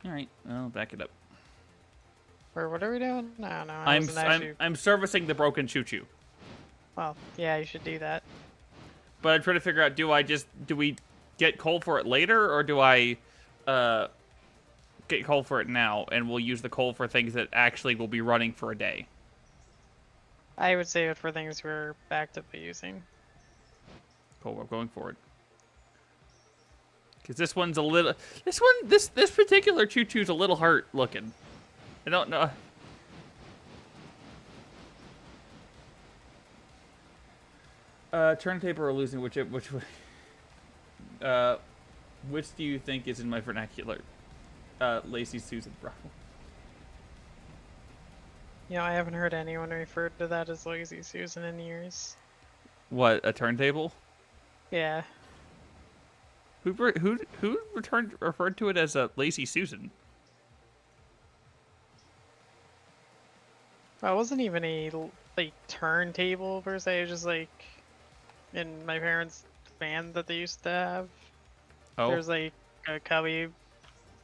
All right, I'll back it up. Or what are we doing? No, I'm servicing the broken choo-choo. Well, yeah, you should do that. But I'm trying to figure out, do we get coal for it later, or do I get coal for it now, and we'll use the coal for things that actually will be running for a day? I would save it for things we're actively using. Cool, we're going forward. Because this one's a little... This particular choo-choo's a little hurt looking. I don't know. Turntable or losing, which do you think is in my vernacular? Lazy Susan, bro. You know, I haven't heard anyone refer to that as Lazy Susan in years. What, a turntable? Yeah. Who referred to it as a Lazy Susan? Well, it wasn't even a like turntable per se. It was just like in my parents' band that they used to have. Oh, There's like a cubby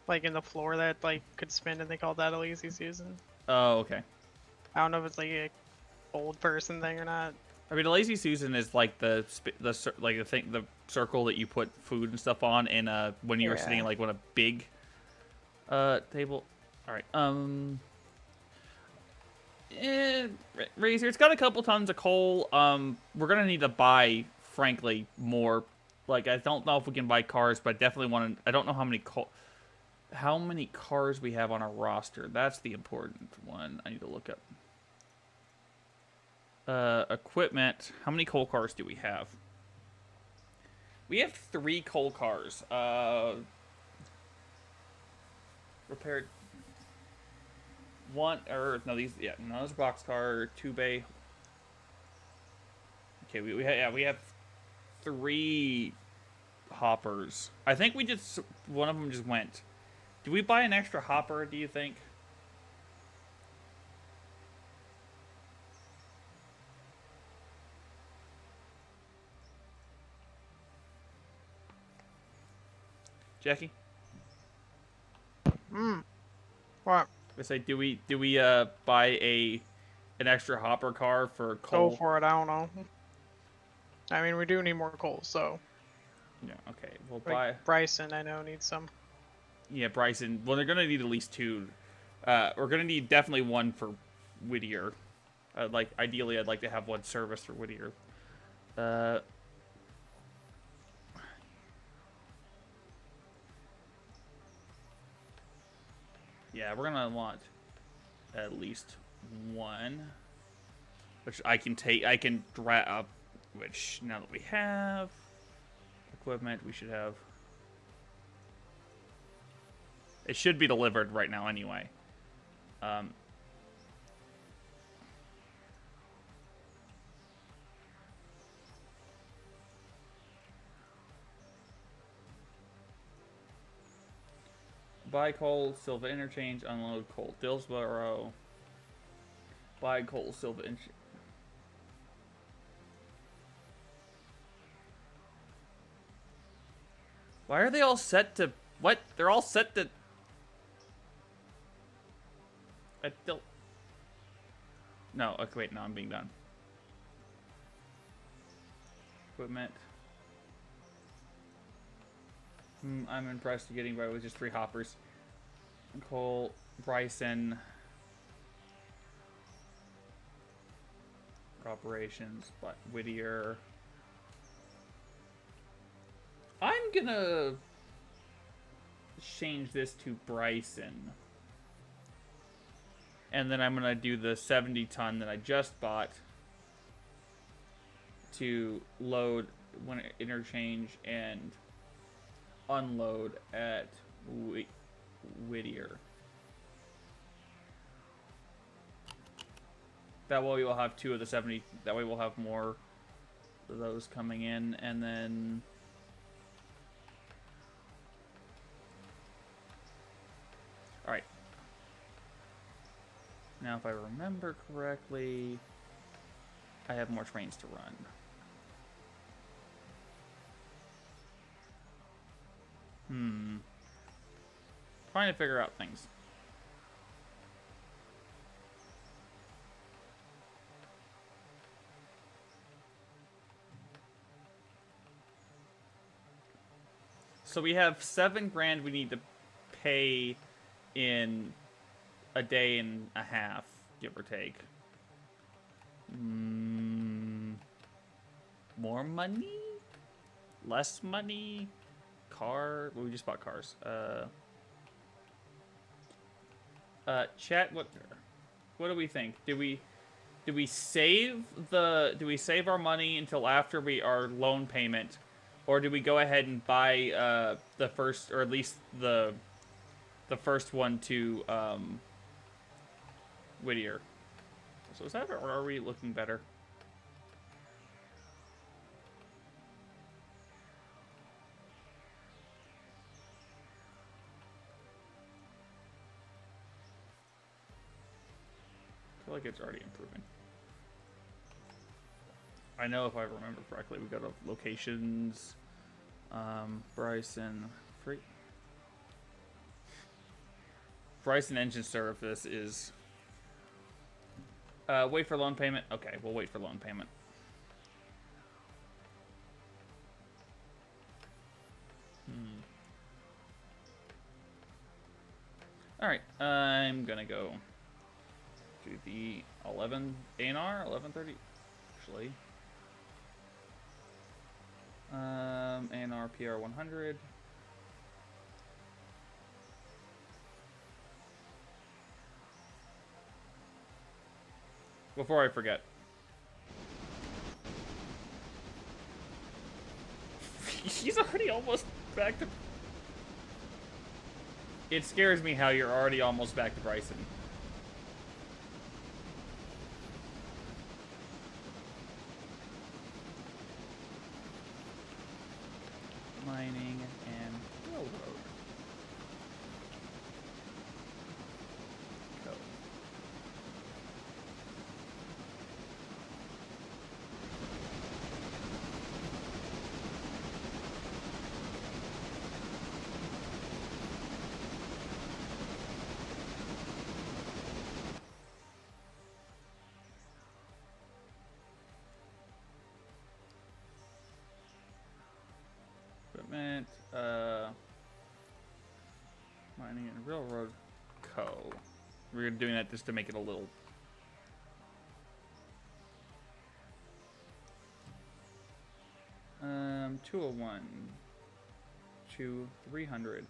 like in the floor that like could spin, and they called that a Lazy Susan. oh, okay. I don't know if it's like a old person thing or not. I mean, a Lazy Susan is like the circle that you put food and stuff on, in when you're sitting like on a big table. All right. Razor, it's got a couple tons of coal. We're gonna need to buy, frankly, more. Like, I don't know if we can buy cars, but I definitely want to. I don't know how many cars we have on our roster. That's the important one. I need to look up. Equipment. How many coal cars do we have? We have 3 coal cars. Repaired. One, or no, these, yeah, no, this box car, 2 bay. Okay, we have 3 hoppers. I think one of them just went. Did we buy an extra hopper, do you think? Jackie? What? I say, do we buy an extra hopper car for coal? Go for it. I don't know. I mean, we do need more coal, so. Yeah. Okay. We'll Like buy. Bryson, I know, needs some. Yeah, Bryson. Well, they're gonna need at least 2. We're gonna need definitely 1 for Whittier. Ideally, I'd like to have 1 service for Whittier. Yeah, we're gonna want at least 1, which I can take. I can drag up. Which now that we have equipment, we should have. It should be delivered right now anyway. Buy coal, Silva interchange, unload coal, Dillsboro. Buy coal, Silva interchange. Why are they all set to... What? They're all set to... No, okay, wait, no, I'm being done. Equipment. I'm impressed getting by with just 3 hoppers. Cole, Bryson. Operations, but Whittier. I'm gonna change this to Bryson. And then I'm gonna do the 70 ton that I just bought to load when interchange and unload at Whittier. That way we'll have 2 of the 70. That way we'll have more of those coming in, and then all right. Now, if I remember correctly, I have more trains to run. Trying to figure out things. So we have $7,000 we need to pay in a day and a half, give or take. More money? Less money? car. Well, we just bought cars. Chat. What do we think? Do we save our money until after our loan payment, or do we go ahead and buy the first, or at least the first one to Whittier? So is that, or are we looking better? I feel like it's already improving. I know if I remember correctly, we go to locations, Bryson, Bryson engine service is, wait for loan payment. Okay, we'll wait for loan payment. All right, I'm gonna go to the 11 ANR 1130 actually. ANR PR 100. Before I forget. He's already almost back to... It scares me how you're already almost back to Bryson. Mining and railroad. Go. Equipment, mining and railroad co. We're doing that just to make it a little. 201 to 300.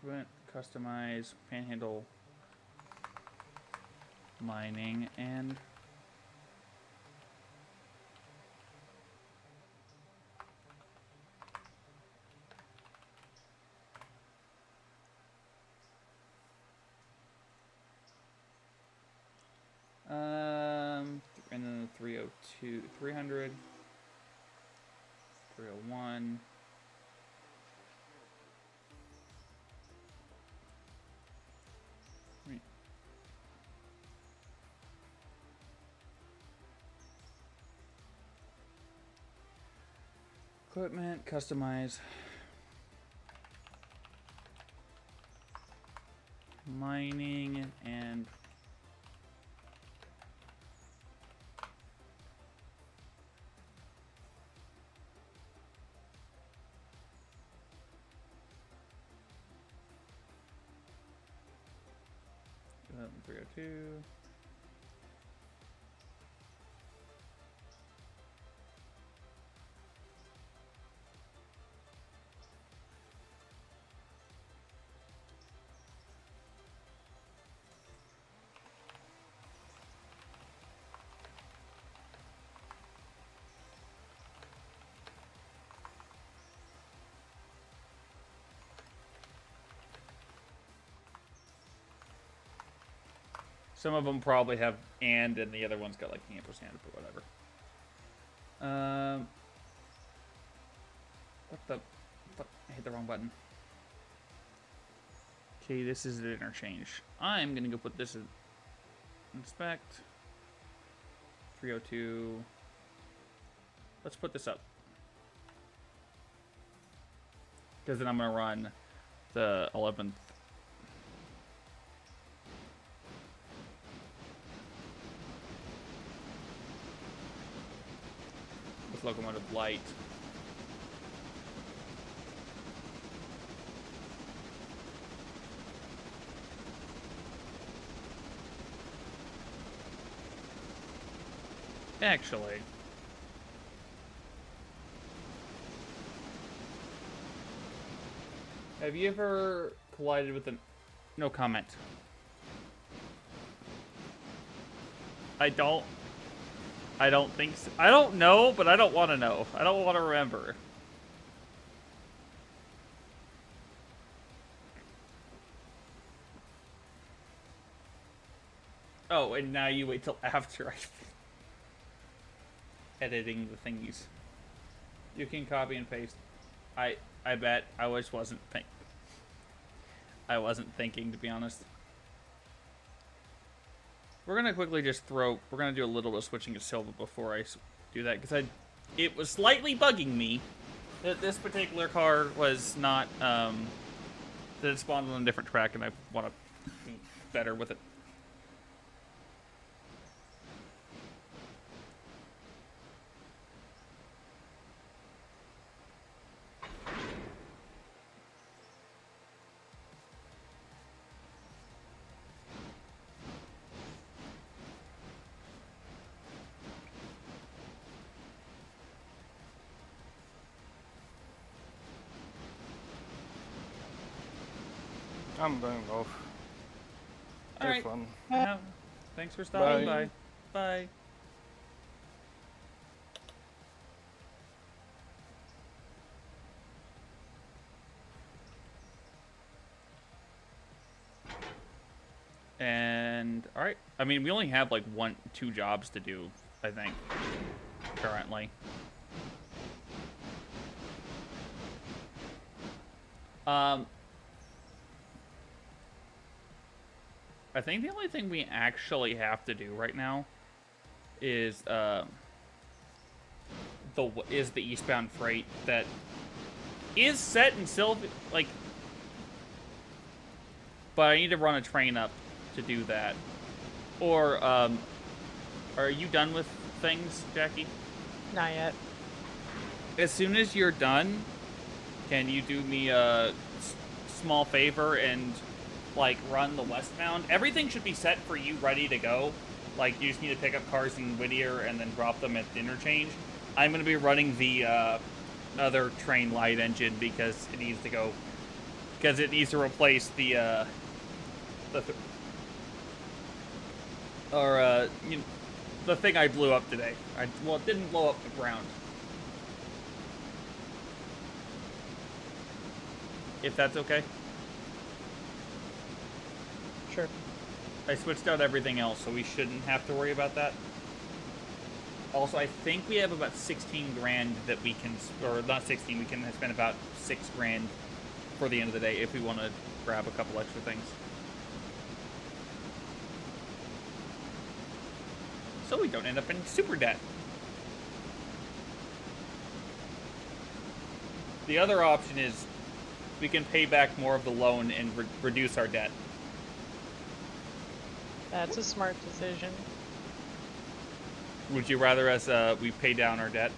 Equipment, customize, panhandle, mining, and and then the 302, 300, 301. Right. Equipment, customize, mining, and and 302. Some of them probably have and the other one's got like ampersand or whatever. What the fuck? I hit the wrong button. Okay, this is the interchange. I'm gonna go put this in inspect. 302. Let's put this up. Because then I'm gonna run the 11th. With locomotive light. Actually, Have you ever collided with an... No comment. I don't think so. I don't know, but I don't want to know. I don't want to remember. Oh, and now you wait till after I editing the thingies. You can copy and paste. I bet I wasn't thinking, to be honest. We're gonna quickly just throw. We're gonna do a little bit of switching to Silva before I do that, because it was slightly bugging me that this particular car was not that it spawned on a different track, and I want to be better with it. I'm going off. All Have right. fun. Yeah. Thanks for stopping Bye. by. Bye. And all right. I mean, we only have like 2 jobs to do, I think, currently. I think the only thing we actually have to do right now is the eastbound freight that is set in Silva, like, but I need to run a train up to do that. Or are you done with things, Jackie? Not yet. As soon as you're done, can you do me a small favor and, like, run the westbound? Everything should be set for you, ready to go. Like, you just need to pick up cars in Whittier and then drop them at the interchange. I'm going to be running the other train light engine because it needs to go, because it needs to replace the thing I blew up today. Well, it didn't blow up the ground. If that's okay. Sure. I switched out everything else, so we shouldn't have to worry about that. Also, I think we have about 16 grand that we can, or not 16, we can spend about 6 grand for the end of the day if we want to grab a couple extra things. So we don't end up in super debt. The other option is we can pay back more of the loan and reduce our debt. That's a smart decision. Would you rather us we pay down our debt?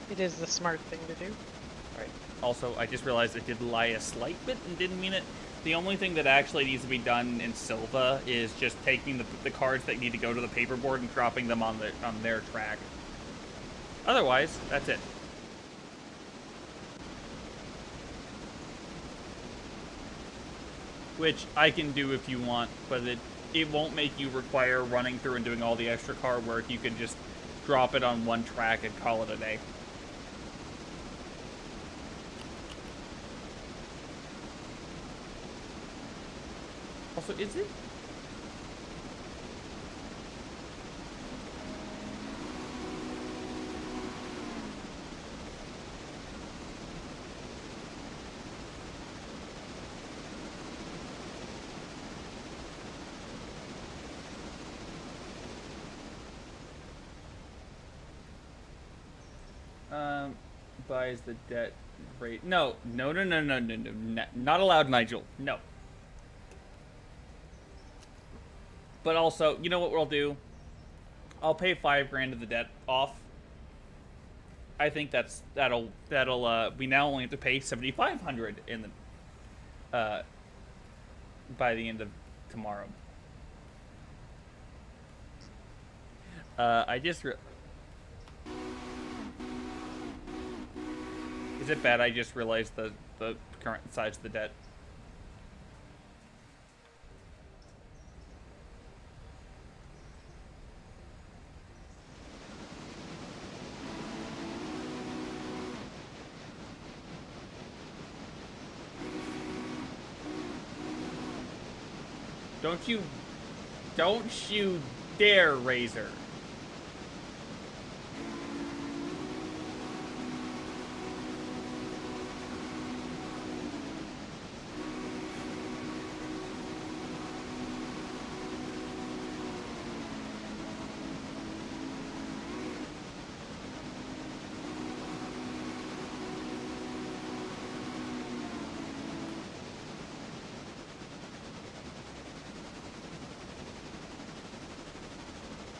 It is the smart thing to do. Right. Also, I just realized I did lie a slight bit and didn't mean it. The only thing that actually needs to be done in Silva is just taking the cards that need to go to the paperboard and dropping them on their track. Otherwise, that's it. Which I can do if you want, but it won't make you require running through and doing all the extra car work. You can just drop it on one track and call it a day. Also, is it? Buys the debt rate. No, not allowed, Nigel. No. But also, you know what we'll do? I'll pay 5 grand of the debt off. I think that'll we now only have to pay 7,500 in the by the end of tomorrow. Is it bad? I just realized the current size of the debt. Don't you dare, Razor.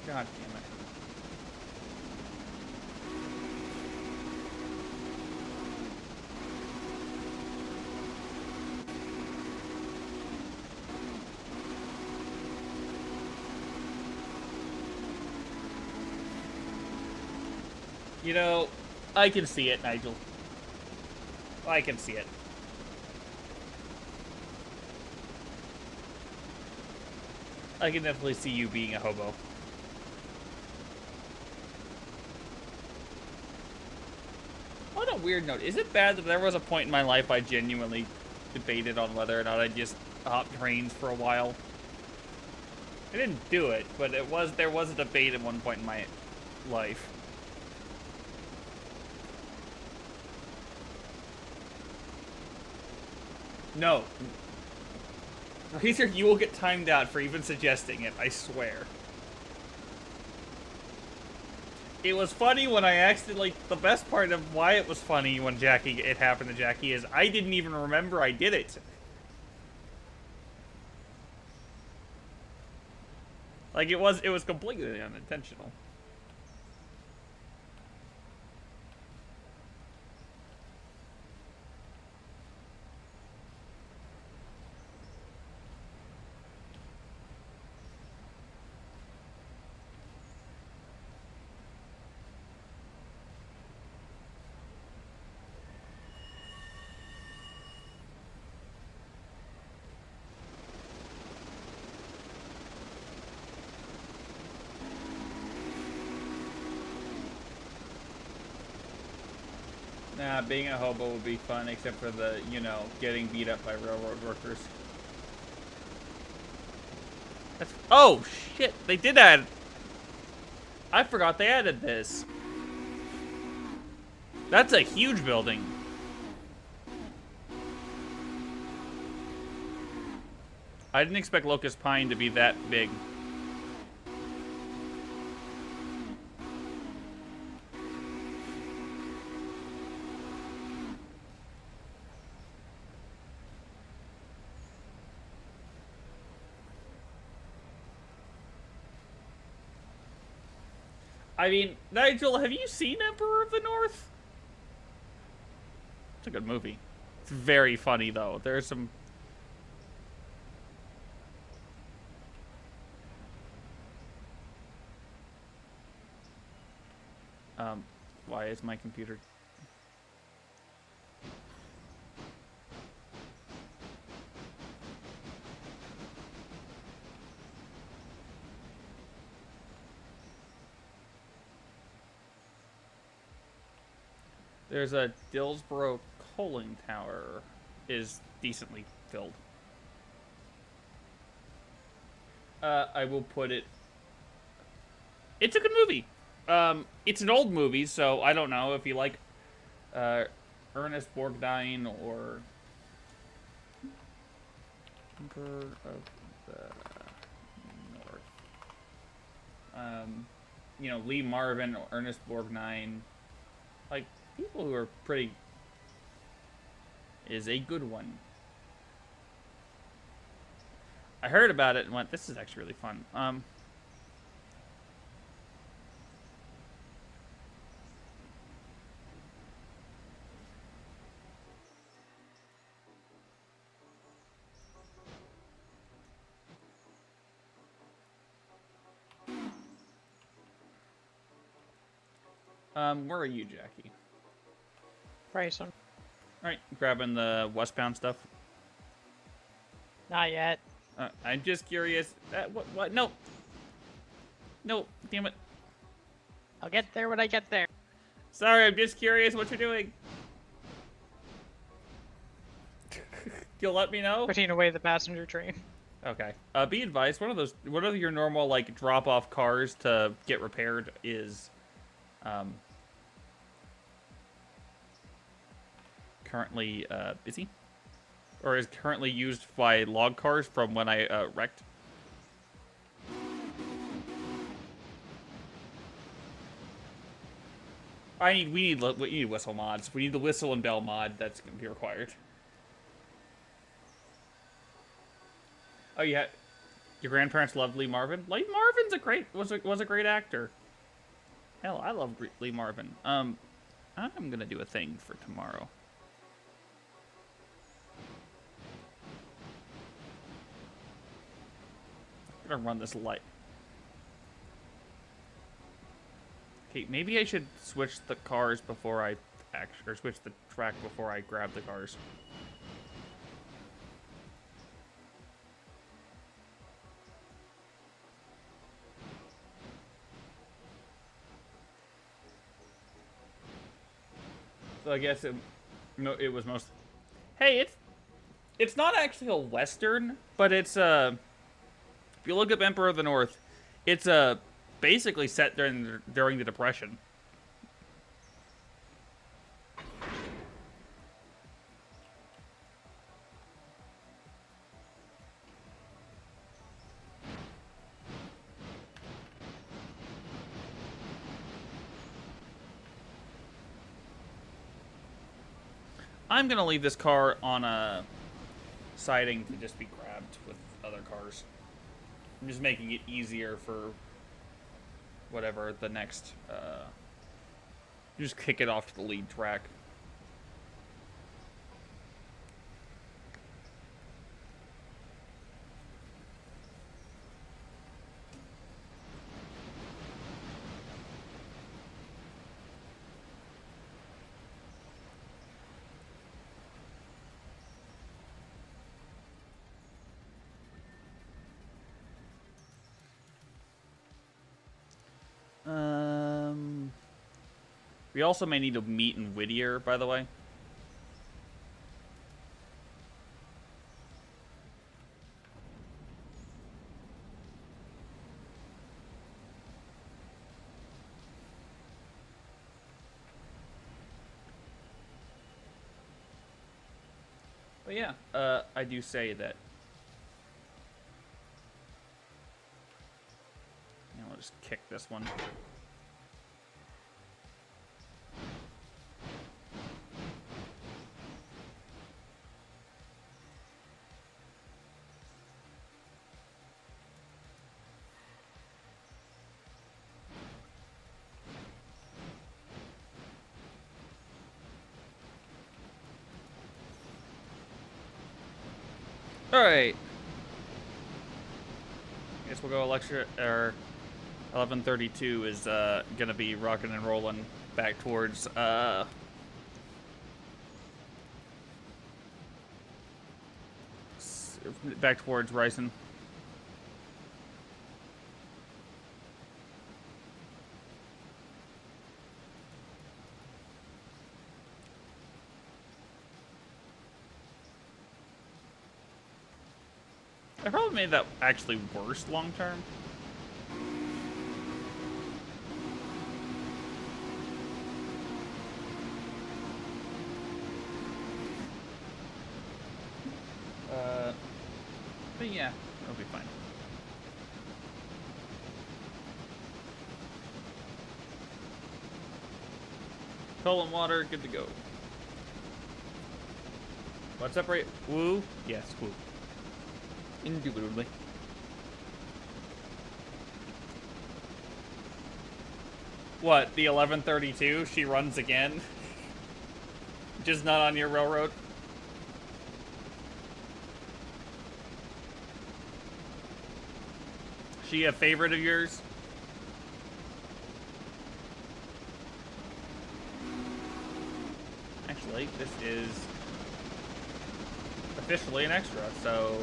God damn it. You know, I can see it, Nigel. I can see it. I can definitely see you being a hobo. On a weird note, is it bad that there was a point in my life I genuinely debated on whether or not I'd just hop trains for a while? I didn't do it, but there was a debate at one point in my life. No. Razor, you will get timed out for even suggesting it, I swear. It was funny when I accidentally... The best part of why it was funny when it happened to Jackie is I didn't even remember I did it. Like, it was completely unintentional. Nah, being a hobo would be fun, except for the, you know, getting beat up by railroad workers. Oh, shit, they did add... I forgot they added this. That's a huge building. I didn't expect Locust Pine to be that big. I mean, Nigel, have you seen Emperor of the North? It's a good movie. It's very funny, though. There's some... why is my computer... There's a Dillsborough coaling tower is decently filled. I will put it... It's a good movie. It's an old movie, so I don't know if you like Ernest Borgnine or Emperor of the North. You know, Lee Marvin or Ernest Borgnine. Like, people who are pretty... is a good one. I heard about it and went, this is actually really fun. Where are you, Jackie? Price them. Alright, grabbing the westbound stuff. Not yet. I'm just curious. What? No. No, damn it. I'll get there when I get there. Sorry, I'm just curious what you're doing. You'll let me know? Putting away the passenger train. Okay. Be advised, one of your normal, like, drop-off cars to get repaired is, currently, busy. Or is currently used by log cars from when I, wrecked. We need whistle mods. We need the whistle and bell mod that's gonna be required. Oh yeah, your grandparents loved Lee Marvin. Lee Marvin's was a great actor. Hell, I love Lee Marvin. I'm gonna do a thing for tomorrow. I'm gonna run this light. Okay, maybe I should switch the cars before I or switch the track before I grab the cars. So I guess it was most. Hey, it's not actually a western, but it's if you look up Emperor of the North, it's basically set during the Depression. I'm gonna leave this car on a siding to just be grabbed with other cars. I'm just making it easier for whatever the next, you just kick it off to the lead track. We also may need to meet in Whittier, by the way. But yeah, I do say that. I'll just kick this one. Alright. Guess we'll go lecture, or 11:32 is gonna be rocking and rolling back towards Ryzen. I probably made that actually worse long term. But yeah, it'll be fine. Coal and water, good to go. What's up, right? Woo? Yes, woo. Indubitably. What, the 11:32? She runs again? Just not on your railroad? She a favorite of yours? actually. This is officially an extra, so...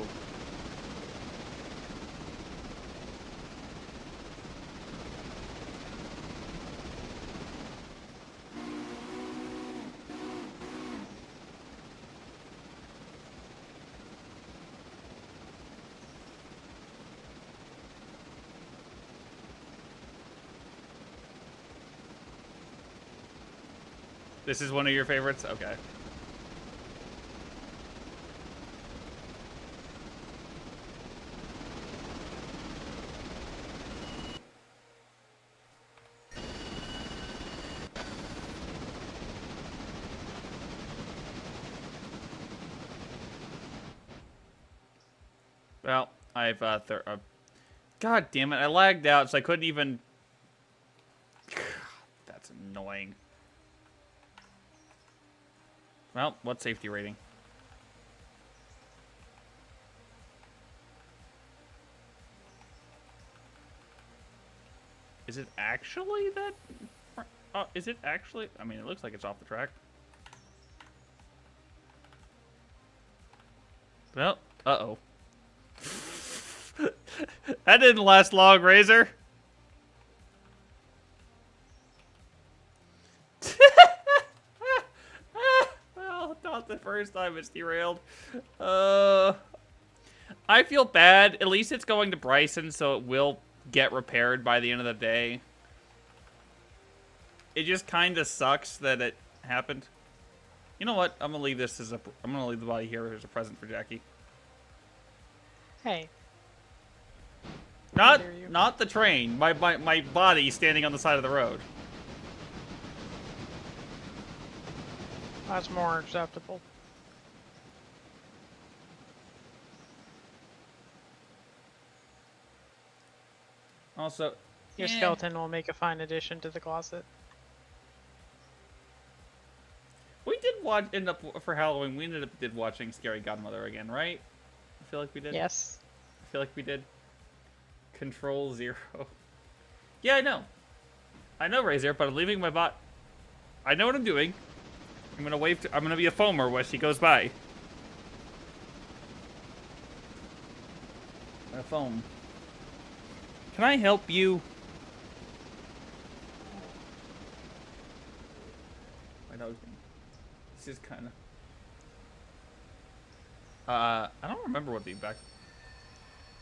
This is one of your favorites? Okay. Well, I've, God damn it, I lagged out, so I couldn't even... That's annoying. Well, what safety rating? Is it actually that... is it actually... I mean, it looks like it's off the track. Well, uh-oh. That didn't last long, Razor. Well, not the first time it's derailed. I feel bad. At least it's going to Bryson, so it will get repaired by the end of the day. It just kind of sucks that it happened. You know what? I'm gonna leave this as a. I'm gonna leave the body here as a present for Jackie. Hey. Not the train. My body standing on the side of the road. That's more acceptable. Also, Your skeleton will make a fine addition to the closet. We end up for Halloween. We ended up watching Scary Godmother again, right? I feel like we did. Yes. I feel like we did. Control 0. Yeah, I know. I know, Razor, but I'm leaving my bot. I know what I'm doing. I'm gonna wave. I'm gonna be a foamer when she goes by. A foam. Can I help you? My dog's being... This is kind of... I don't remember what the back...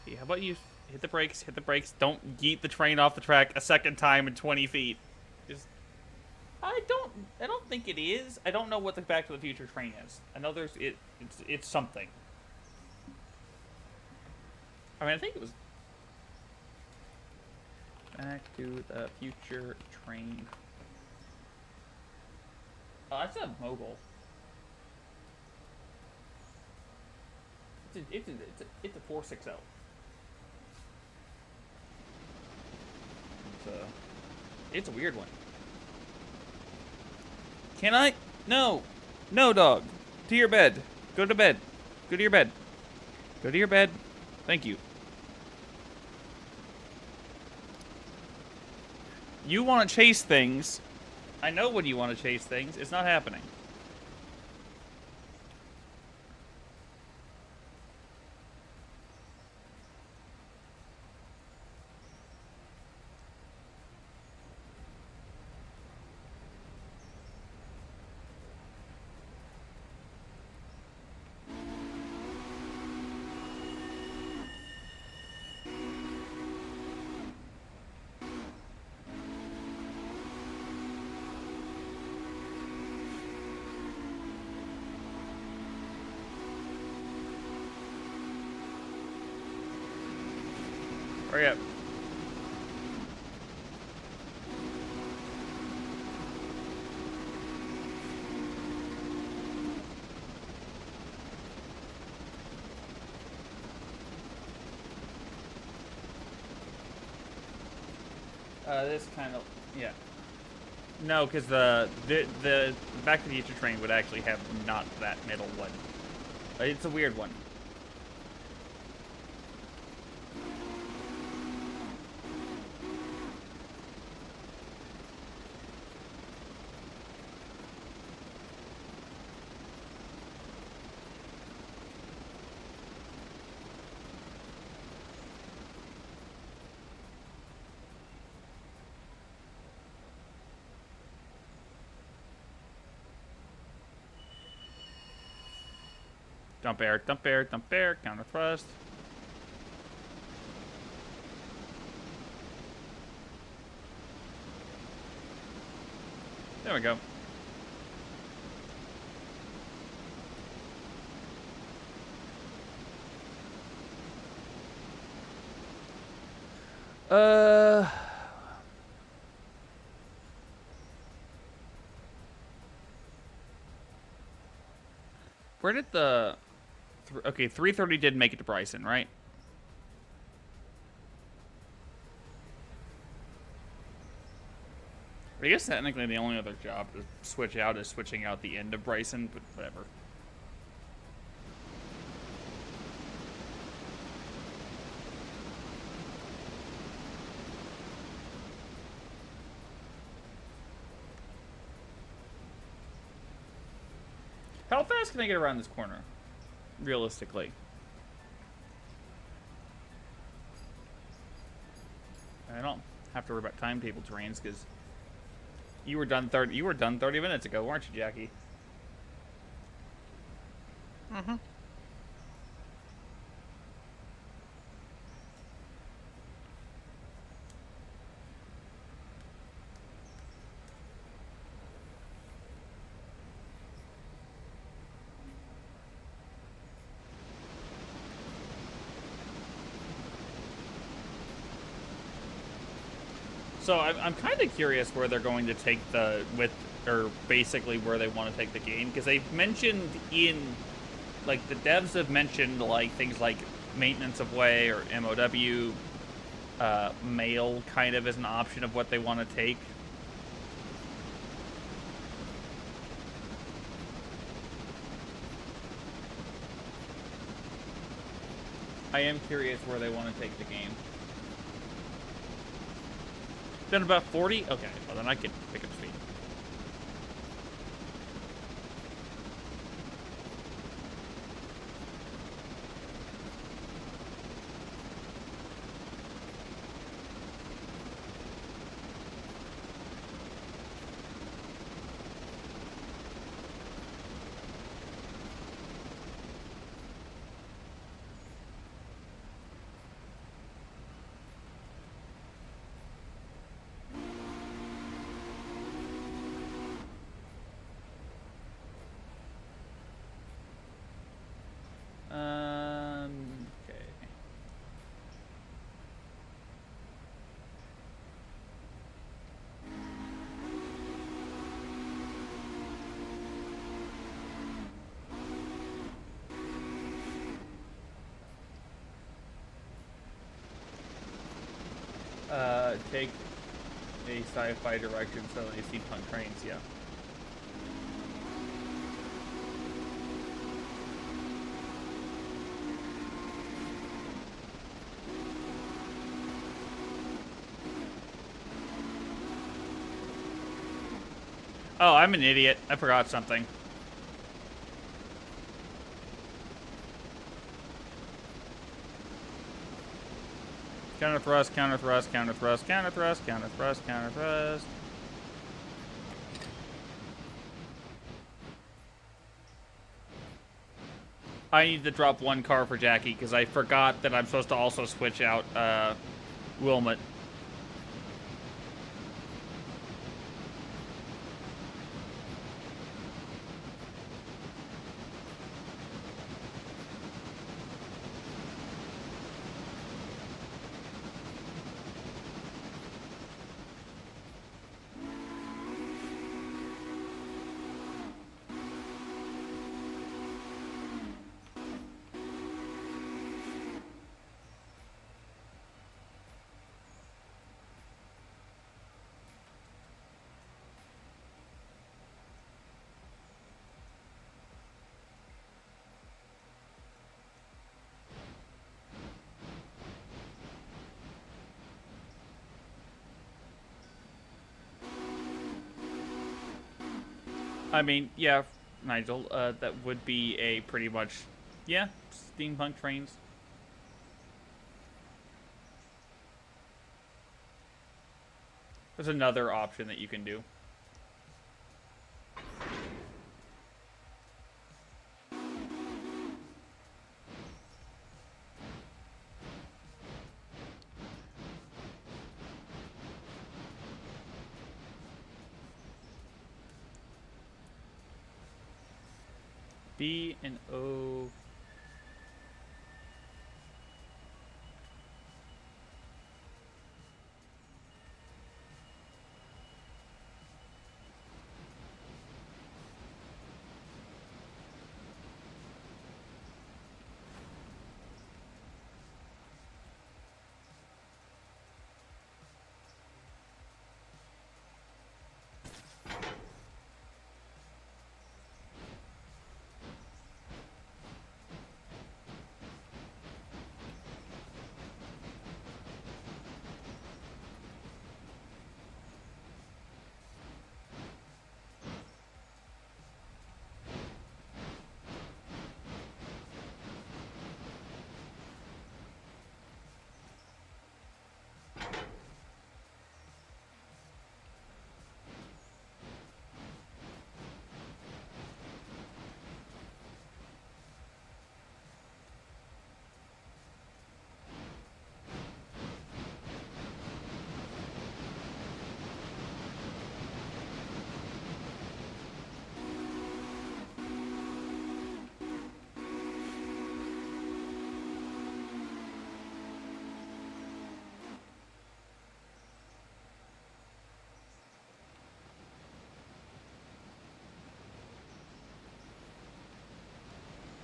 Hey, how about you hit the brakes, hit the brakes. Don't yeet the train off the track a second time in 20 feet. Just... I don't think it is. I don't know what the Back to the Future train is. I know there's... It's something. I mean, I think it was... Back to the Future train. Oh, that's a mogul. It's a 460. It's a weird one. Can I? No. No, dog. To your bed. Go to bed. Go to your bed. Go to your bed. Thank you. You want to chase things. I know when you want to chase things. It's not happening. Hurry up. This kind of, yeah. No, because the Back to the Future train would actually have not that middle one. It's a weird one. Dump air, dump air, dump air, counter thrust. There we go. Where did the... Okay, 330 did make it to Bryson, right? I guess technically the only other job to switch out is switching out the end of Bryson, but whatever. How fast can I get around this corner? Realistically. I don't have to worry about timetable terrains because you were done 30 minutes ago, weren't you, Jackie? Mm-hmm. So I'm kind of curious where they're going to take or basically where they want to take the game, because they've mentioned like, the devs have mentioned, like, things like maintenance of way or MOW, mail kind of as an option of what they want to take. I am curious where they want to take the game. Done about 40? Okay, well then I can pick up speed. Okay. Take a sci-fi direction so they steampunk trains, yeah. Oh, I'm an idiot. I forgot something. Counter thrust, counter thrust, counter thrust, counter thrust, counter thrust, counter thrust. I need to drop one car for Jackie because I forgot that I'm supposed to also switch out Wilmot. I mean, yeah, Nigel, that would be a pretty much, yeah, steampunk trains. There's another option that you can do. B and O.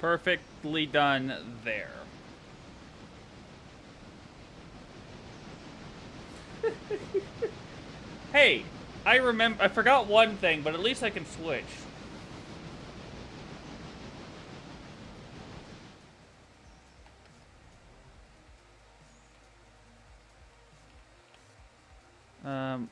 Perfectly done there. Hey, I forgot one thing, but at least I can switch. Um,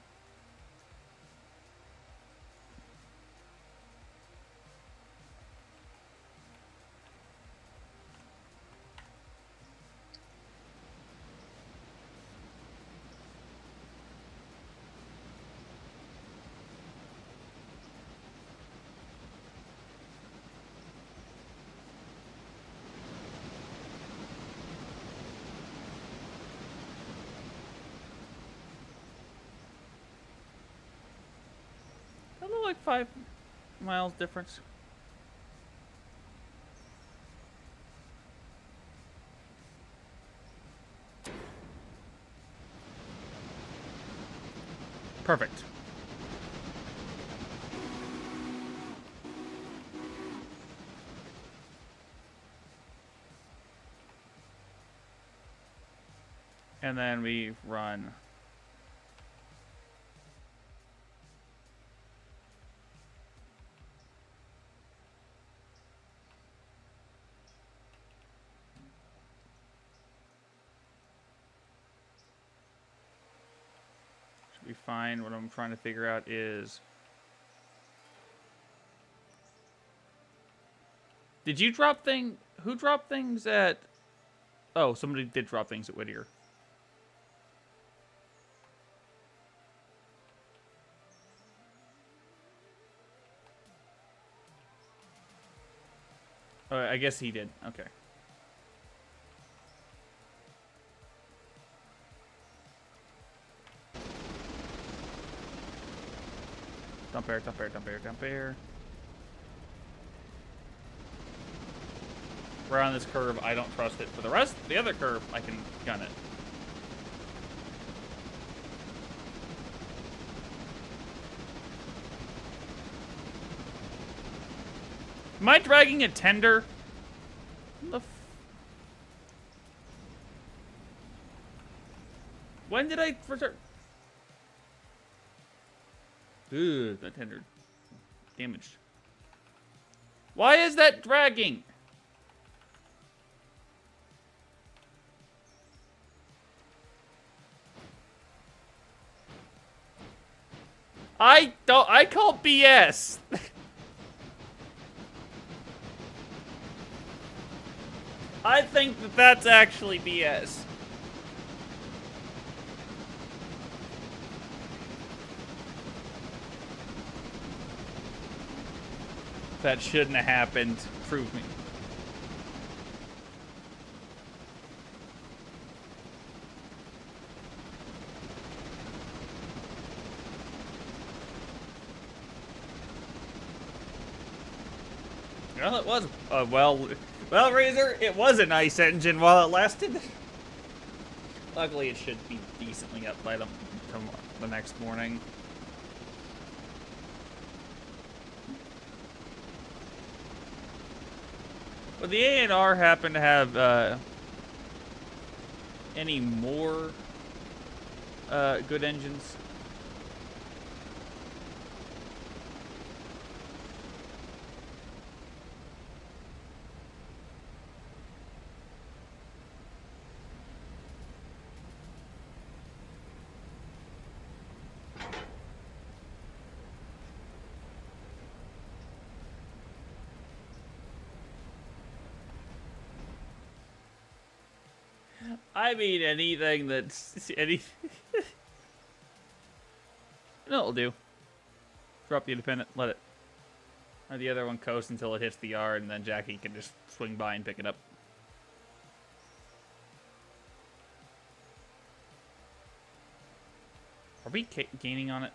that look like 5 miles difference. Perfect. And then we run. Should be fine. What I'm trying to figure out is... Did you drop thing? Who dropped things at... Oh, somebody did drop things at Whittier. I guess he did. Okay. Dump air, dump air, dump air, dump air. Around this curve, I don't trust it. For the rest, the other curve, I can gun it. Am I dragging a tender? What the when did I return? Ooh, that tender damaged. Why is that dragging? I call BS. I think that that's actually BS. That shouldn't have happened. Prove me. Well, it was. Well, Razor, it was a nice engine while it lasted. Luckily, it should be decently up by the next morning. Would the A&R happen to have any more good engines? I mean, anything that's anything. No, it'll do. Drop the independent, let it. Or the other one coast until it hits the yard, and then Jackie can just swing by and pick it up. Are we gaining on it?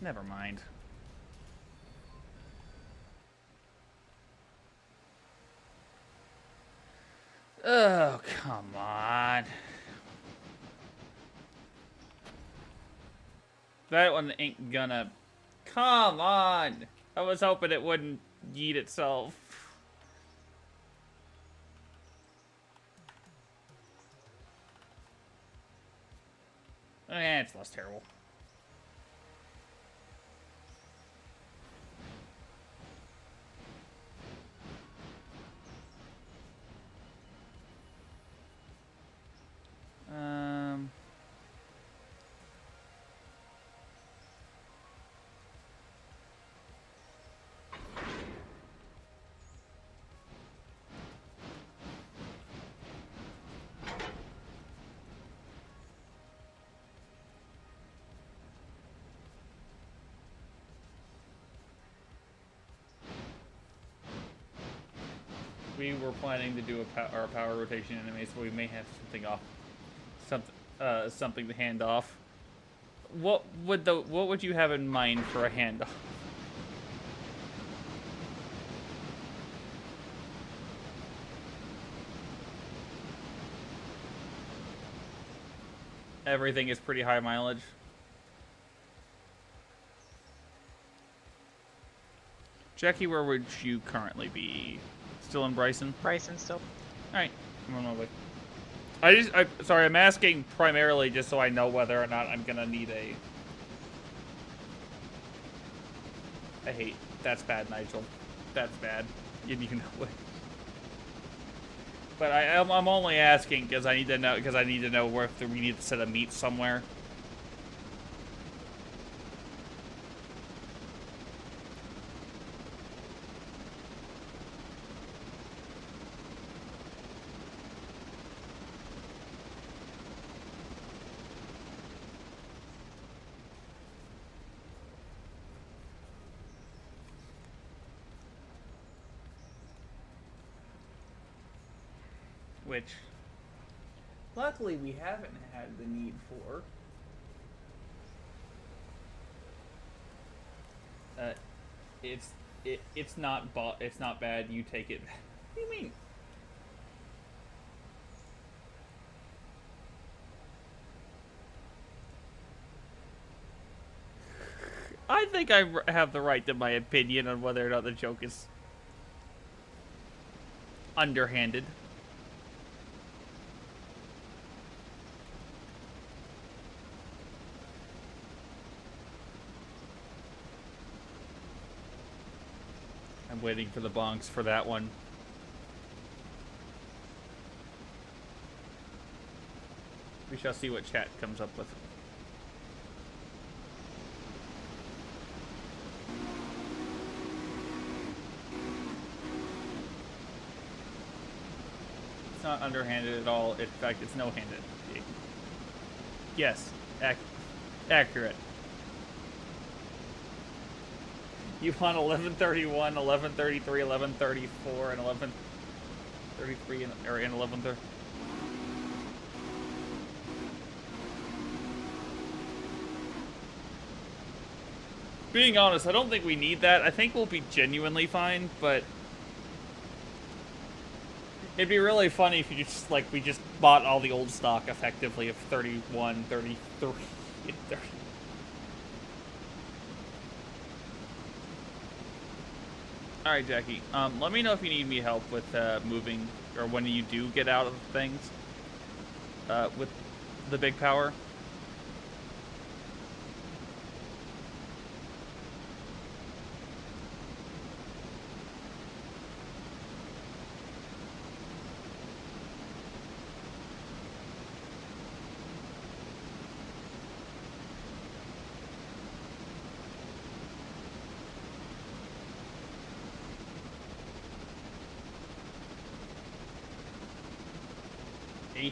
Never mind. Oh, come on. That one ain't gonna... Come on! I was hoping it wouldn't yeet itself. It's less terrible. We were planning to do our power rotation anyway, so we may have something off, something to hand off. What would you have in mind for a handoff? Everything is pretty high mileage. Jackie, where would you currently be? Still in Bryson? Bryson still. Alright, I'm on my way. Sorry, I'm asking primarily just so I know whether or not I'm gonna need a... I hate... That's bad, Nigel. That's bad. You know it. But I'm only asking because I need to know, where if we need to set a meet somewhere. Which, luckily, we haven't had the need for. It's not bad. You take it. What do you mean? I think I have the right to my opinion on whether or not the joke is underhanded. I'm waiting for the bonks for that one. We shall see what chat comes up with. It's not underhanded at all. In fact, it's no-handed. Yes, accurate. You want 1131, 1133, 1134, and 1133, and 1130. Being honest, I don't think we need that. I think we'll be genuinely fine, but it'd be really funny if you just, like, we just bought all the old stock effectively of 31, 33, and 30. Alright, Jackie. Let me know if you need me help with moving, or when you do get out of things with the big power.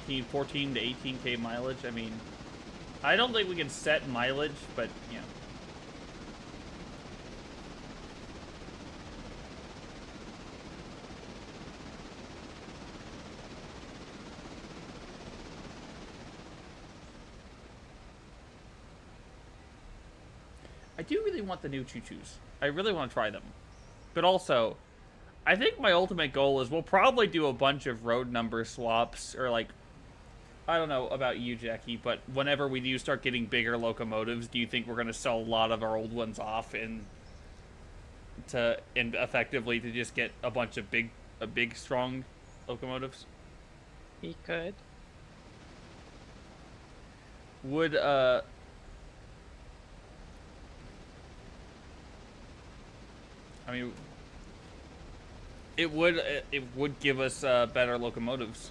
$14 to 18K mileage. I mean, I don't think we can set mileage, but, you know. I do really want the new choo-choos. I really want to try them. But also, I think my ultimate goal is we'll probably do a bunch of road number swaps, or like, I don't know about you, Jackie, but whenever we do start getting bigger locomotives, do you think we're going to sell a lot of our old ones off and effectively to just get a bunch of big strong locomotives? He could. Would I mean, it would give us better locomotives.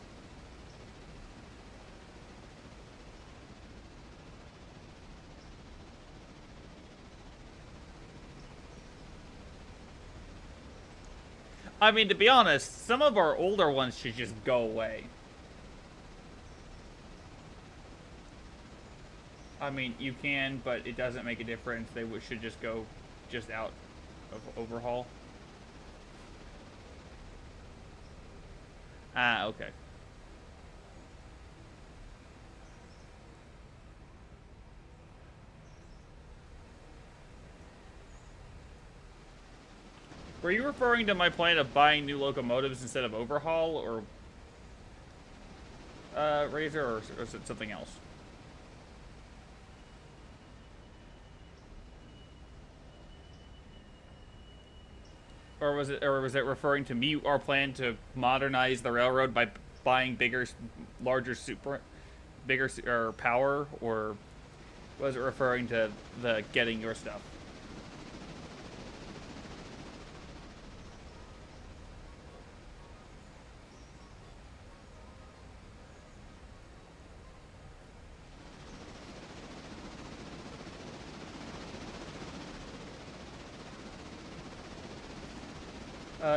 I mean, to be honest, some of our older ones should just go away. I mean, you can, but it doesn't make a difference. They should just go out of overhaul. Ah, okay. Were you referring to my plan of buying new locomotives instead of overhaul, or Razor, or is it something else? Or was it referring to me, our plan to modernize the railroad by buying larger power, or was it referring to the getting your stuff?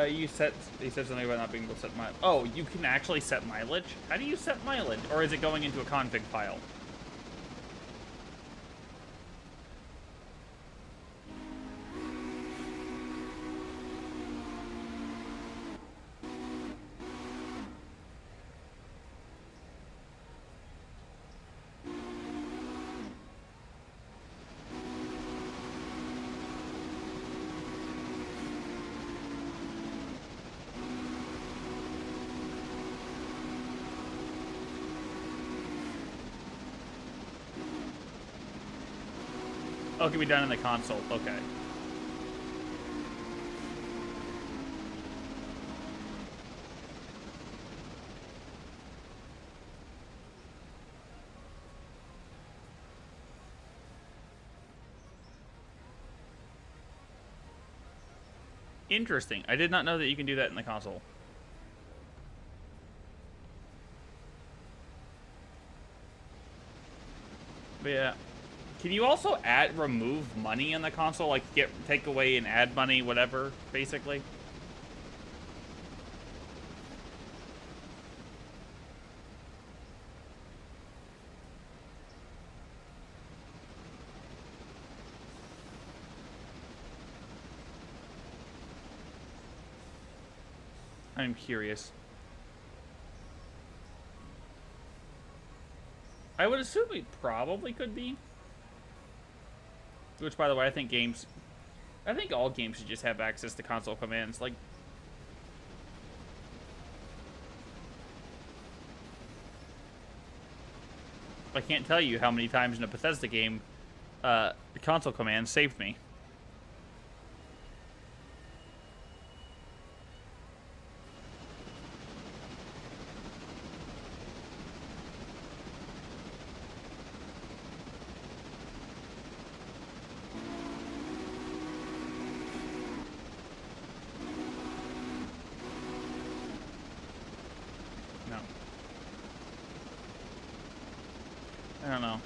You said something about not being able to set mileage. Oh, you can actually set mileage? How do you set mileage? Or is it going into a config file? Oh, it can be done in the console. Okay. Interesting. I did not know that you can do that in the console. But yeah. Can you also remove money in the console? Like, take away and add money, whatever, basically? I'm curious. I would assume we probably could be. Which, by the way, I think all games should just have access to console commands. Like, I can't tell you how many times in a Bethesda game, the console command saved me. No. I don't know.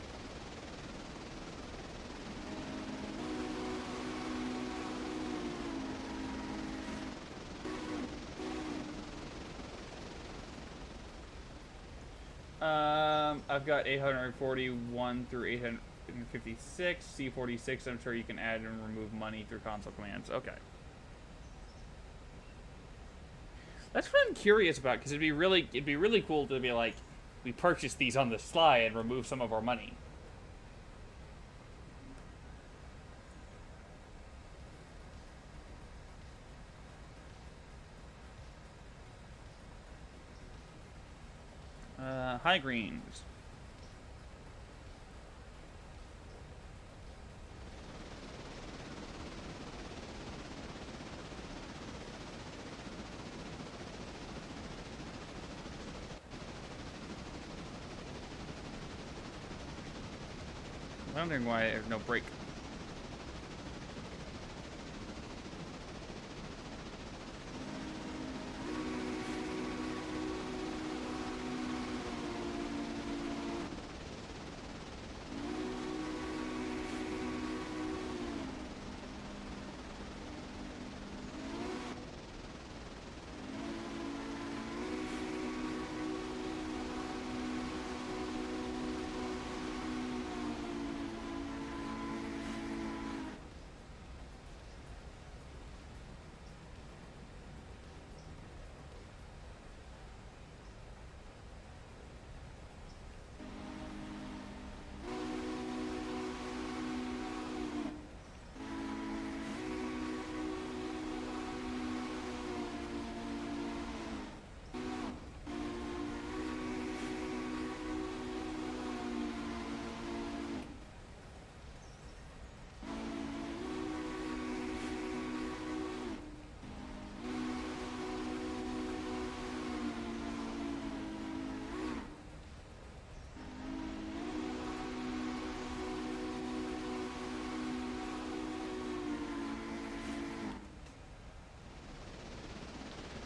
I've got 841 through 856. C46, I'm sure you can add and remove money through console commands. Okay. That's what I'm curious about, because it'd be really cool to be like, we purchased these on the sly and remove some of our money. High greens. I'm wondering why there's no break.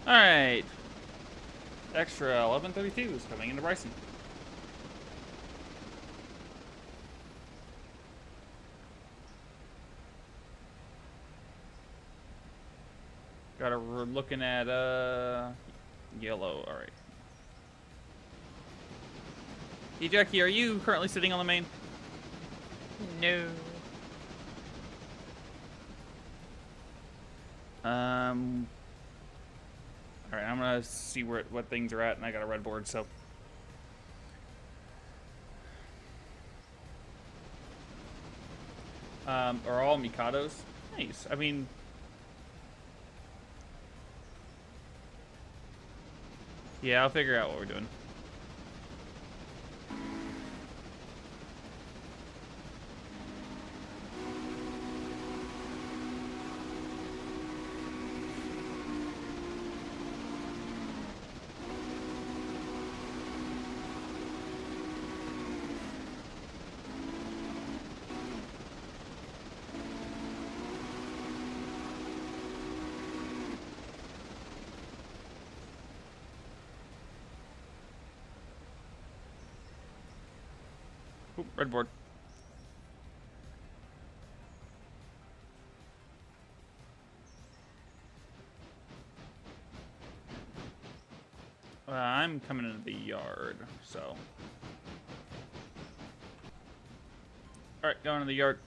Alright. Extra 1132 is coming into Bryson. We're looking at, yellow. Alright. Hey, Jackie, are you currently sitting on the main? No. Alright, I'm gonna see what things are at, and I got a red board, so. Are all Mikados? Nice. I mean, yeah, I'll figure out what we're doing. Oop, red board. I'm coming into the yard, so. Alright, going to the yard.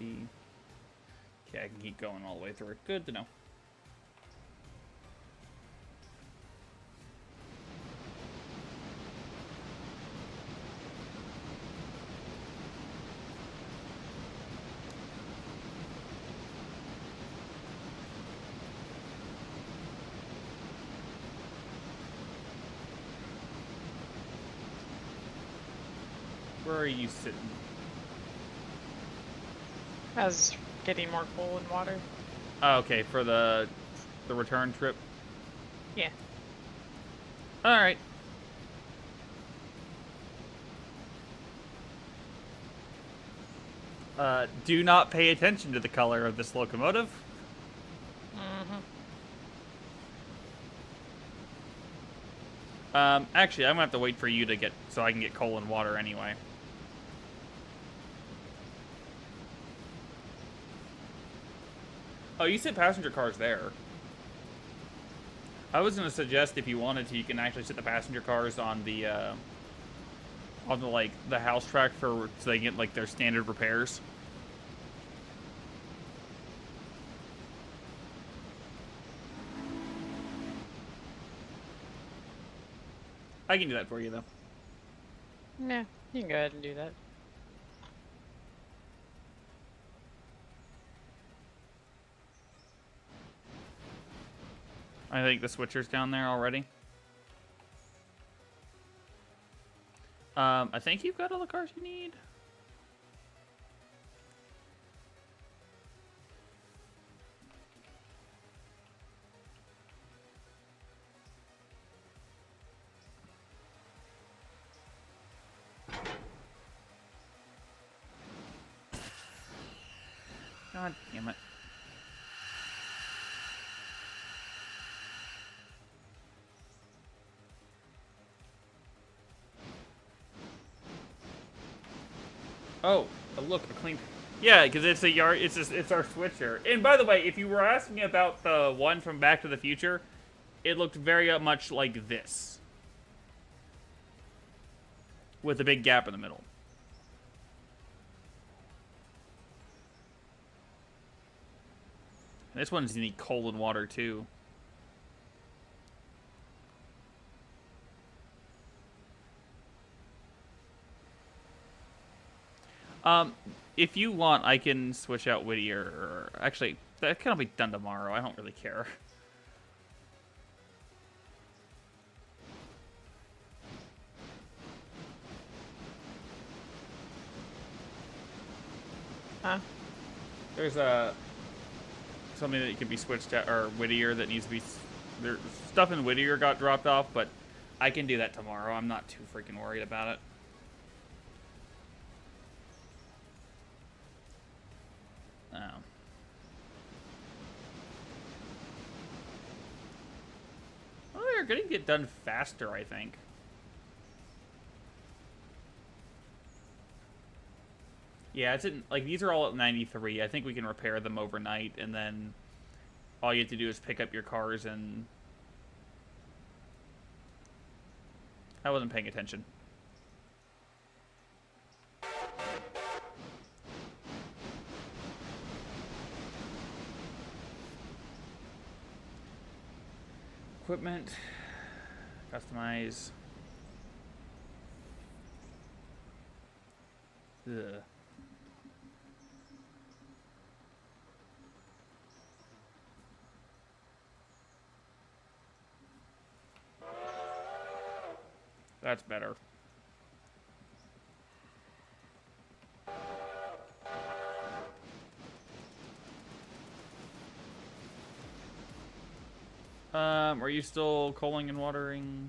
empty. Okay, I can keep going all the way through it. Good to know. Where are you sitting? As getting more coal and water. Oh, okay, for the return trip. Yeah. All right. Do not pay attention to the color of this locomotive. Mm-hmm. Actually, I'm gonna have to wait for you to get so I can get coal and water anyway. Oh, you said passenger cars there. I was gonna suggest if you wanted to, you can actually sit the passenger cars on the like the house track for so they get like their standard repairs. I can do that for you though. Yeah, you can go ahead and do that. I think the switcher's down there already. I think you've got all the cars you need. God damn it. Oh, look, a clean. Yeah, because it's a yard. It's our switcher. And by the way, if you were asking about the one from Back to the Future, it looked very much like this, with a big gap in the middle. This one's need coal and water too. If you want, I can switch out Whittier. Or actually, that can be done tomorrow. I don't really care. Huh? There's something that can be switched out, or Whittier that needs to be. There stuff in Whittier got dropped off, but I can do that tomorrow. I'm not too freaking worried about it. Oh. Well, they're gonna get done faster, I think. Yeah, it's in, like, these are all at 93. I think we can repair them overnight, and then all you have to do is pick up your cars and... I wasn't paying attention. Equipment. Customize. Ugh. That's better. Are you still coaling and watering?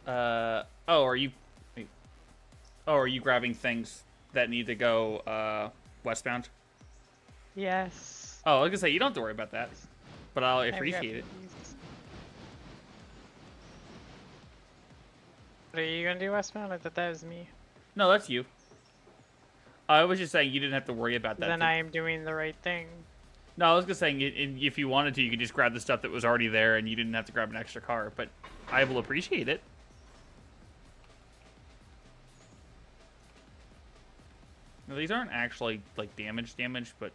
Oh, are you... wait. Oh, are you grabbing things that need to go, westbound? Yes. Oh, I was gonna say, you don't have to worry about that. But I'll I grabbed appreciate it. these. What are you gonna do, Westbound? I thought that was me. No, that's you. I was just saying you didn't have to worry about that. Then I am doing the right thing. No, I was just saying if you wanted to, you could just grab the stuff that was already there, and you didn't have to grab an extra car. But I will appreciate it. Now, these aren't actually like damage, but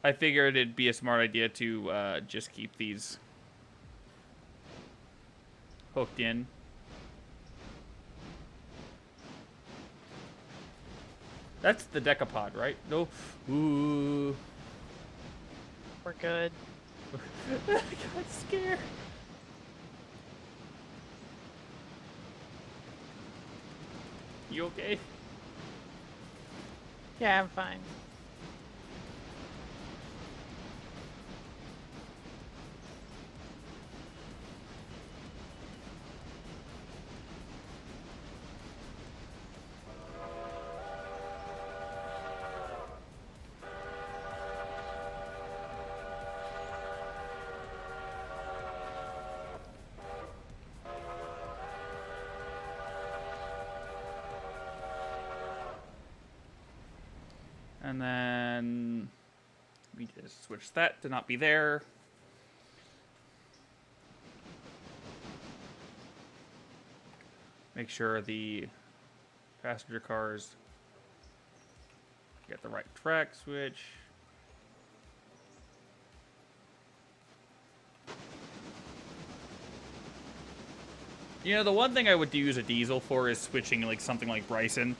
I figured it'd be a smart idea to just keep these hooked in. That's the decapod, right? No. Ooh. We're good. I got scared. You okay? Yeah, I'm fine. And then we just switch that to not be there. Make sure the passenger cars get the right track switch. You know, the one thing I would use a diesel for is switching like something like Bryson.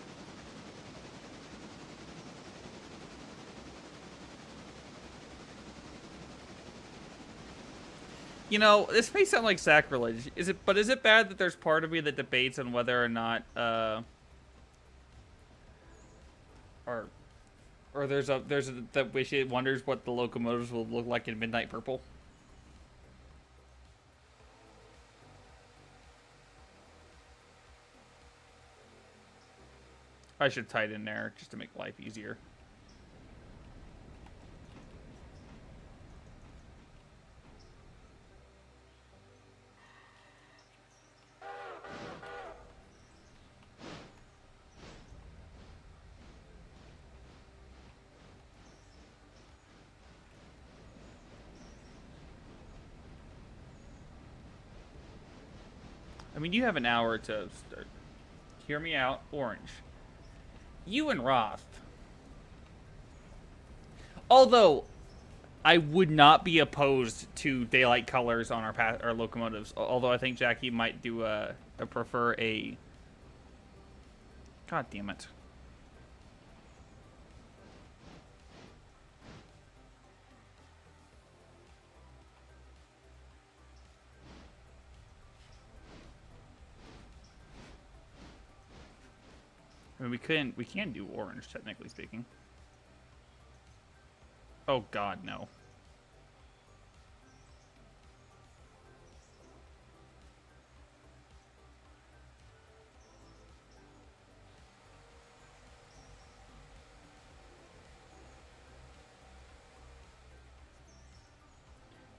You know, this may sound like sacrilege. But is it bad that there's part of me that debates on whether or not or there's a that wish it wonders what the locomotives will look like in Midnight Purple? I should tie it in there just to make life easier. I mean, you have an hour to start. Hear me out, Orange. You and Roth. Although, I would not be opposed to daylight colors on our locomotives. Although I think Jackie might do prefer a. God damn it. I mean, we can do orange, technically speaking. Oh God, no.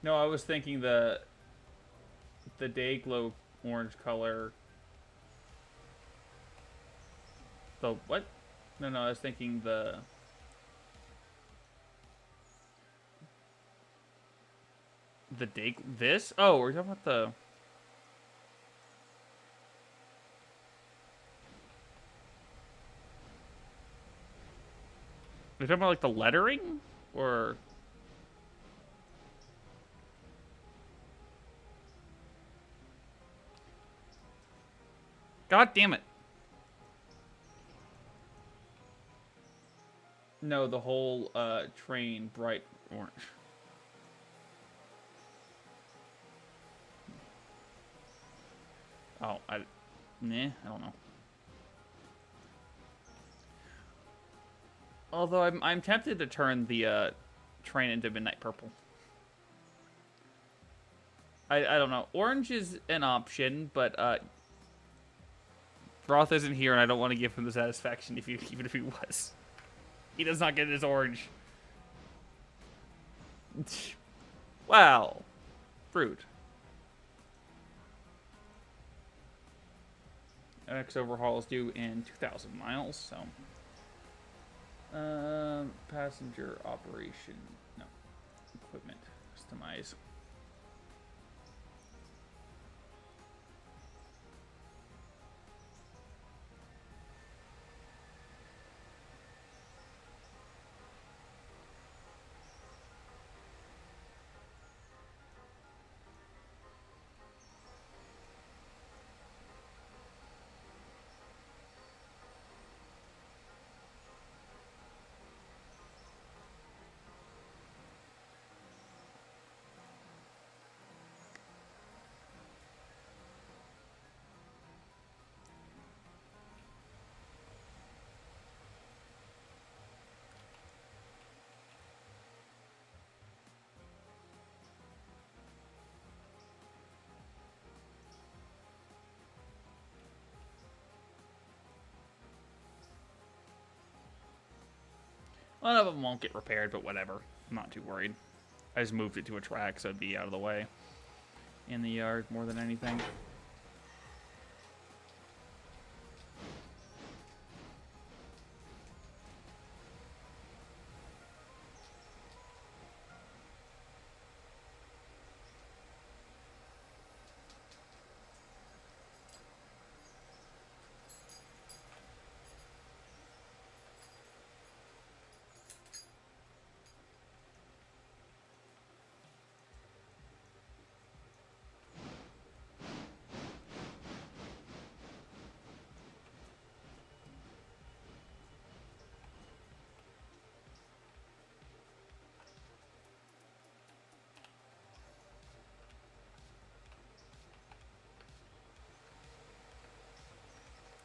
No, I was thinking the day glow orange color. The what? No, I was thinking the day. This? Oh, we're talking about the. We're talking about like the lettering, or. God damn it. No, the whole train bright orange. Oh, I don't know. Although I'm tempted to turn the train into midnight purple. I don't know. Orange is an option, but Roth isn't here, and I don't want to give him the satisfaction even if he was. He does not get his orange. Wow. Rude. Next overhaul is due in 2,000 miles, so. Passenger operation. No. Equipment. Customize. One of them won't get repaired, but whatever. I'm not too worried. I just moved it to a track, so it'd be out of the way in the yard more than anything.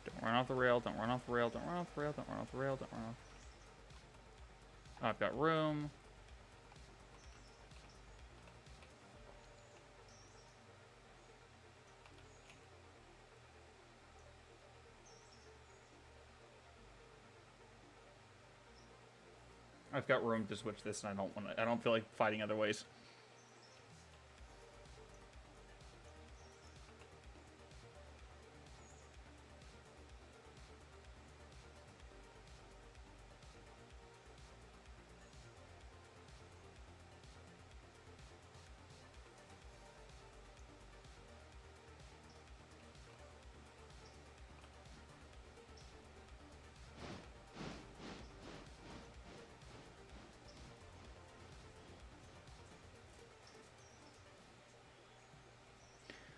Don't run off the rail, don't run off the rail, don't run off the rail, don't run off the rail, don't run off. Oh, I've got room. I've got room to switch this, and I don't feel like fighting other ways.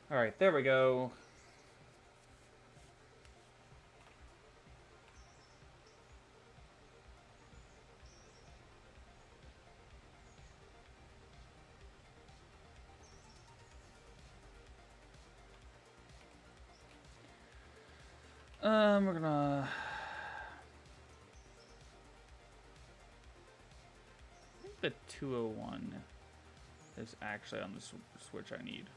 Alright, there we go. We're gonna... I think the 201 is actually on the switch I need.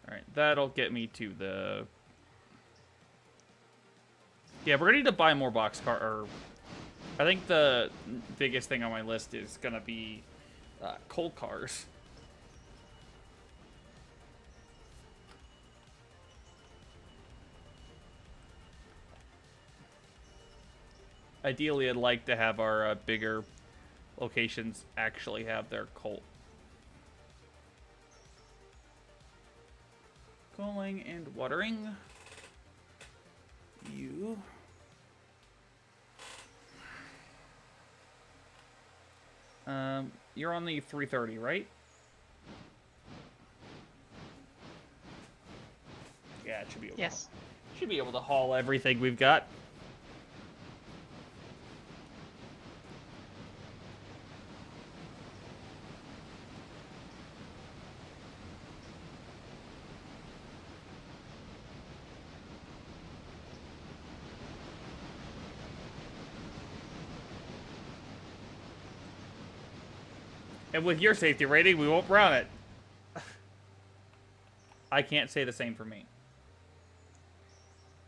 Alright, that'll get me to the... Yeah, we're gonna need to buy more boxcar, or... I think the biggest thing on my list is gonna be coal cars. Ideally, I'd like to have our bigger locations actually have their coal. Cooling and watering. You. You're on the 330, right? Yeah, it should be able Yes. Should be able to haul everything we've got. And with your safety rating, we won't brown it. I can't say the same for me.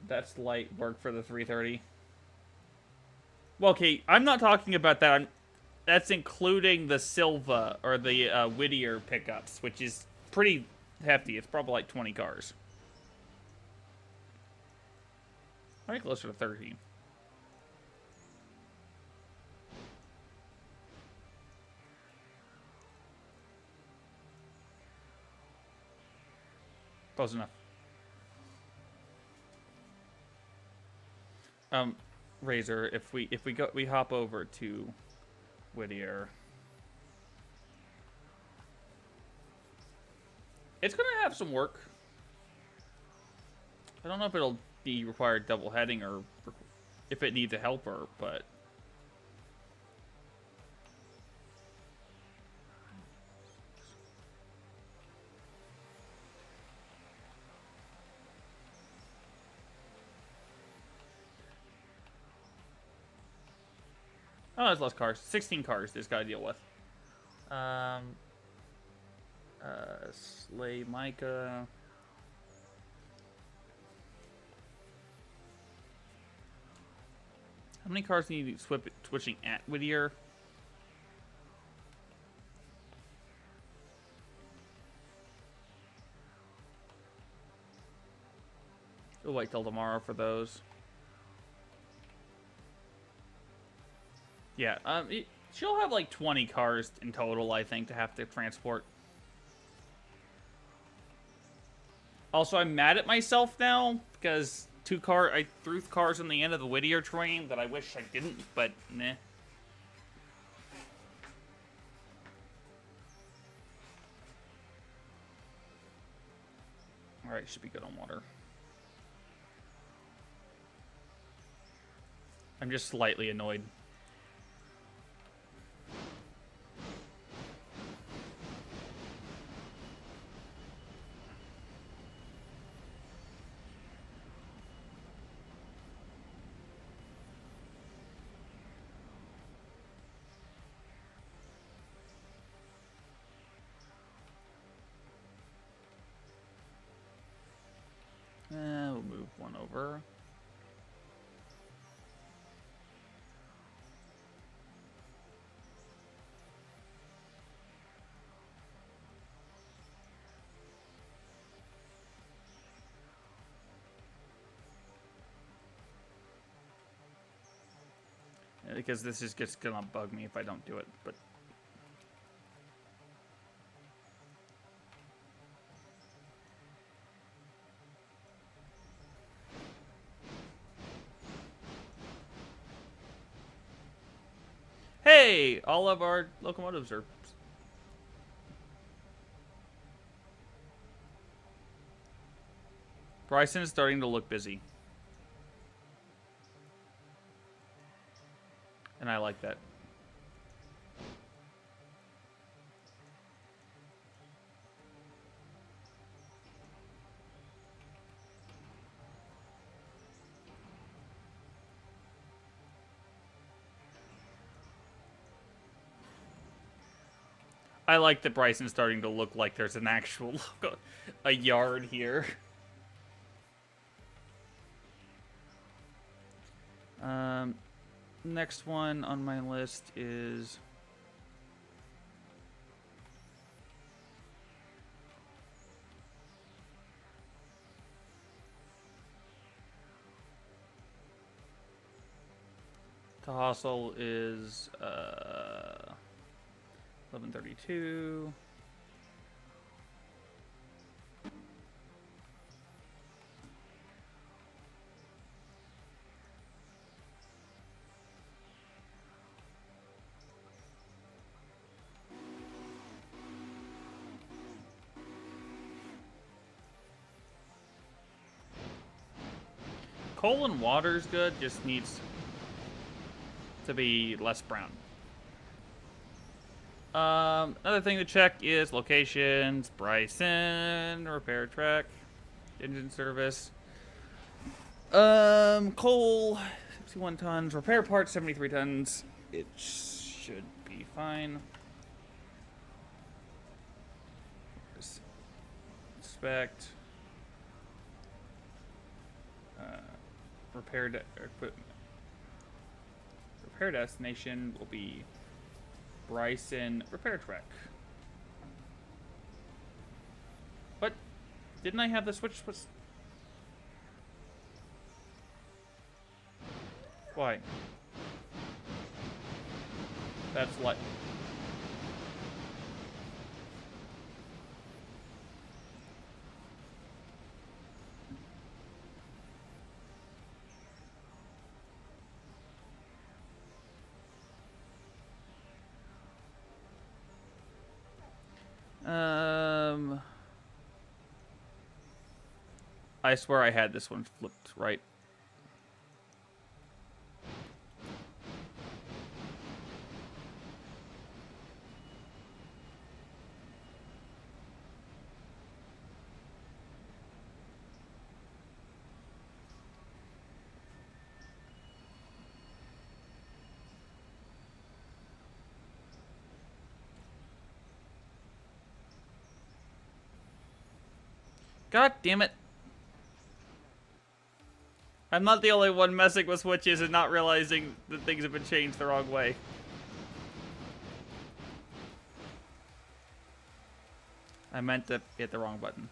That's light work for the 330. Well, okay, I'm not talking about that. That's including the Silva or the Whittier pickups, which is pretty hefty. It's probably like 20 cars. I think closer to 30. Close enough. Razor, if we hop over to Whittier. It's gonna have some work. I don't know if it'll be required double heading or if it needs a helper, but oh, there's less cars. 16 cars this gotta deal with. Slay Micah. How many cars need you switching at Whittier? We'll wait till tomorrow for those. Yeah, she'll have like 20 cars in total, I think, to have to transport. Also, I'm mad at myself now because I threw cars on the end of the Whittier train that I wish I didn't, but meh. Alright, should be good on water. I'm just slightly annoyed. We'll move one over. Because this is just gonna bug me if I don't do it, but hey, all of our locomotives are Bryson is starting to look busy. And I like that. I like that Bryson's starting to look like there's an actual a yard here. Next one on my list is Tahassel is 1132. Coal and water's good, just needs to be less brown. Another thing to check is locations. Bryson, repair track, engine service. Coal, 61 tons. Repair parts, 73 tons. It should be fine. Inspect. Repair equipment. Repair destination will be Bryson Repair Trek. What? Didn't I have the switch? Why? That's like... I swear I had this one flipped right. God damn it. I'm not the only one messing with switches and not realizing that things have been changed the wrong way. I meant to hit the wrong button.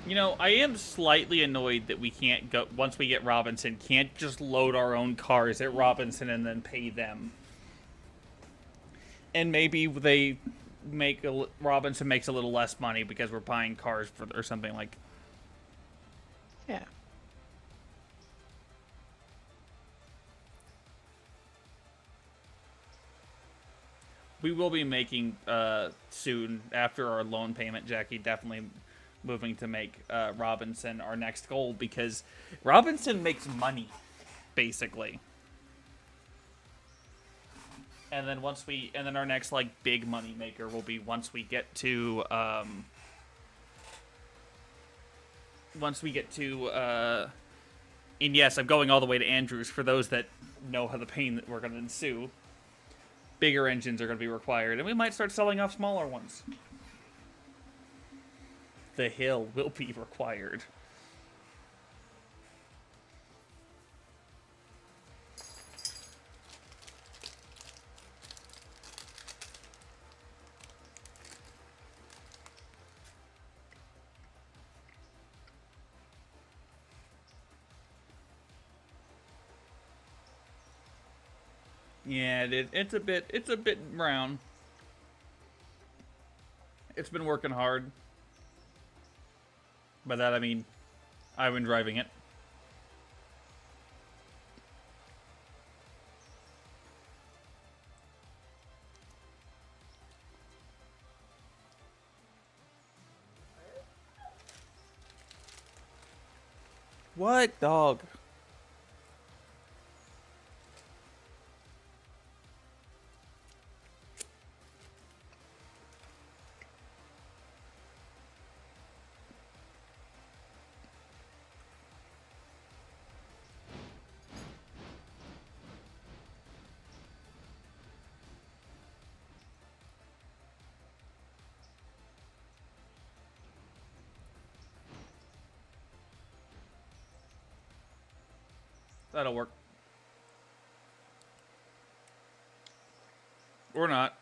You know, I am slightly annoyed that we can't go, once we get Robinson, can't just load our own cars at Robinson and then pay them. And maybe they make Robinson makes a little less money because we're buying cars for, or something like. Yeah. We will be making soon after our loan payment, Jackie. Definitely moving to make Robinson our next goal because Robinson makes money, basically. And then our next like big money maker will be once we get to and yes, I'm going all the way to Andrews for those that know how the pain that we're going to ensue. Bigger engines are going to be required, and we might start selling off smaller ones. The hill will be required. Yeah, it's a bit brown. It's been working hard. By that I mean, I've been driving it. What, dog? That'll work. Or not.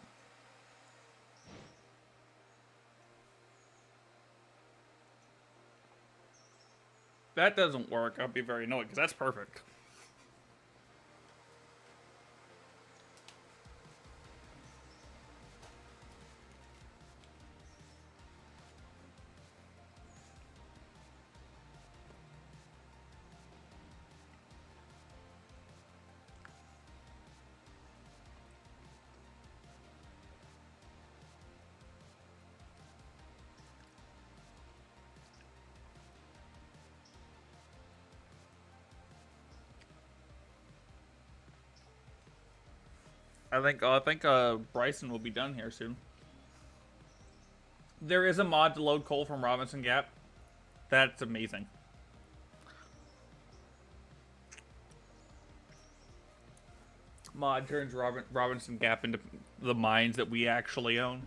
That doesn't work. I'll be very annoyed because that's perfect. I think Bryson will be done here soon. There is a mod to load coal from Robinson Gap. That's amazing. Mod turns Robinson Gap into the mines that we actually own.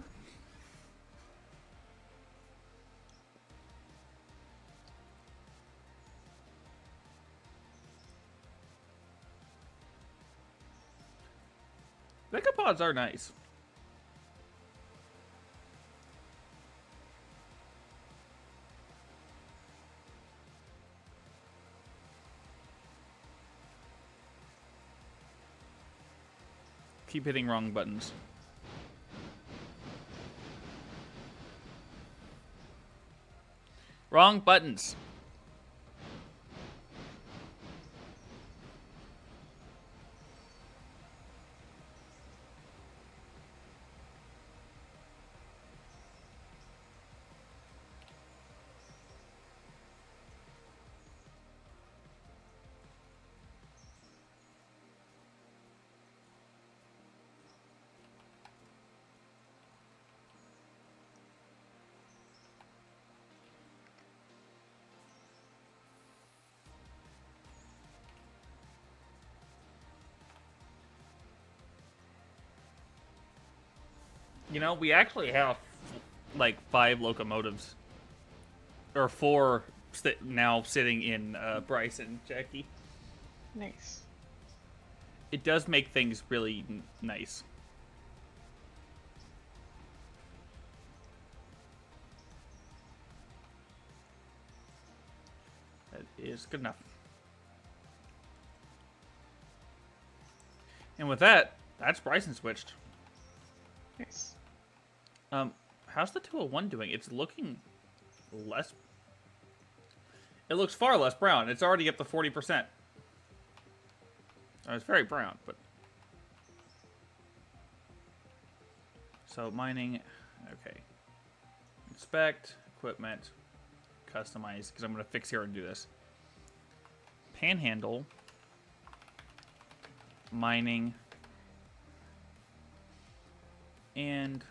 Megapods are nice. Keep hitting wrong buttons. Wrong buttons. You know, we actually have like 5 locomotives. Or 4 now sitting in Bryson, Jackie. Nice. It does make things really nice. That is good enough. And with that, that's Bryson switched. Nice. How's the 201 doing? It's looking less... It looks far less brown. It's already up to 40%. It's very brown, but... So, mining... Okay. Inspect, equipment, customize, because I'm going to fix here and do this. Panhandle, mining, and...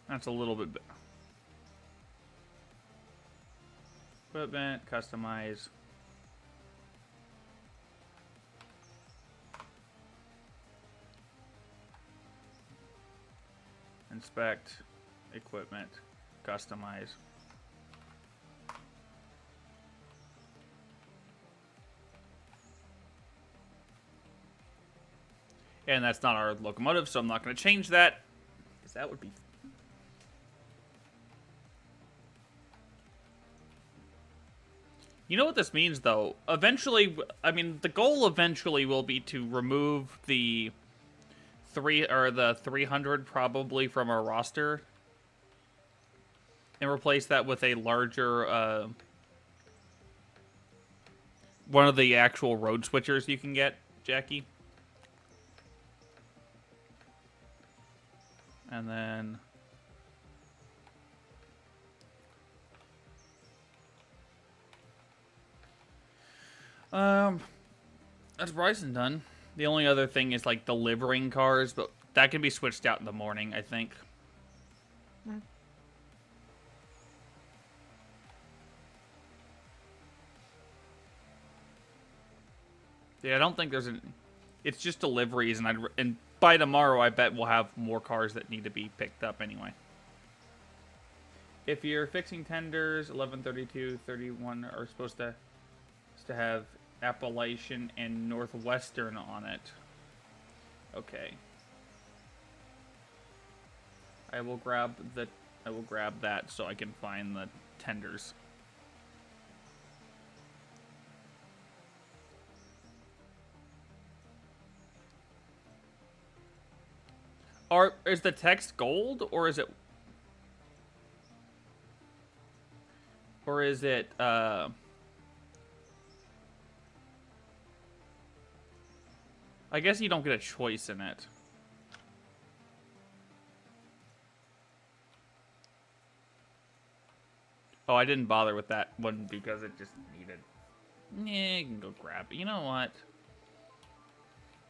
That's a little bit... Equipment, customize. Inspect, equipment, customize. And that's not our locomotive, so I'm not going to change that, because that would be... You know what this means, though? Eventually, I mean, the goal eventually will be to remove the 300 probably from our roster and replace that with a larger, one of the actual road switchers you can get, Jackie. And then... That's Bryson done. The only other thing is, like, delivering cars, but that can be switched out in the morning, I think. Mm. Yeah, I don't think there's an... It's just deliveries, and by tomorrow, I bet we'll have more cars that need to be picked up anyway. If you're fixing tenders, 1132, 31 are supposed to have Appalachian and Northwestern on it. Okay. I will grab that so I can find the tenders. Is the text gold or is it I guess you don't get a choice in it. Oh, I didn't bother with that one because it just needed... Yeah, you can go grab it. You know what?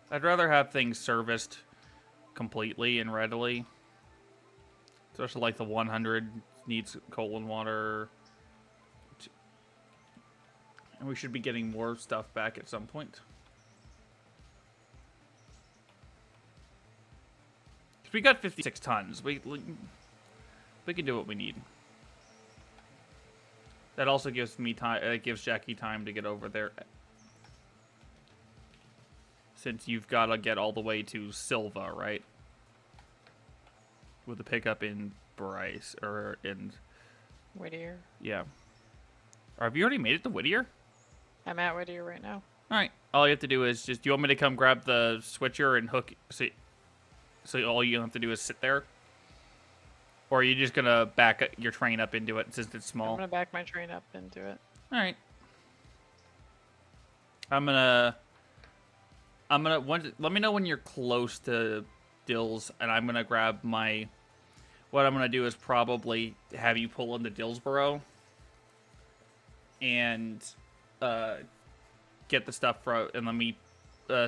I'd rather have things serviced completely and readily. Especially like the 100 needs coal and water. And we should be getting more stuff back at some point. we got 56 tons. We can do what we need. That also gives me time. It gives Jackie time to get over there. Since you've got to get all the way to Silva, right? With the pickup in Bryce or in Whittier. Yeah. Or have you already made it to Whittier? I'm at Whittier right now. All right. All you have to do is just. Do you want me to come grab the switcher and hook? So all you have to do is sit there. Or are you just gonna back your train up into it since it's small? I'm gonna back my train up into it. All right. I'm gonna. Let me know when you're close to Dills, and I'm gonna grab my. What I'm gonna do is probably have you pull into Dillsboro. And get the stuff and let me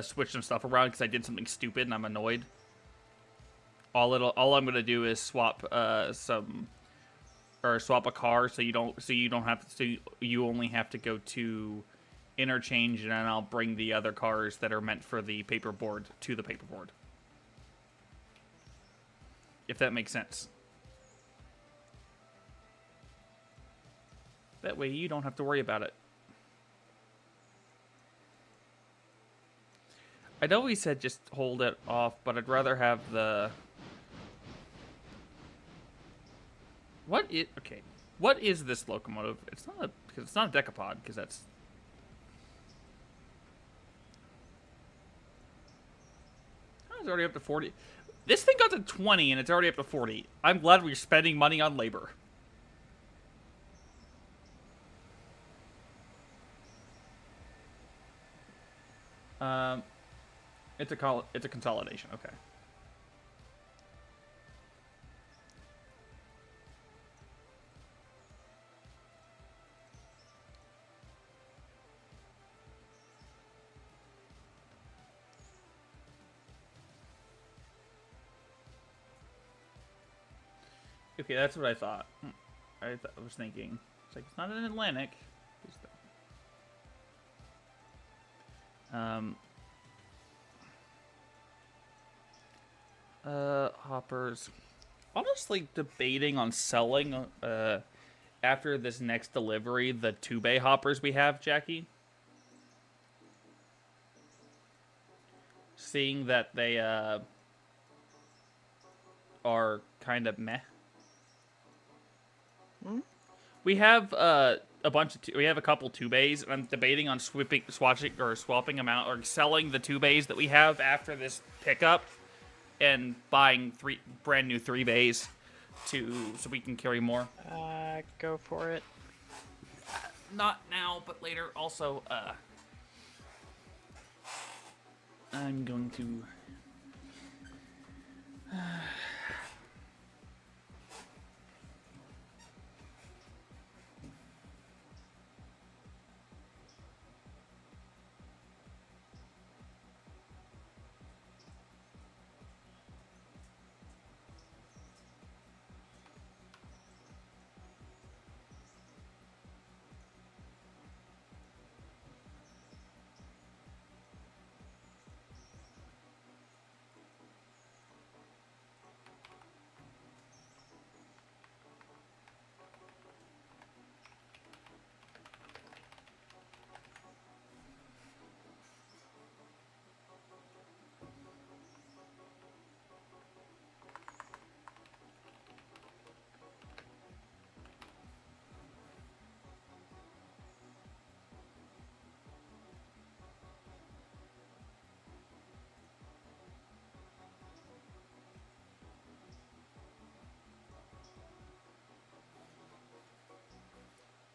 switch some stuff around because I did something stupid and I'm annoyed. All I'm gonna do is swap swap a car so you don't have to. So you only have to go to interchange, and then I'll bring the other cars that are meant for the paperboard to the paperboard. If that makes sense. That way you don't have to worry about it. I know we said just hold it off, but I'd rather have the... What is this locomotive? It's not a decapod, because that's... Oh, it's already up to 40. This thing got to 20 and it's already up to 40. I'm glad we're spending money on labor. It's a consolidation. Okay. Okay, that's what I thought. I was thinking. It's like, it's not an Atlantic. Hoppers. Honestly, debating on selling, after this next delivery, the 2-bay hoppers we have, Jackie. Seeing that they, are kind of meh. Hmm? We have, a couple 2-bays, and I'm debating on swapping them out, or selling the 2-bays that we have after this pickup, and buying brand new 3-bays so we can carry more. Go for it. Not now, but later. Also, I'm going to.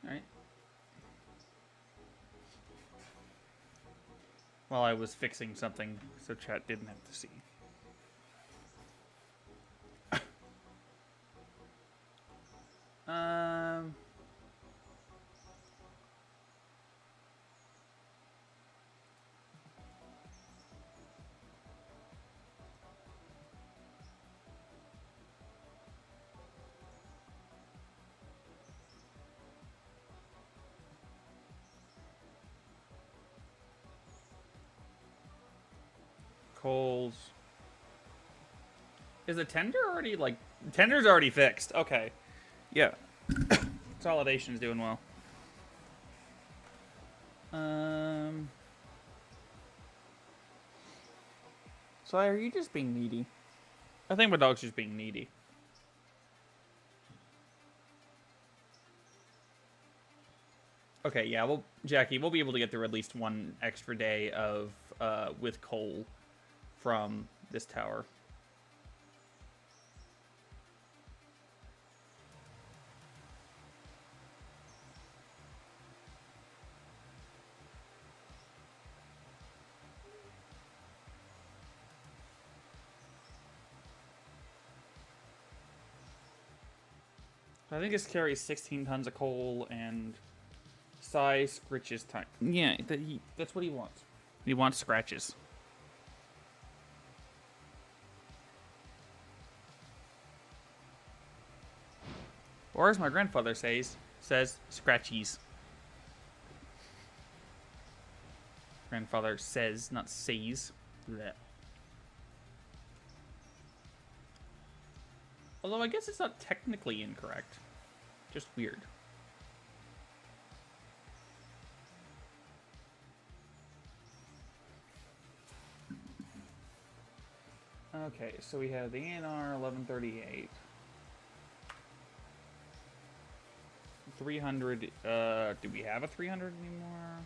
Alright. While I was fixing something so chat didn't have to see. Coals. Is the tender already, like... Tender's already fixed. Okay. Yeah. Consolidation's doing well. So are you just being needy? I think my dog's just being needy. Okay, yeah, well, Jackie, we'll be able to get through at least one extra day of, with coal from this tower. I think this carries 16 tons of coal and size scritches time. Yeah, that's what he wants. He wants scratches. Or as my grandfather says scratchies. Grandfather says, not says. Blech. Although I guess it's not technically incorrect. Just weird. Okay, so we have the ANR 1138. 300, do we have a 300 anymore?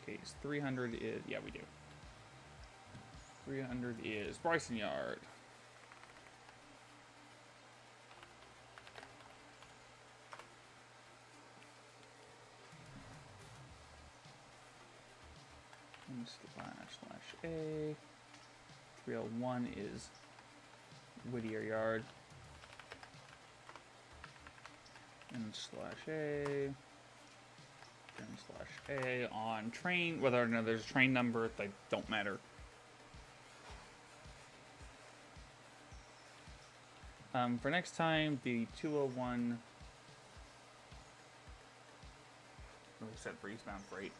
Okay, so 300 is, yeah, we do. 300 is Bryson Yard. /A. 301 is Whittier Yard. And /A. And /A on train. Whether or not there's a train number, they don't matter. For next time, the 201. We said for eastbound freight.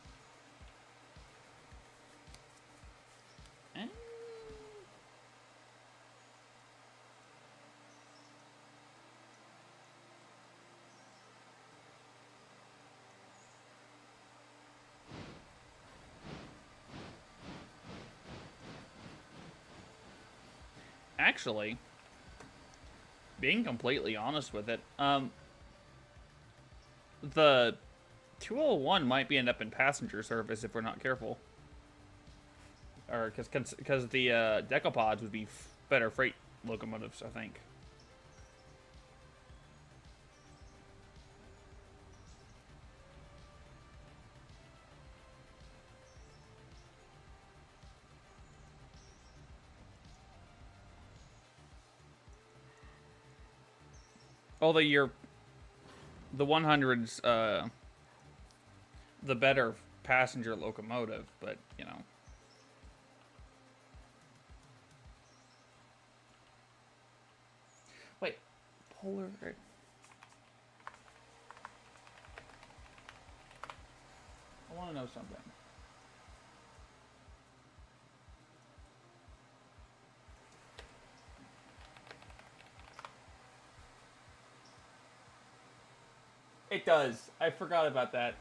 Actually, being completely honest with it, the 201 might end up in passenger service if we're not careful. Or because the decapods would be better freight locomotives, I think. Although the 100's the better passenger locomotive, but you know. Wait, polar. I want to know something. It does. I forgot about that.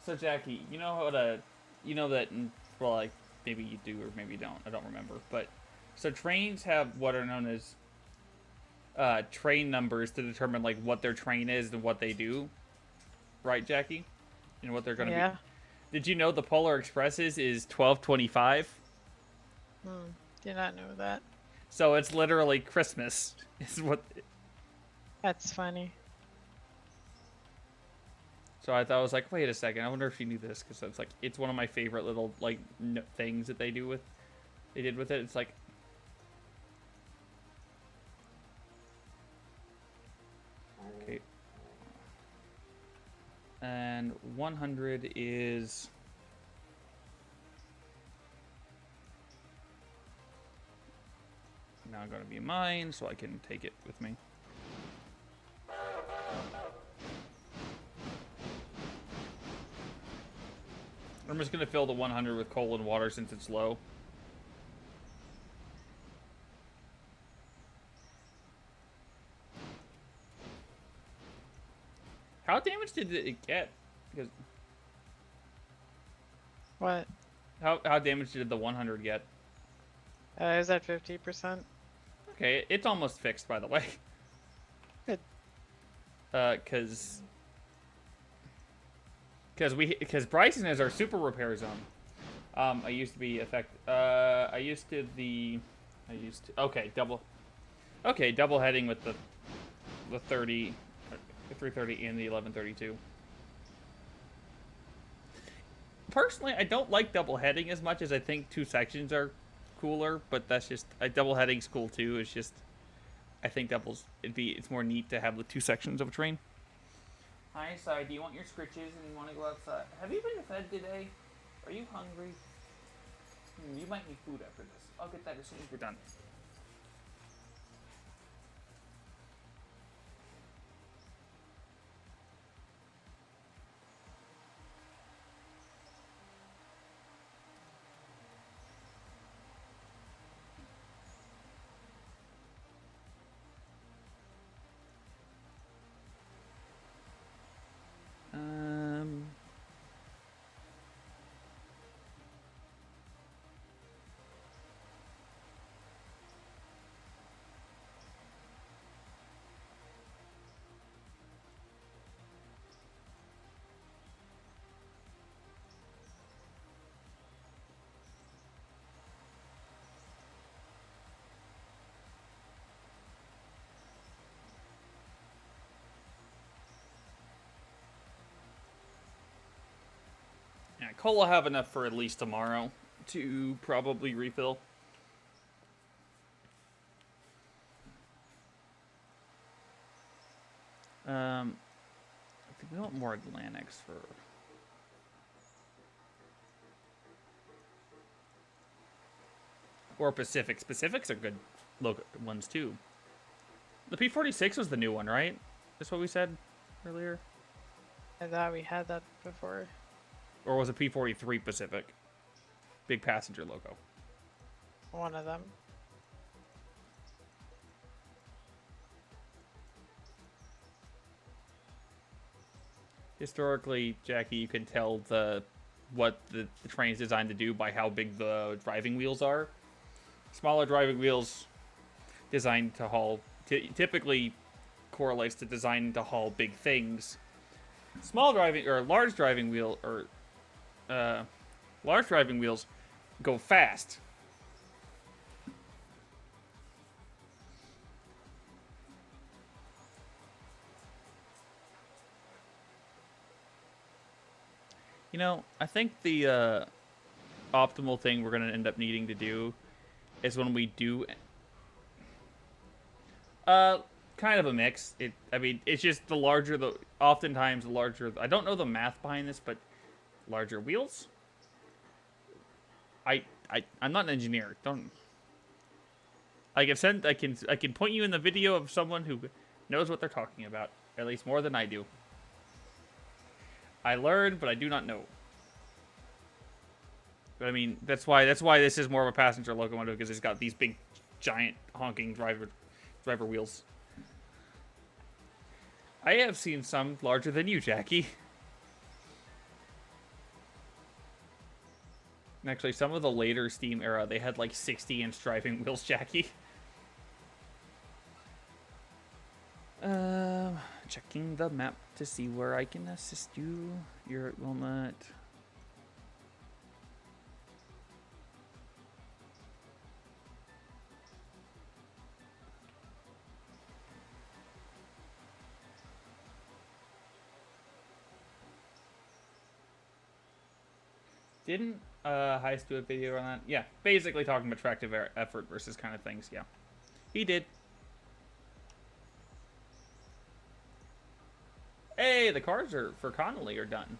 So Jackie, you know how to, you know that, well, like maybe you do or maybe you don't. I don't remember. But so trains have what are known as train numbers to determine like what their train is and what they do. Right, Jackie? And what they're going to be. Did you know the Polar Express's is 1225? Did not know that. So it's literally Christmas. Is what. That's funny. So I thought I was like, wait a second. I wonder if you knew this because it's like it's one of my favorite little like things that they did with it. It's like. Okay. And 100 is. Now going to be mine, so I can take it with me. I'm just going to fill the 100 with coal and water since it's low. How damaged did it get? Because What? how damaged did the 100 get? It was at 50%. Okay, it's almost fixed, by the way. Good. Because Bryson is our super repair zone. I used to be double heading with the 30, the 330 and the 1132. Personally, I don't like double heading as much as I think 2 sections are cooler, but that's just double heading's cool too. It's just I think it's more neat to have the 2 sections of a train. Hi, sorry, do you want your scritches and you want to go outside? Have you been fed today? Are you hungry? You might need food after this. I'll get that as soon as we're done. Yeah, Cole will have enough for at least tomorrow to probably refill. I think we want more Atlantics for. Or Pacifics. Pacifics are good ones too. The P-46 was the new one, right? That's what we said earlier. I thought we had that before. Or was it P-43 Pacific? Big passenger logo. One of them. Historically, Jackie, you can tell what the train's designed to do by how big the driving wheels are. Smaller driving wheels designed to haul typically correlates to design to haul big things. Large driving wheels go fast. You know, I think the optimal thing we're going to end up needing to do is when we do kind of a mix. It's just oftentimes the larger, I don't know the math behind this, but larger wheels. I'm not an engineer. I can point you in the video of someone who knows what they're talking about, at least more than I do. I learned, but I do not know. But I mean, that's why this is more of a passenger locomotive, because it's got these big, giant, honking driver wheels. I have seen some larger than you, Jackie. And actually, some of the later Steam era, they had like 60-inch driving wheels, Jackie. Checking the map to see where I can assist you. You're at Wilmot. Didn't Heist do a video on that? Yeah, basically talking about tractive effort versus kind of things. Yeah, he did. Hey, the cars for Connolly are done.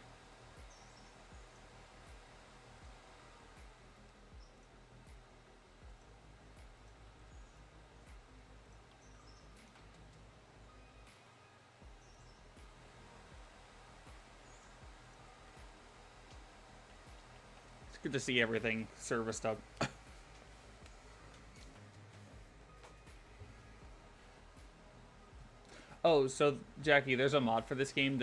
It's good to see everything serviced up. Oh, so Jackie, there's a mod for this game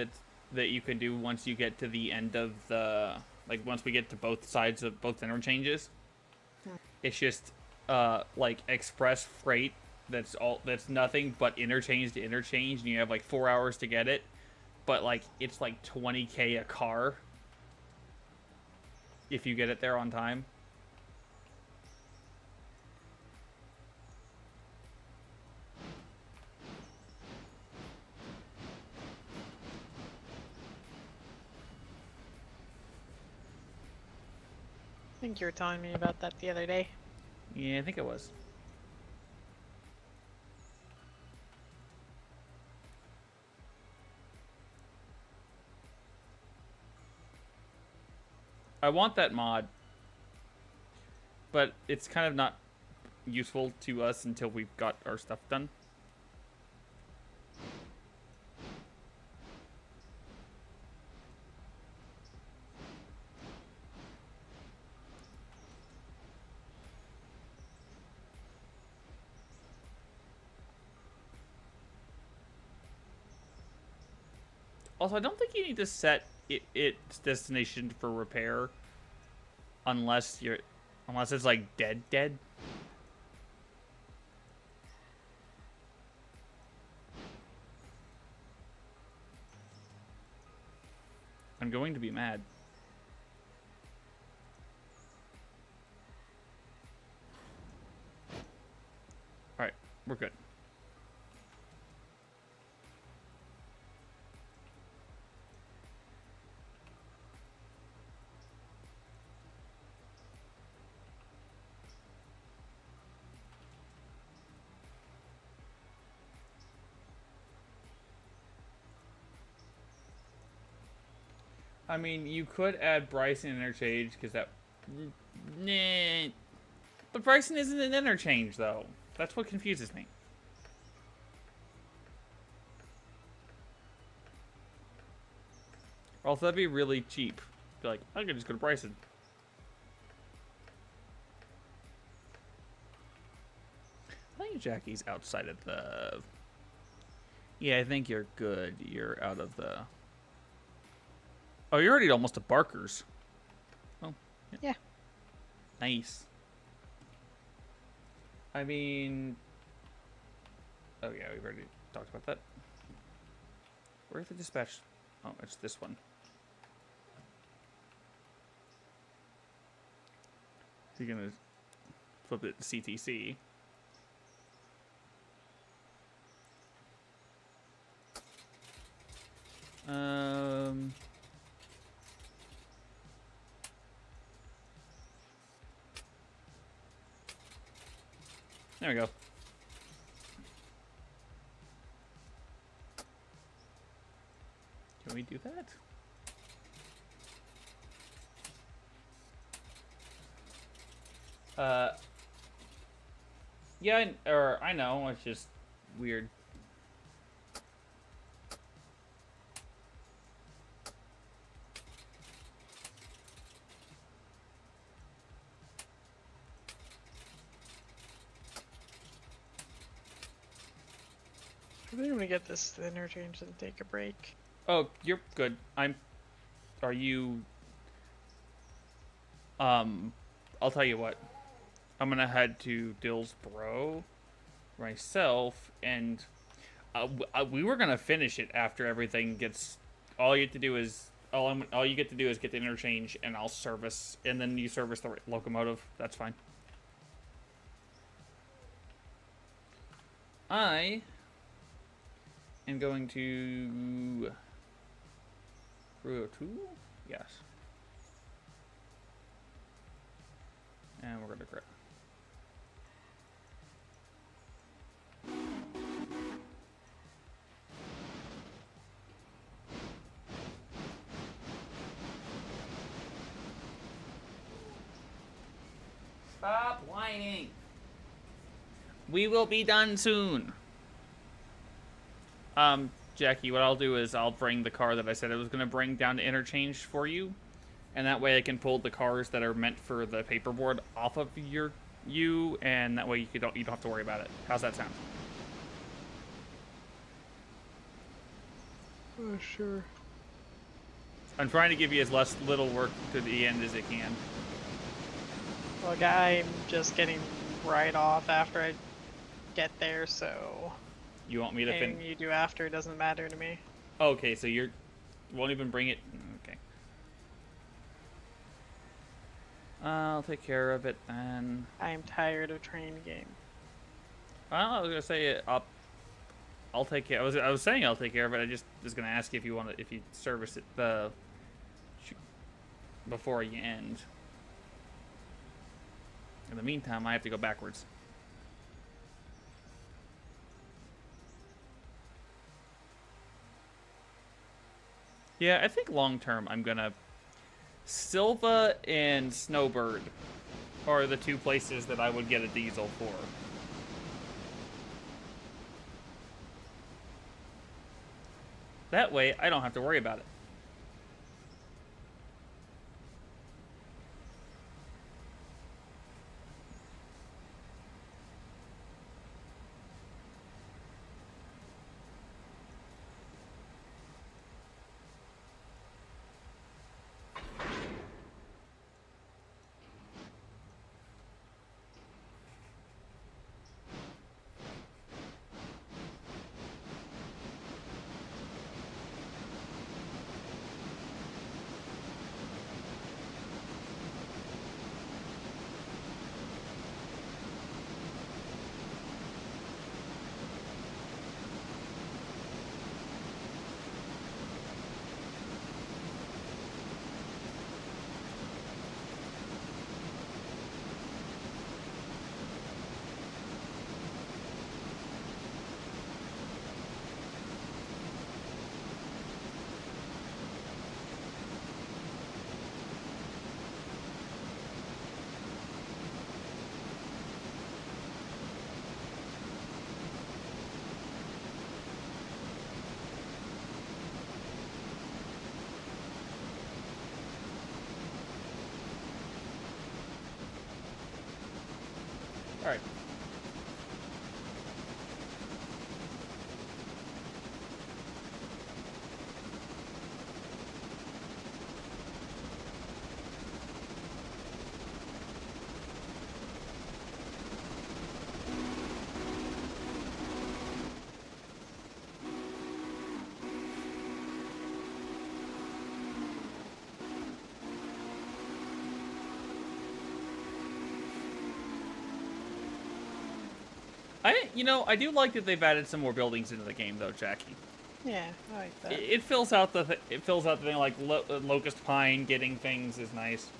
that you can do once you get to the end of the like once we get to both sides of both interchanges. It's just like express freight that's nothing but interchange to interchange, and you have like 4 hours to get it, but like it's like 20K a car if you get it there on time. I think you were telling me about that the other day. Yeah, I think it was. I want that mod, but it's kind of not useful to us until we've got our stuff done. Also, I don't think you need to set its destination for repair unless it's like dead. I'm going to be mad. Alright, we're good. I mean, you could add Bryson interchange because that. Nah. But Bryson isn't an interchange, though. That's what confuses me. Also, that'd be really cheap. Be like, I could just go to Bryson. I think Jackie's outside of the. Yeah, I think you're good. You're out of the. Oh, you're already almost to Barker's. Oh, Yeah. Nice. I mean... Oh, yeah, we've already talked about that. Where's the dispatch? Oh, it's this one. So you're going to flip it to CTC. There we go. Can we do that? Yeah, or I know, it's just weird. I think I'm gonna get this to the interchange and take a break. Oh, you're good. Are you... I'll tell you what. I'm gonna head to Dillsboro myself, and we were gonna finish it after everything gets. All you have to do is all you get to do is get the interchange, and I'll service, and then you service the locomotive. That's fine. I am going to Rio 2? Yes. And we're gonna grab. Stop whining. We will be done soon. Jackie, what I'll do is I'll bring the car that I said I was going to bring down to interchange for you. And that way I can pull the cars that are meant for the paperboard off of you, and that way you don't have to worry about it. How's that sound? Oh, sure. I'm trying to give you as little work to the end as it can. Look, I'm just getting right off after I get there, so You want me to anything you do after doesn't matter to me. Okay, so you won't even bring it. Okay. I'll take care of it then. I'm tired of train game. Well, I was gonna say I'll take care. I was saying I'll take care of it. I just was gonna ask you if you want to if you service it before you end. In the meantime, I have to go backwards. Yeah, I think long term I'm gonna Silva and Snowbird are the two places that I would get a diesel for. That way, I don't have to worry about it. All right. I do like that they've added some more buildings into the game, though, Jackie. Yeah, I like that. It fills out the thing like Locust Pine. Getting things is nice.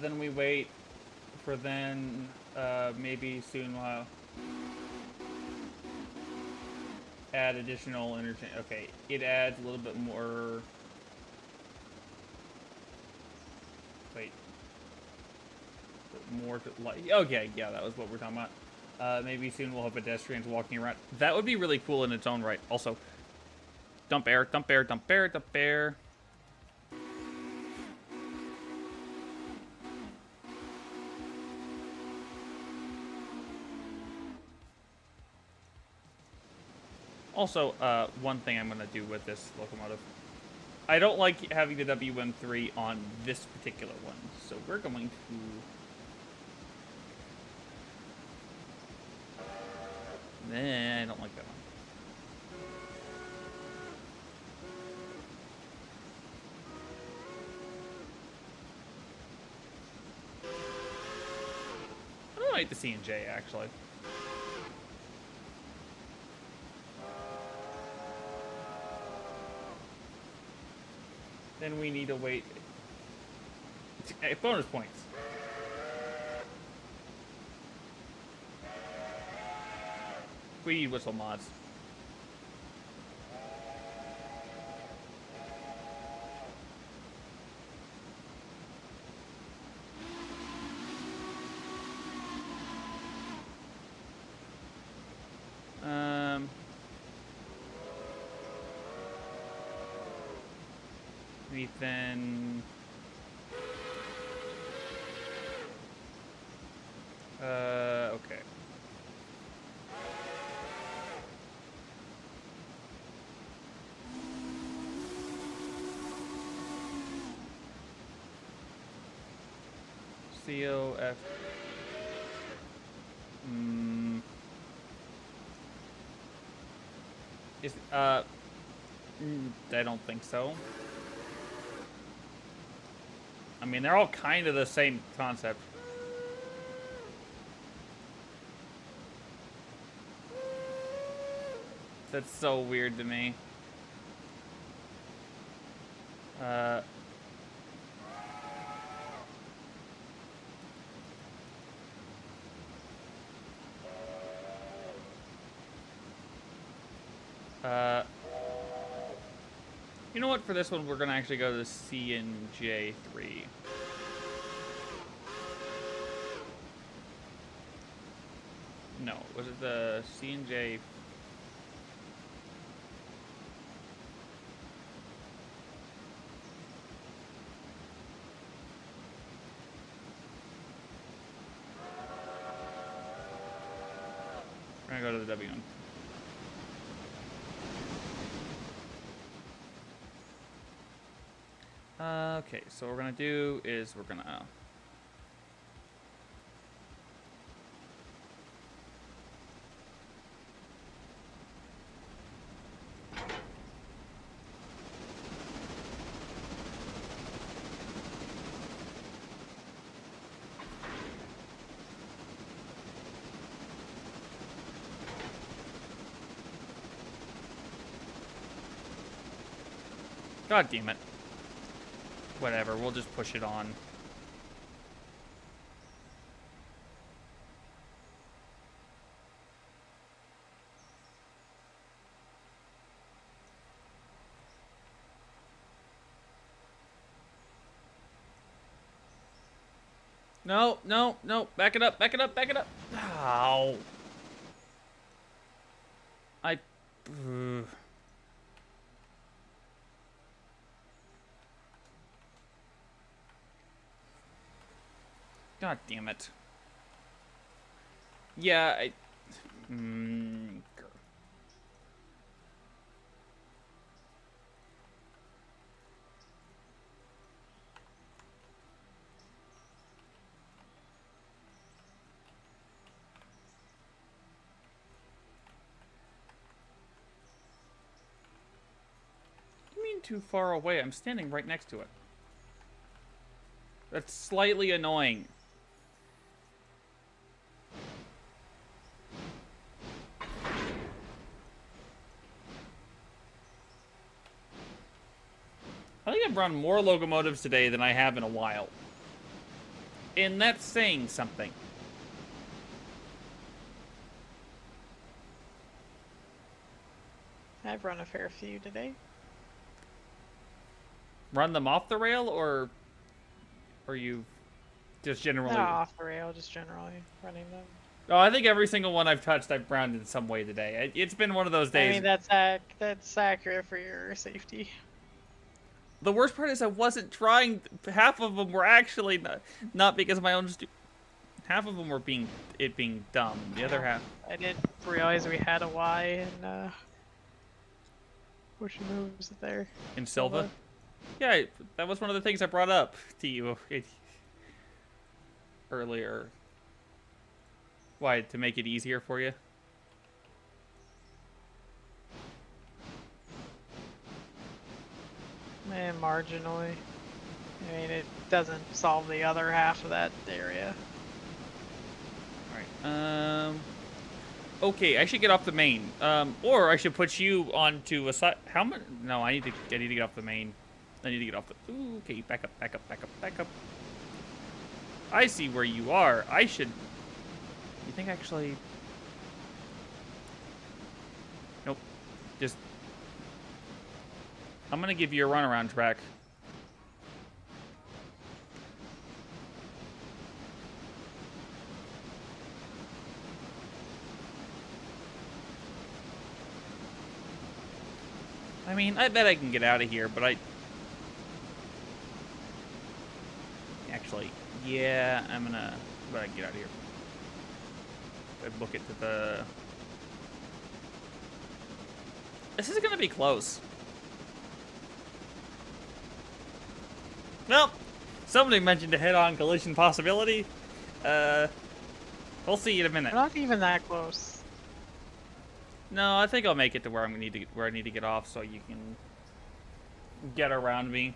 Then we wait for then, maybe soon we'll add additional interchange. Okay, it adds a little bit more. Wait. More to like. Okay, yeah, that was what we're talking about. Maybe soon we'll have pedestrians walking around. That would be really cool in its own right. Also, dump air, dump air, dump air, dump air. Also, one thing I'm gonna do with this locomotive. I don't like having the WM3 on this particular one, so we're going to... Nah, I don't like that one. I don't like the C&J, actually. Then we need to wait. Bonus points. We need whistle mods. We then... okay. COF. I don't think so. I mean, they're all kind of the same concept. That's so weird to me. You know what? For this one, we're gonna actually go to C and J3. No, was it the C and J? We're gonna go to the W1. Okay, so what we're gonna do is we're gonna... God damn it. Whatever, we'll just push it on. No, no, no, back it up, back it up, back it up. Ow. God damn it. Yeah, You mean too far away? I'm standing right next to it. That's slightly annoying. I think I've run more locomotives today than I have in a while. And that's saying something. I've run a fair few today. Run them off the rail, or you just generally? Not off the rail, just generally running them. Oh, I think every single one I've touched, I've browned in some way today. It's been one of those days. I mean, that's accurate for your safety. The worst part is I wasn't trying. Half of them were actually not because of my own. Half of them were being dumb. The other half. I didn't realize we had a Y in push moves there. In Silva? Yeah, that was one of the things I brought up to you earlier. Why, to make it easier for you? And marginally. I mean, it doesn't solve the other half of that area. Alright, okay, I should get off the main. Or I should put you onto a side. How much? No, I need to get off the main. I need to get off the. Ooh, okay, back up. I see where you are. I should. You think actually? Nope. Just. I'm gonna give you a runaround track. I mean, I bet I can get out of here, but actually, yeah, I'm gonna get out of here. I book it to the. This is gonna be close. Well, somebody mentioned a head-on collision possibility. We'll see in a minute. We're not even that close. No, I think I'll make it to where I need to get off, so you can get around me.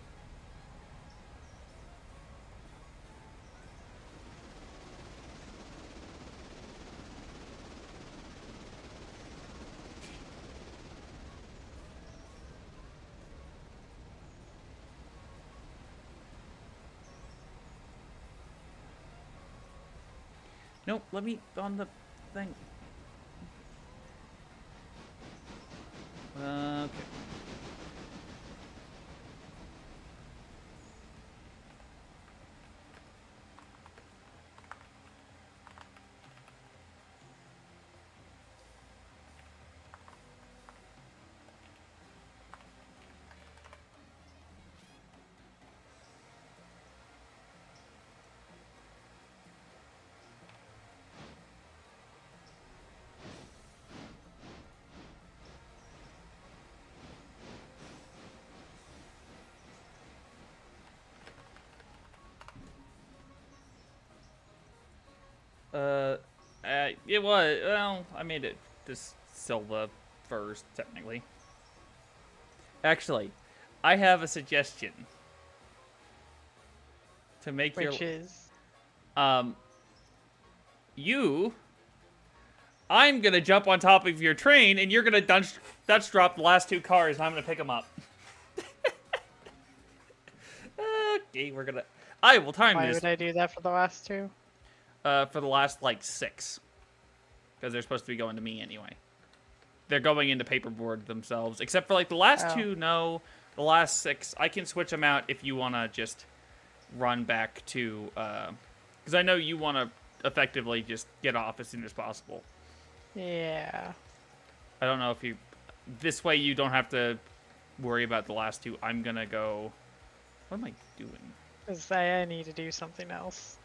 Nope, let me on the thing. Okay. It was, well, I made it this Silva first, technically. Actually, I have a suggestion. To make Which is? I'm gonna jump on top of your train, and you're gonna Dutch drop the last two cars, and I'm gonna pick them up. Okay, I will time Why this. would I do that for the last two? For the last, like, 6. Because they're supposed to be going to me anyway. They're going into paperboard themselves. Except for, like, the last 2, no. The last 6, I can switch them out if you want to just run back to, because I know you want to effectively just get off as soon as possible. Yeah. I don't know if you... This way you don't have to worry about the last 2. I'm gonna go... What am I doing? Because I need to do something else.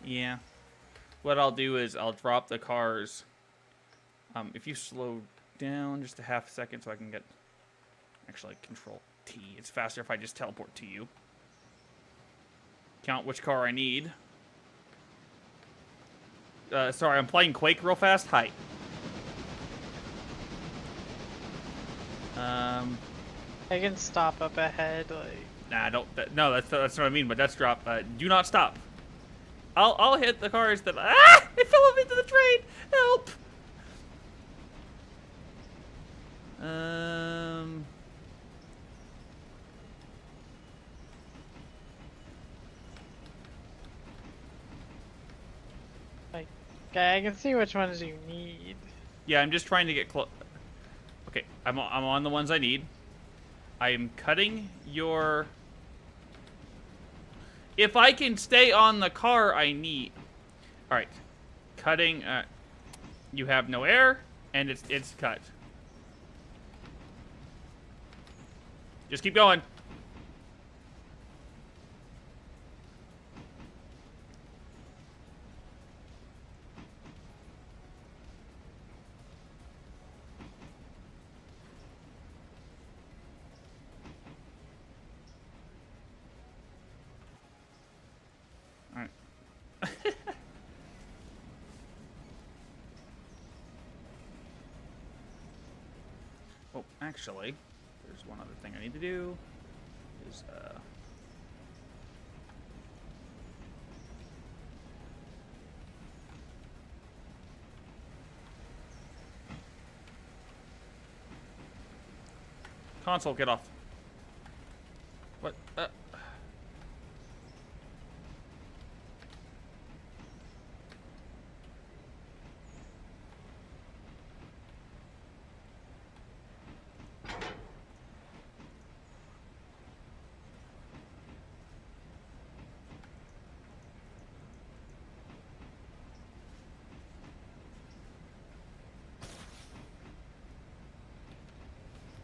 Yeah. What I'll do is I'll drop the cars. If you slow down just a half second so I can get... Actually, Control T. It's faster if I just teleport to you. Count which car I need. Sorry, I'm playing Quake real fast. Hi. I can stop up ahead, like... Nah, don't... No, that's what I mean, but that's drop. Do not stop. I'll hit the cars that... Ah! It fell into the train! Help! Like, okay, I can see which ones you need. Yeah, I'm just trying to get close. Okay, I'm on the ones I need. I am cutting your... If I can stay on the car I need... Alright. Cutting... you have no air, and it's cut. Just keep going. Alright. Oh, actually, there's one other thing I need to do. Is, console, get off. What?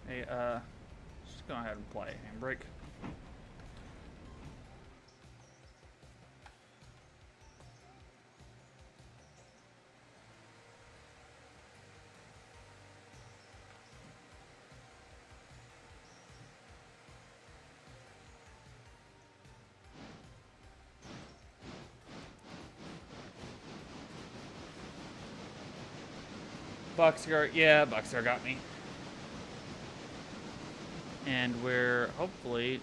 Hey, just go ahead and play. Handbrake. Boxcar, yeah, Boxcar got me. And we're hopefully...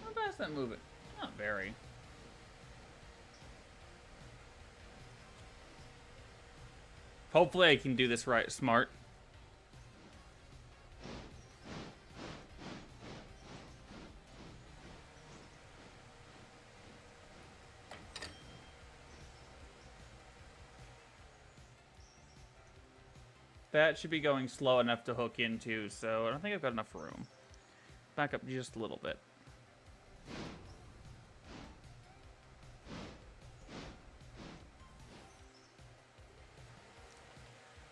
How fast that moving? Not very. Hopefully I can do this right smart. That should be going slow enough to hook into, so I don't think I've got enough room. Back up just a little bit.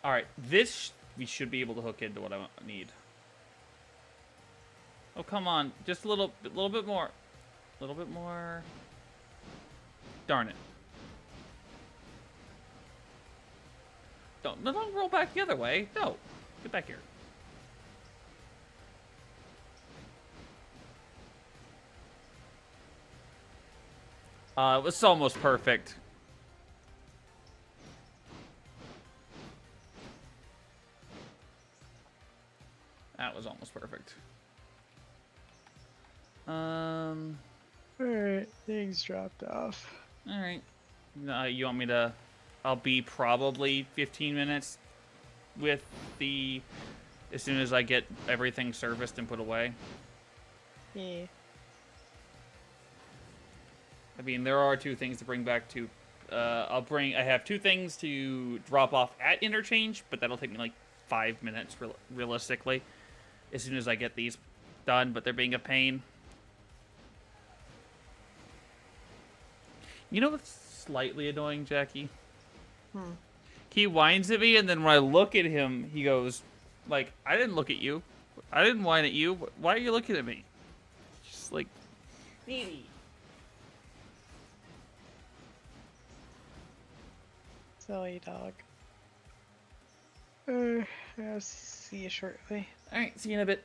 Alright, this we should be able to hook into what I need. Oh, come on. Just a little bit more. A little bit more. Darn it. Don't roll back the other way. No. Get back here. It was almost perfect. That was almost perfect. Alright, things dropped off. Alright. You want me to... I'll be probably 15 minutes with the... As soon as I get everything serviced and put away. Yeah. I mean, there are two things to bring back to... I have two things to drop off at interchange, but that'll take me like 5 minutes, realistically. As soon as I get these done, but they're being a pain. You know what's slightly annoying, Jackie? He whines at me, and then when I look at him, he goes, like, I didn't look at you. I didn't whine at you. Why are you looking at me? Just like, baby. Silly dog. I'll see you shortly. Alright, see you in a bit.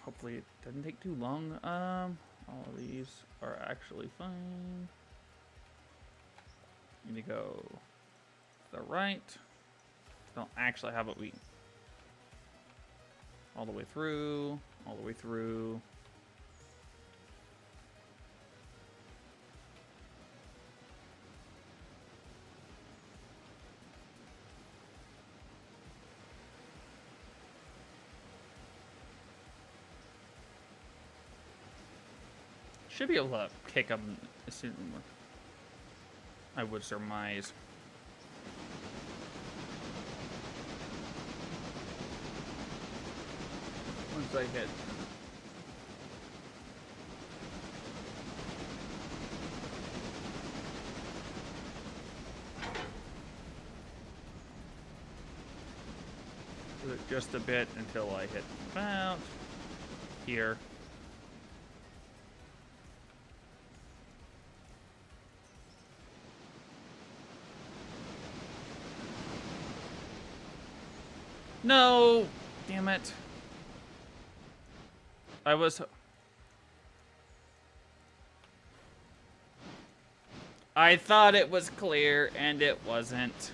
Hopefully it doesn't take too long. All of these are actually fine. Need to go to the right. Don't actually have what we... All the way through. All the way through. Should be able to kick him as soon. I would surmise. Once I hit. Just a bit until I hit about here. No! Damn it. I thought it was clear, and it wasn't.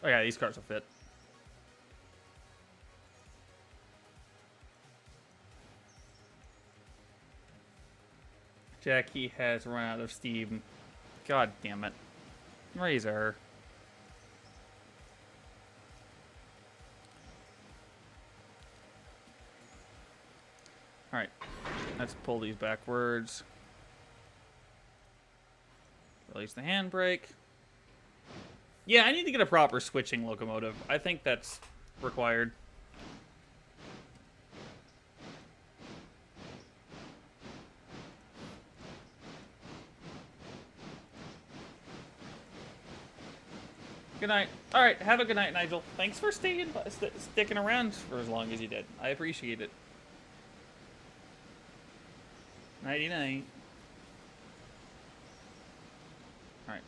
Oh yeah, these cars will fit. Jackie has run out of steam. God damn it. Razor. Alright. Let's pull these backwards. Release the handbrake. Yeah, I need to get a proper switching locomotive. I think that's required. Good night. All right, have a good night, Nigel. Thanks for sticking around for as long as you did. I appreciate it. Nighty night. All right.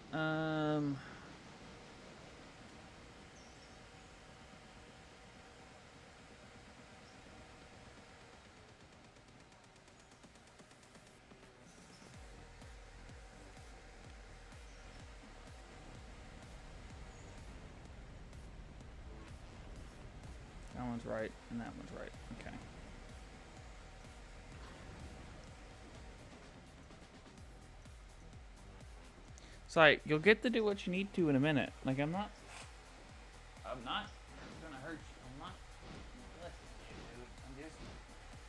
That one's right, and that one's right. Okay. Sorry, you'll get to do what you need to in a minute. Like, I'm not gonna hurt you. I'm not molesting you, dude. I'm just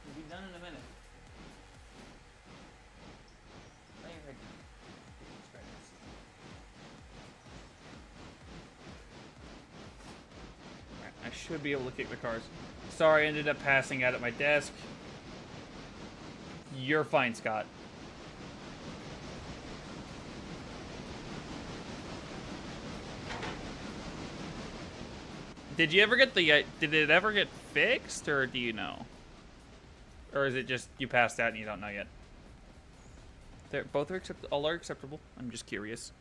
gonna be done in a minute. Lay your head down. Let's try this. Alright, I should be able to kick the cars. Sorry, I ended up passing out at my desk. You're fine, Scott. Did you ever get the, did it ever get fixed, or do you know? Or is it just you passed out and you don't know yet? Both are all are acceptable. I'm just curious.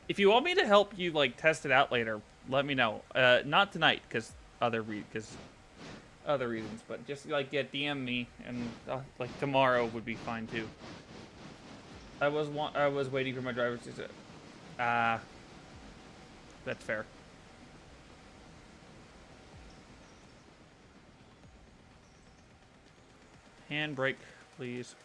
If you want me to help you, like, test it out later, let me know. Not tonight, because other reasons, but just, like, yeah, DM me, and, like, tomorrow would be fine, too. I was waiting for my driver's to that's fair. Handbrake, please.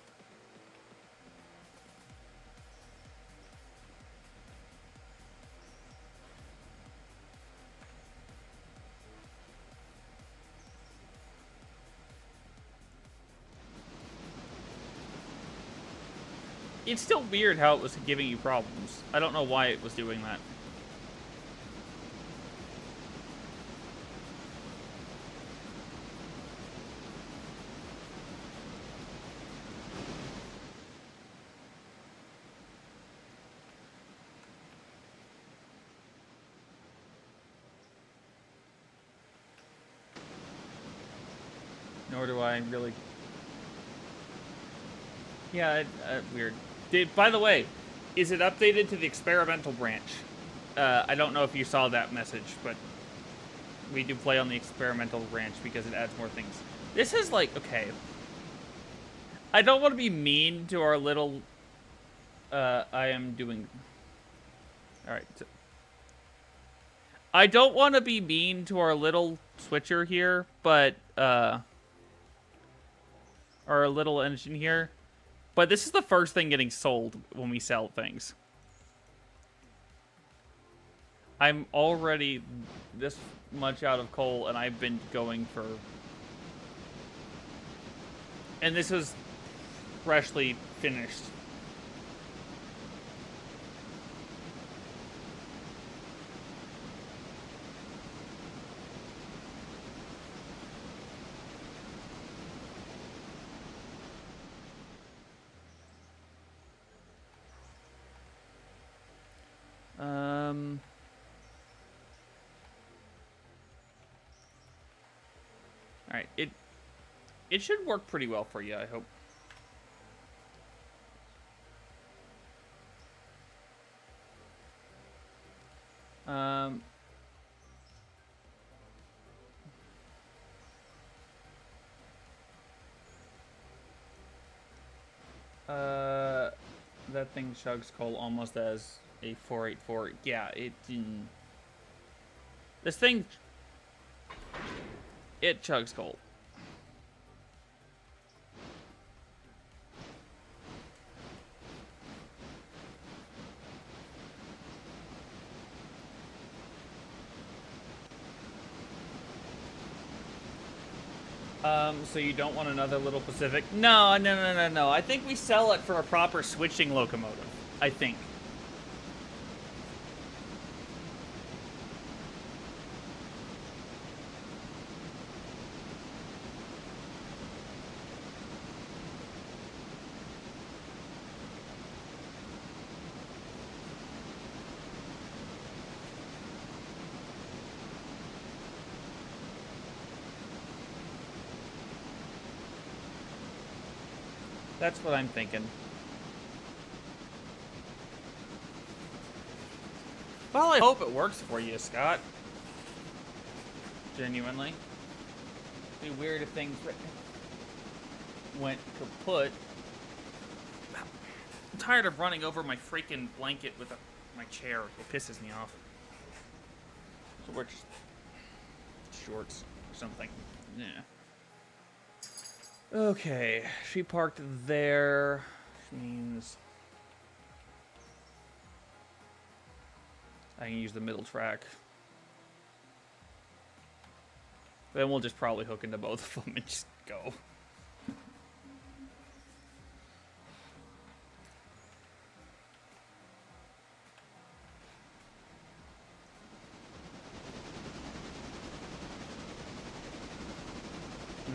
It's still weird how it was giving you problems. I don't know why it was doing that. Nor do I really. Yeah, weird. By the way, is it updated to the experimental branch? I don't know if you saw that message, but we do play on the experimental branch because it adds more things. This is like, okay. I don't want to be mean to our little. I am doing. All right. So I don't want to be mean to our little switcher here, but our little engine here, but this is the first thing getting sold when we sell things. I'm already this much out of coal, and I've been going for... And this was freshly finished. Alright, it should work pretty well for you, I hope. That thing chugs coal almost as a 484. Yeah, it didn't. This thing, it chugs coal. So you don't want another little Pacific? No. I think we sell it for a proper switching locomotive. I think. That's what I'm thinking. Well, I hope it works for you, Scott. Genuinely. It'd be weird if things went kaput. I'm tired of running over my freaking blanket with my chair. It pisses me off. So we're just shorts or something. Yeah. Okay, she parked there, which means I can use the middle track. Then we'll just probably hook into both of them and just go.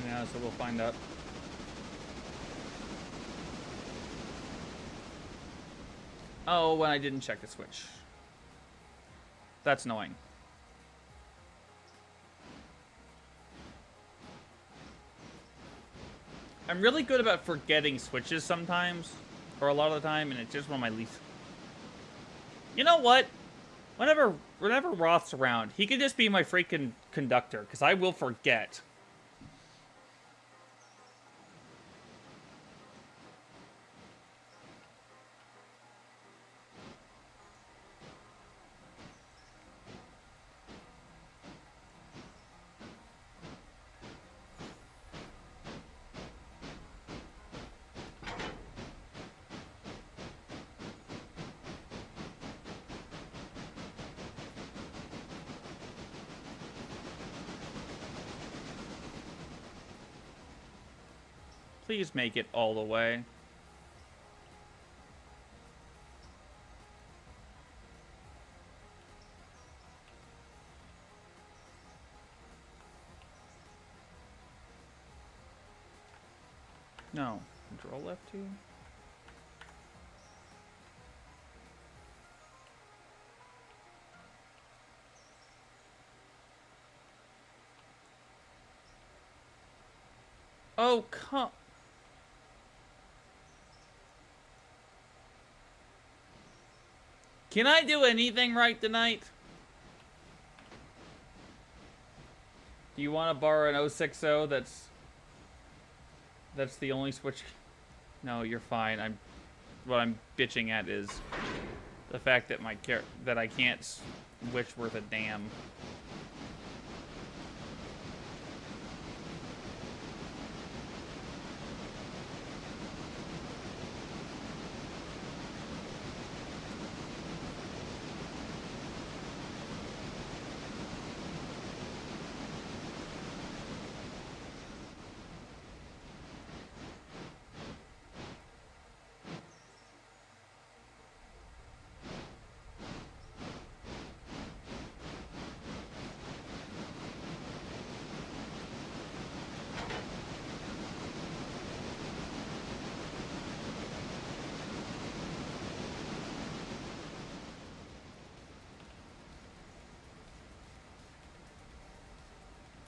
Yeah, so we'll find out. Oh, when I didn't check the switch. That's annoying. I'm really good about forgetting switches sometimes, or a lot of the time, and it's just one of my least... You know what? Whenever Roth's around, he can just be my freaking conductor, because I will forget. Please make it all the way. No. Control F2? Oh, come... Can I do anything right tonight? Do you want to borrow an 060 that's the only switch? No, you're fine. What I'm bitching at is the fact that that I can't switch worth a damn.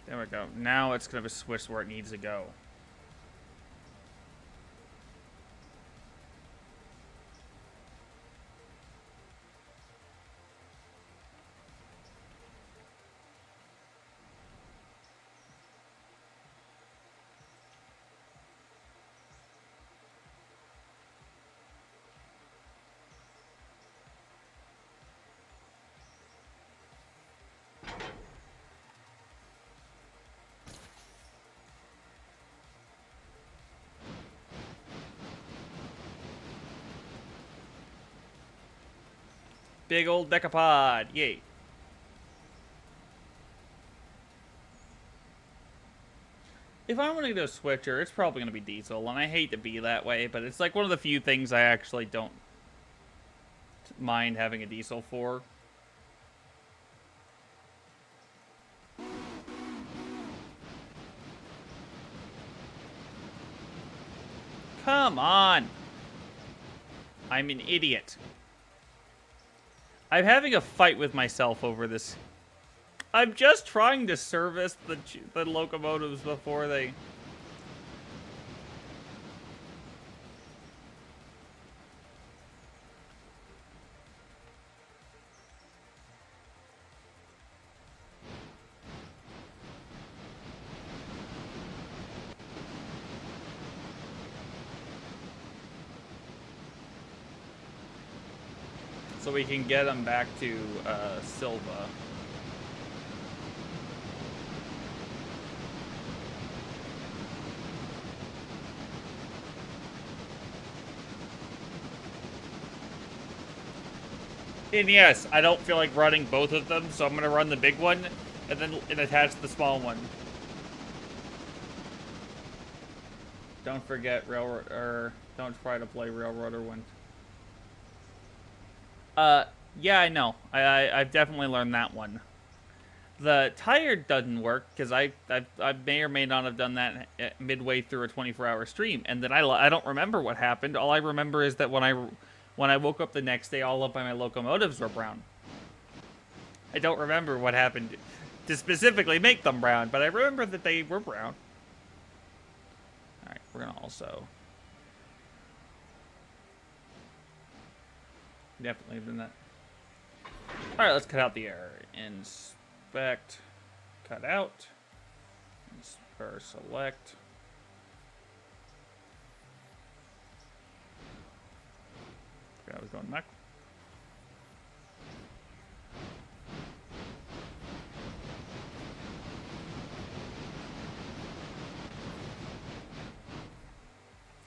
There we go. Now it's going to switch where it needs to go. Big old decapod. Yay. If I'm going to do a switcher, it's probably going to be diesel, and I hate to be that way, but it's like one of the few things I actually don't mind having a diesel for. Come on! I'm an idiot. I'm having a fight with myself over this. I'm just trying to service the locomotives before they... So we can get them back to Silva. And yes, I don't feel like running both of them, so I'm going to run the big one and attach the small one. Don't forget railroad, or don't try to play Railroader one. Yeah, I know. I've definitely learned that one. The tired doesn't work because I may or may not have done that midway through a 24-hour stream, and then I don't remember what happened. All I remember is that when I woke up the next day, all of my locomotives were brown. I don't remember what happened to specifically make them brown, but I remember that they were brown. All right, we're gonna also definitely done that. All right, let's cut out the error. Inspect, cut out, or select. I was going back.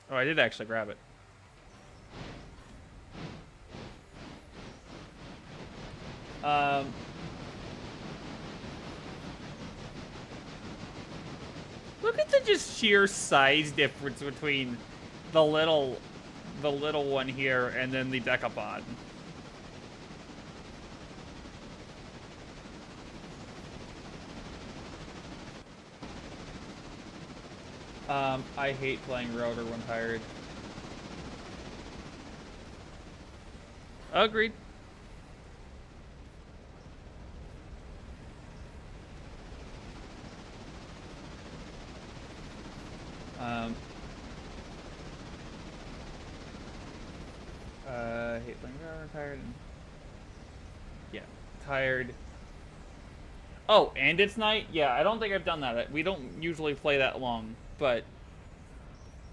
Oh, I did actually grab it. Look at the just sheer size difference between the little one here and then the decapod. I hate playing Rotor when tired. Agreed. Hate playing Rotor, tired. Yeah, tired. Oh, and it's night? Yeah, I don't think I've done that. We don't usually play that long, but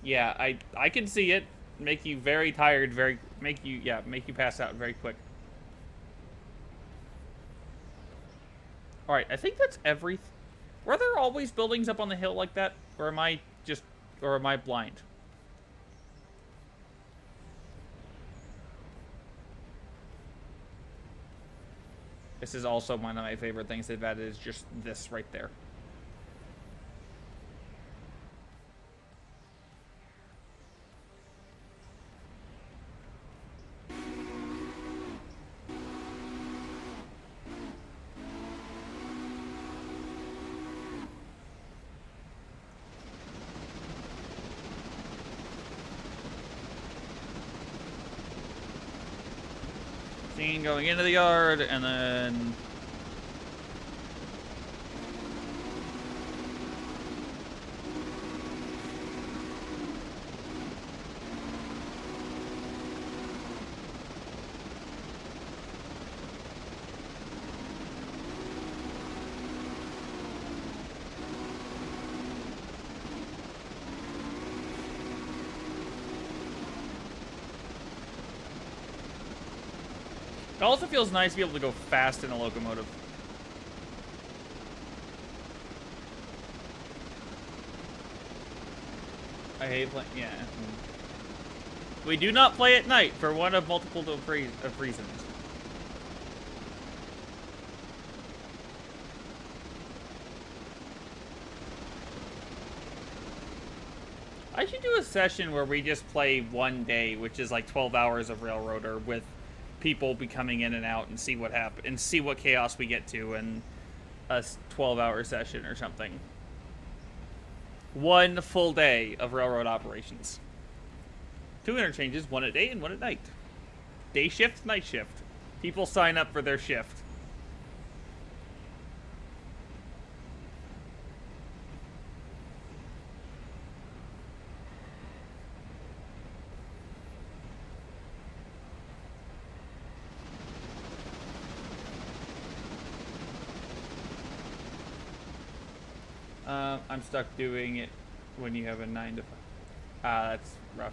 yeah, I can see it. Make you very tired, make you pass out very quick. All right, I think that's every. Were there always buildings up on the hill like that, or am I blind? This is also one of my favorite things they've added is just this right there. Scene going into the yard, and then it also feels nice to be able to go fast in a locomotive. I hate playing. Yeah. We do not play at night for one of multiple reasons. I should do a session where we just play one day, which is like 12 hours of Railroader, with people be coming in and out and see what happens and see what chaos we get to in a 12-hour session or something. One full day of railroad operations. 2 interchanges, one at day and one at night. Day shift, night shift. People sign up for their shift. I'm stuck doing it when you have a 9 to 5. That's rough.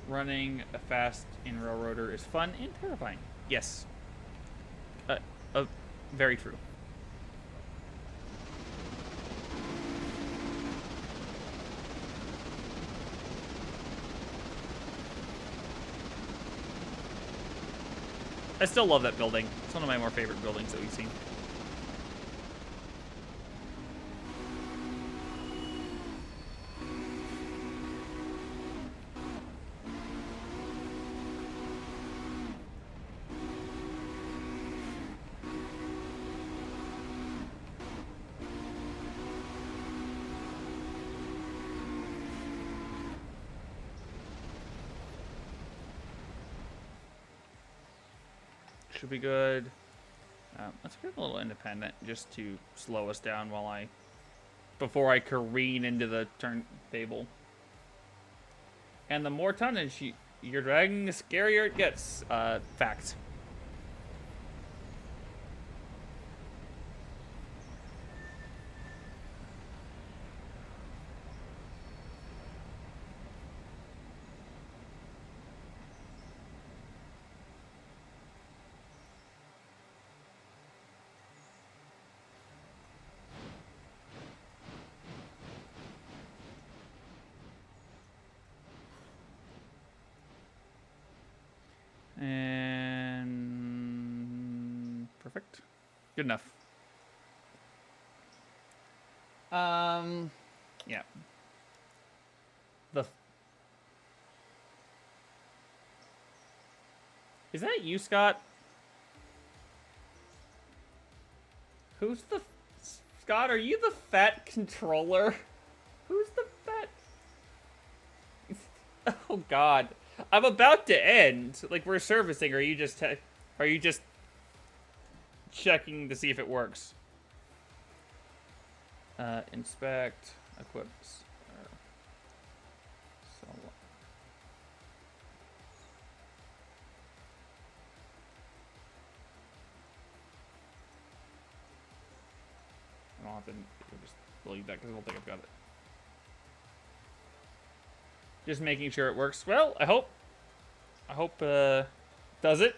Running fast in Railroader is fun and terrifying. Yes. Very true. I still love that building. It's one of my more favorite buildings that we've seen. Should be good. Let's get a little independent just to slow us down before I careen into the turntable. And the more tonnage you're dragging, the scarier it gets. Fact. And perfect. Good enough. Yeah. Is that you, Scott? Who's the Scott? Are you the fat controller? Who's the fat? Oh God. I'm about to end. Like, we're servicing. Or are you just checking to see if it works? Inspect, equip. I don't have to just delete that because I don't think I've got it. Just making sure it works. Well, I hope does it?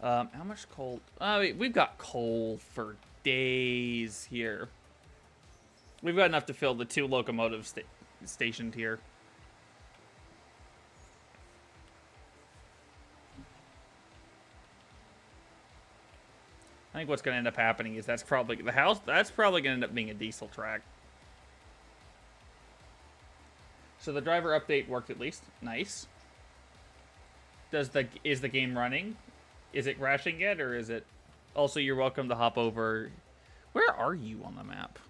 How much coal? We've got coal for days here. We've got enough to fill the 2 locomotives stationed here. I think what's going to end up happening is that's probably going to end up being a diesel track. So the driver update worked at least. Nice. Is the game running? Is it crashing yet, or is it? Also, you're welcome to hop over. Where are you on the map?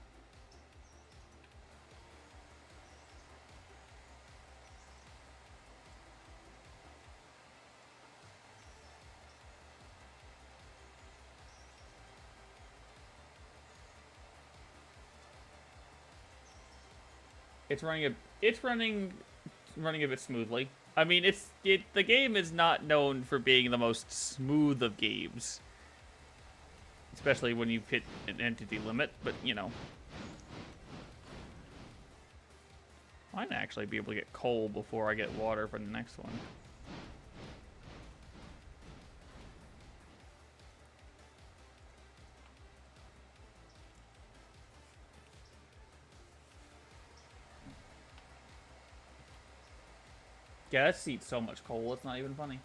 It's running a bit smoothly. I mean, the game is not known for being the most smooth of games, especially when you hit an entity limit. But you know, I might actually be able to get coal before I get water for the next one. Yeah, that seats so much coal, it's not even funny.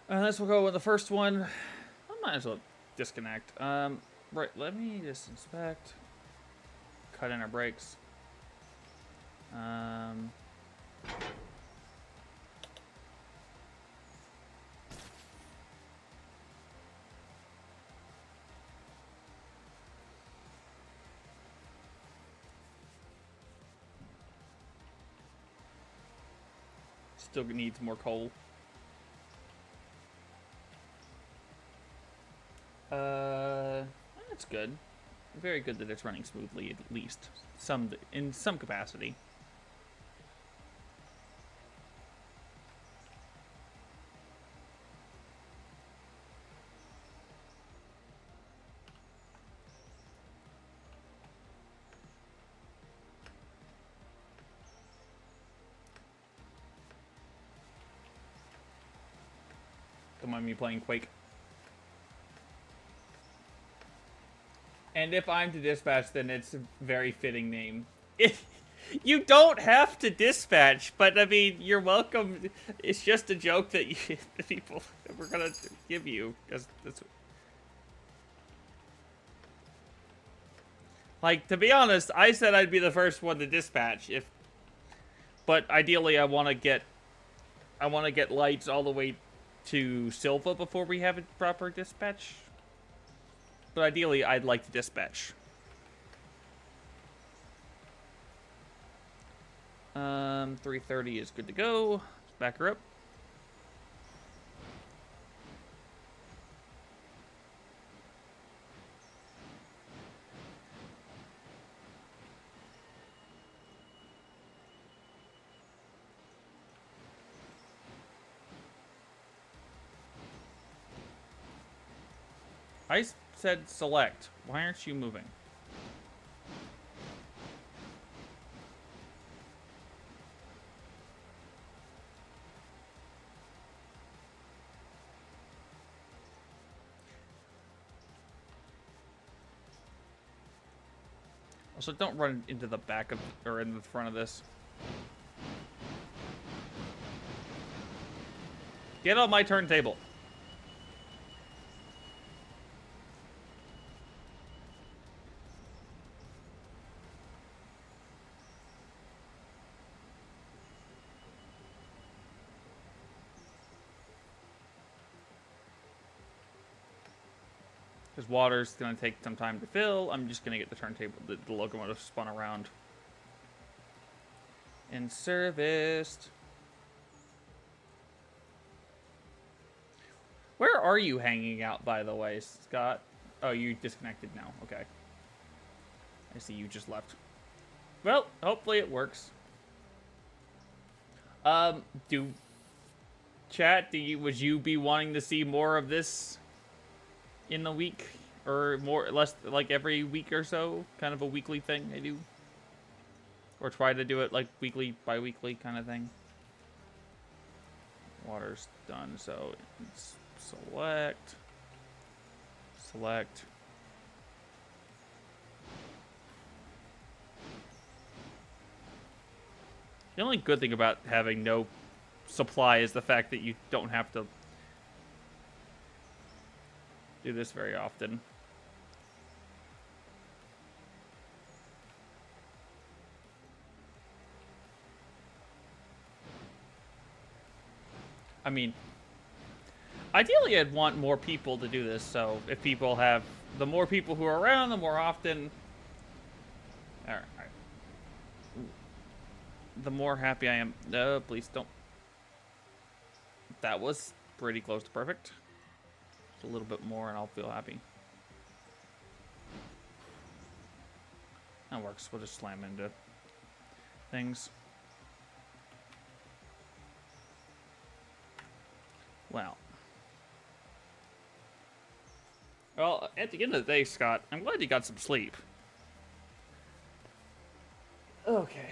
Let's go with the first one. I might as well disconnect. Right, let me just inspect. Cut in our brakes. Still needs more coal. That's good. Very good that it's running smoothly, at least in some capacity. Don't mind me playing Quake. And if I'm to dispatch, then it's a very fitting name. You don't have to dispatch, but I mean, you're welcome. It's just a joke that the people that we're gonna give you, because that's. Like, to be honest, I said I'd be the first one to dispatch but ideally I want to get lights all the way to Silva before we have a proper dispatch. But ideally, I'd like to dispatch. 330 is good to go. Let's back her up. I said select. Why aren't you moving? Also, don't run into the back of, or in the front of this. Get on my turntable. Because water's going to take some time to fill. I'm just going to get the turntable, the locomotive spun around. And serviced. Where are you hanging out, by the way, Scott? Oh, you disconnected now. Okay. I see you just left. Well, hopefully it works. chat, would you be wanting to see more of this in the week, or more less like every week or so, kind of a weekly thing I do, or try to do it like weekly, bi-weekly kind of thing? Water's done, so it's select. The only good thing about having no supply is the fact that you don't have to do this very often. I mean, ideally I'd want more people to do this, so if people have... The more people who are around, the more often... Alright. The more happy I am... No, please don't... That was pretty close to perfect. Just a little bit more and I'll feel happy. That works. We'll just slam into things. Well, at the end of the day, Scott, I'm glad you got some sleep. Okay.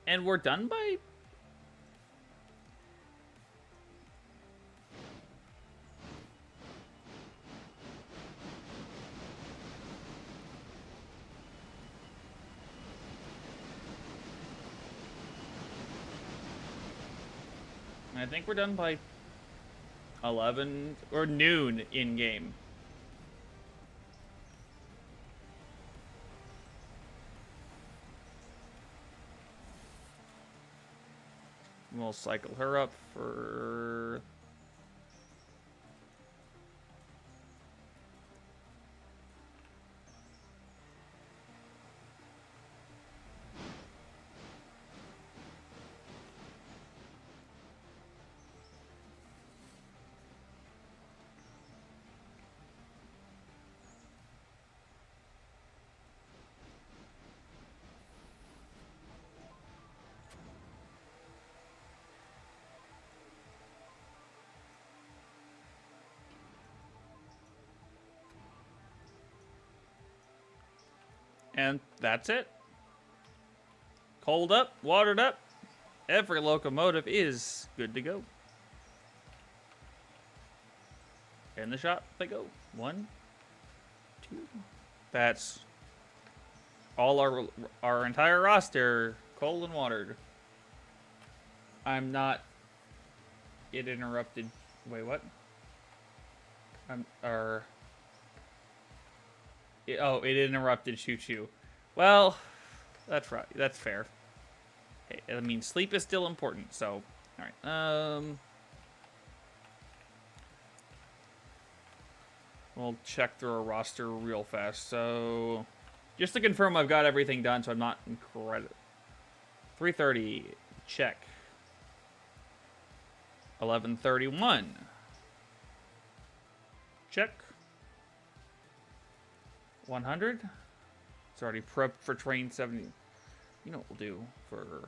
And we're done by... I think we're done by 11 or noon in game. We'll cycle her up for... And that's it. Coaled up, watered up. Every locomotive is good to go. In the shop they go. 1, 2. That's all our entire roster, coal and watered. I'm not... It interrupted... Wait, what? Oh, it interrupted Choo Choo. Well, that's right. That's fair. Hey, I mean, sleep is still important, so... Alright, we'll check through our roster real fast. So, just to confirm I've got everything done, so I'm not incredible. 3:30, check. 11:31. Check. 100. It's already prepped for train 70. You know what we'll do for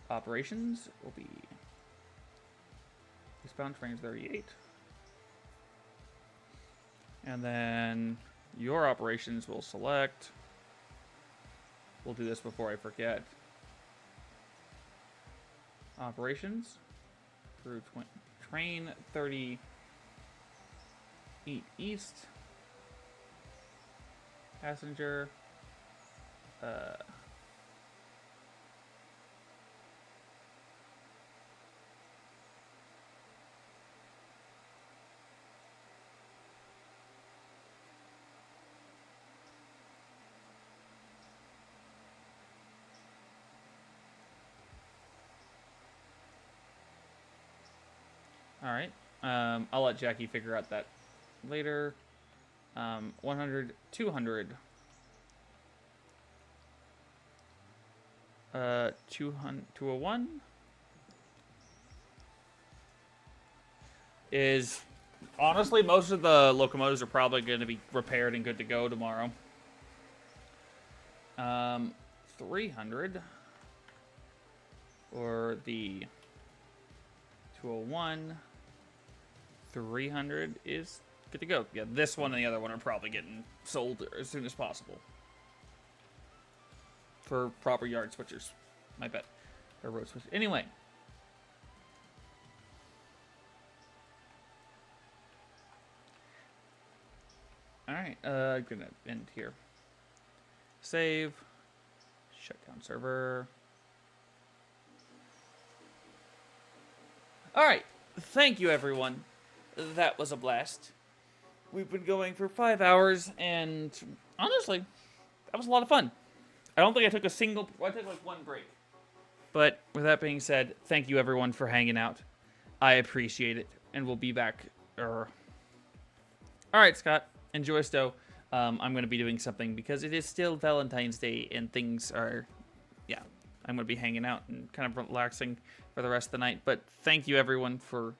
operations? Will be eastbound train 38. And then your operations will select. We'll do this before I forget. Operations through train 38 east. Passenger. All right. I'll let Jackie figure out that later. 100, 200. 201 is honestly most of the locomotives are probably going to be repaired and good to go tomorrow. 300 for the 201. 300 is good to go. Yeah, this one and the other one are probably getting sold as soon as possible. For proper yard switchers, I bet. Or road switchers. Anyway. Alright, gonna end here. Save. Shut down server. Alright, thank you everyone. That was a blast. We've been going for 5 hours, and honestly, that was a lot of fun. I don't think I took a single... I took like one break. But with that being said, thank you everyone for hanging out. I appreciate it, and we'll be back. Alright, Scott. Enjoy Stowe. I'm going to be doing something because it is still Valentine's Day, and things are... Yeah, I'm going to be hanging out and kind of relaxing for the rest of the night. But thank you everyone for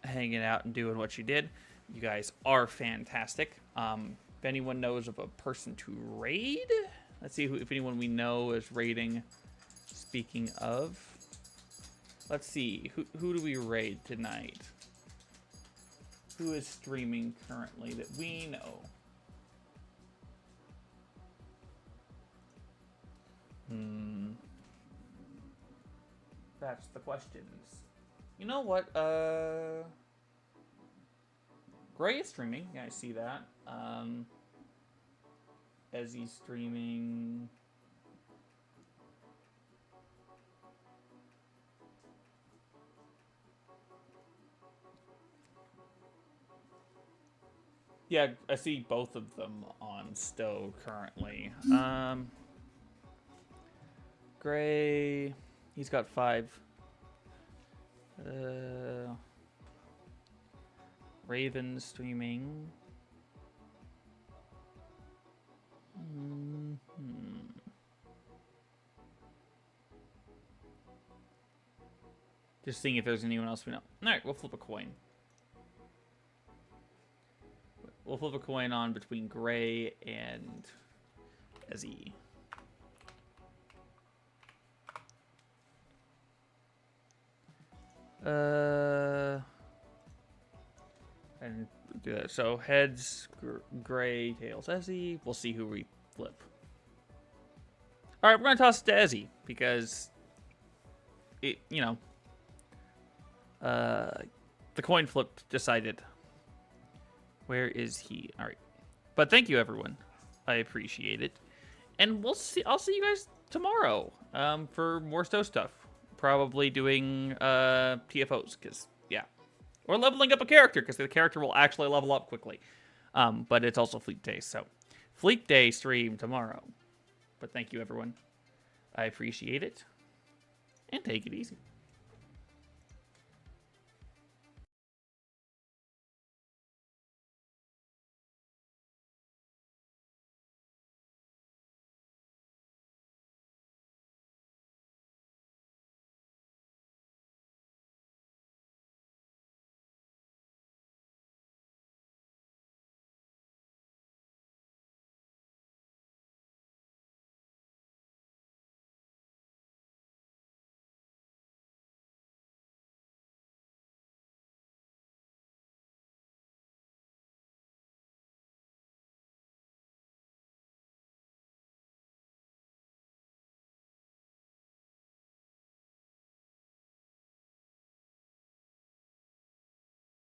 hanging out and doing what you did. You guys are fantastic. If anyone knows of a person to raid... Let's see if anyone we know is raiding. Speaking of, let's see, who do we raid tonight? Who is streaming currently that we know? That's the questions. You know what? Gray is streaming. Yeah, I see that. Ezzy's streaming. Yeah, I see both of them on Stowe currently. Gray, he's got 5. Raven streaming. Just seeing if there's anyone else we know. Alright, we'll flip a coin. We'll flip a coin on between Gray and Ezzy. And do that. So heads, Gray, tails, Ezzy. We'll see who we flip. Alright, we're gonna toss it to Ezzy because it, you know, the coin flip decided. Where is he? All right. But thank you, everyone. I appreciate it. And we'll see. I'll see you guys tomorrow for more Stowe stuff. Probably doing TFOs, because, yeah. Or leveling up a character, because the character will actually level up quickly. But it's also Fleet Day, so Fleet Day stream tomorrow. But thank you, everyone. I appreciate it. And take it easy.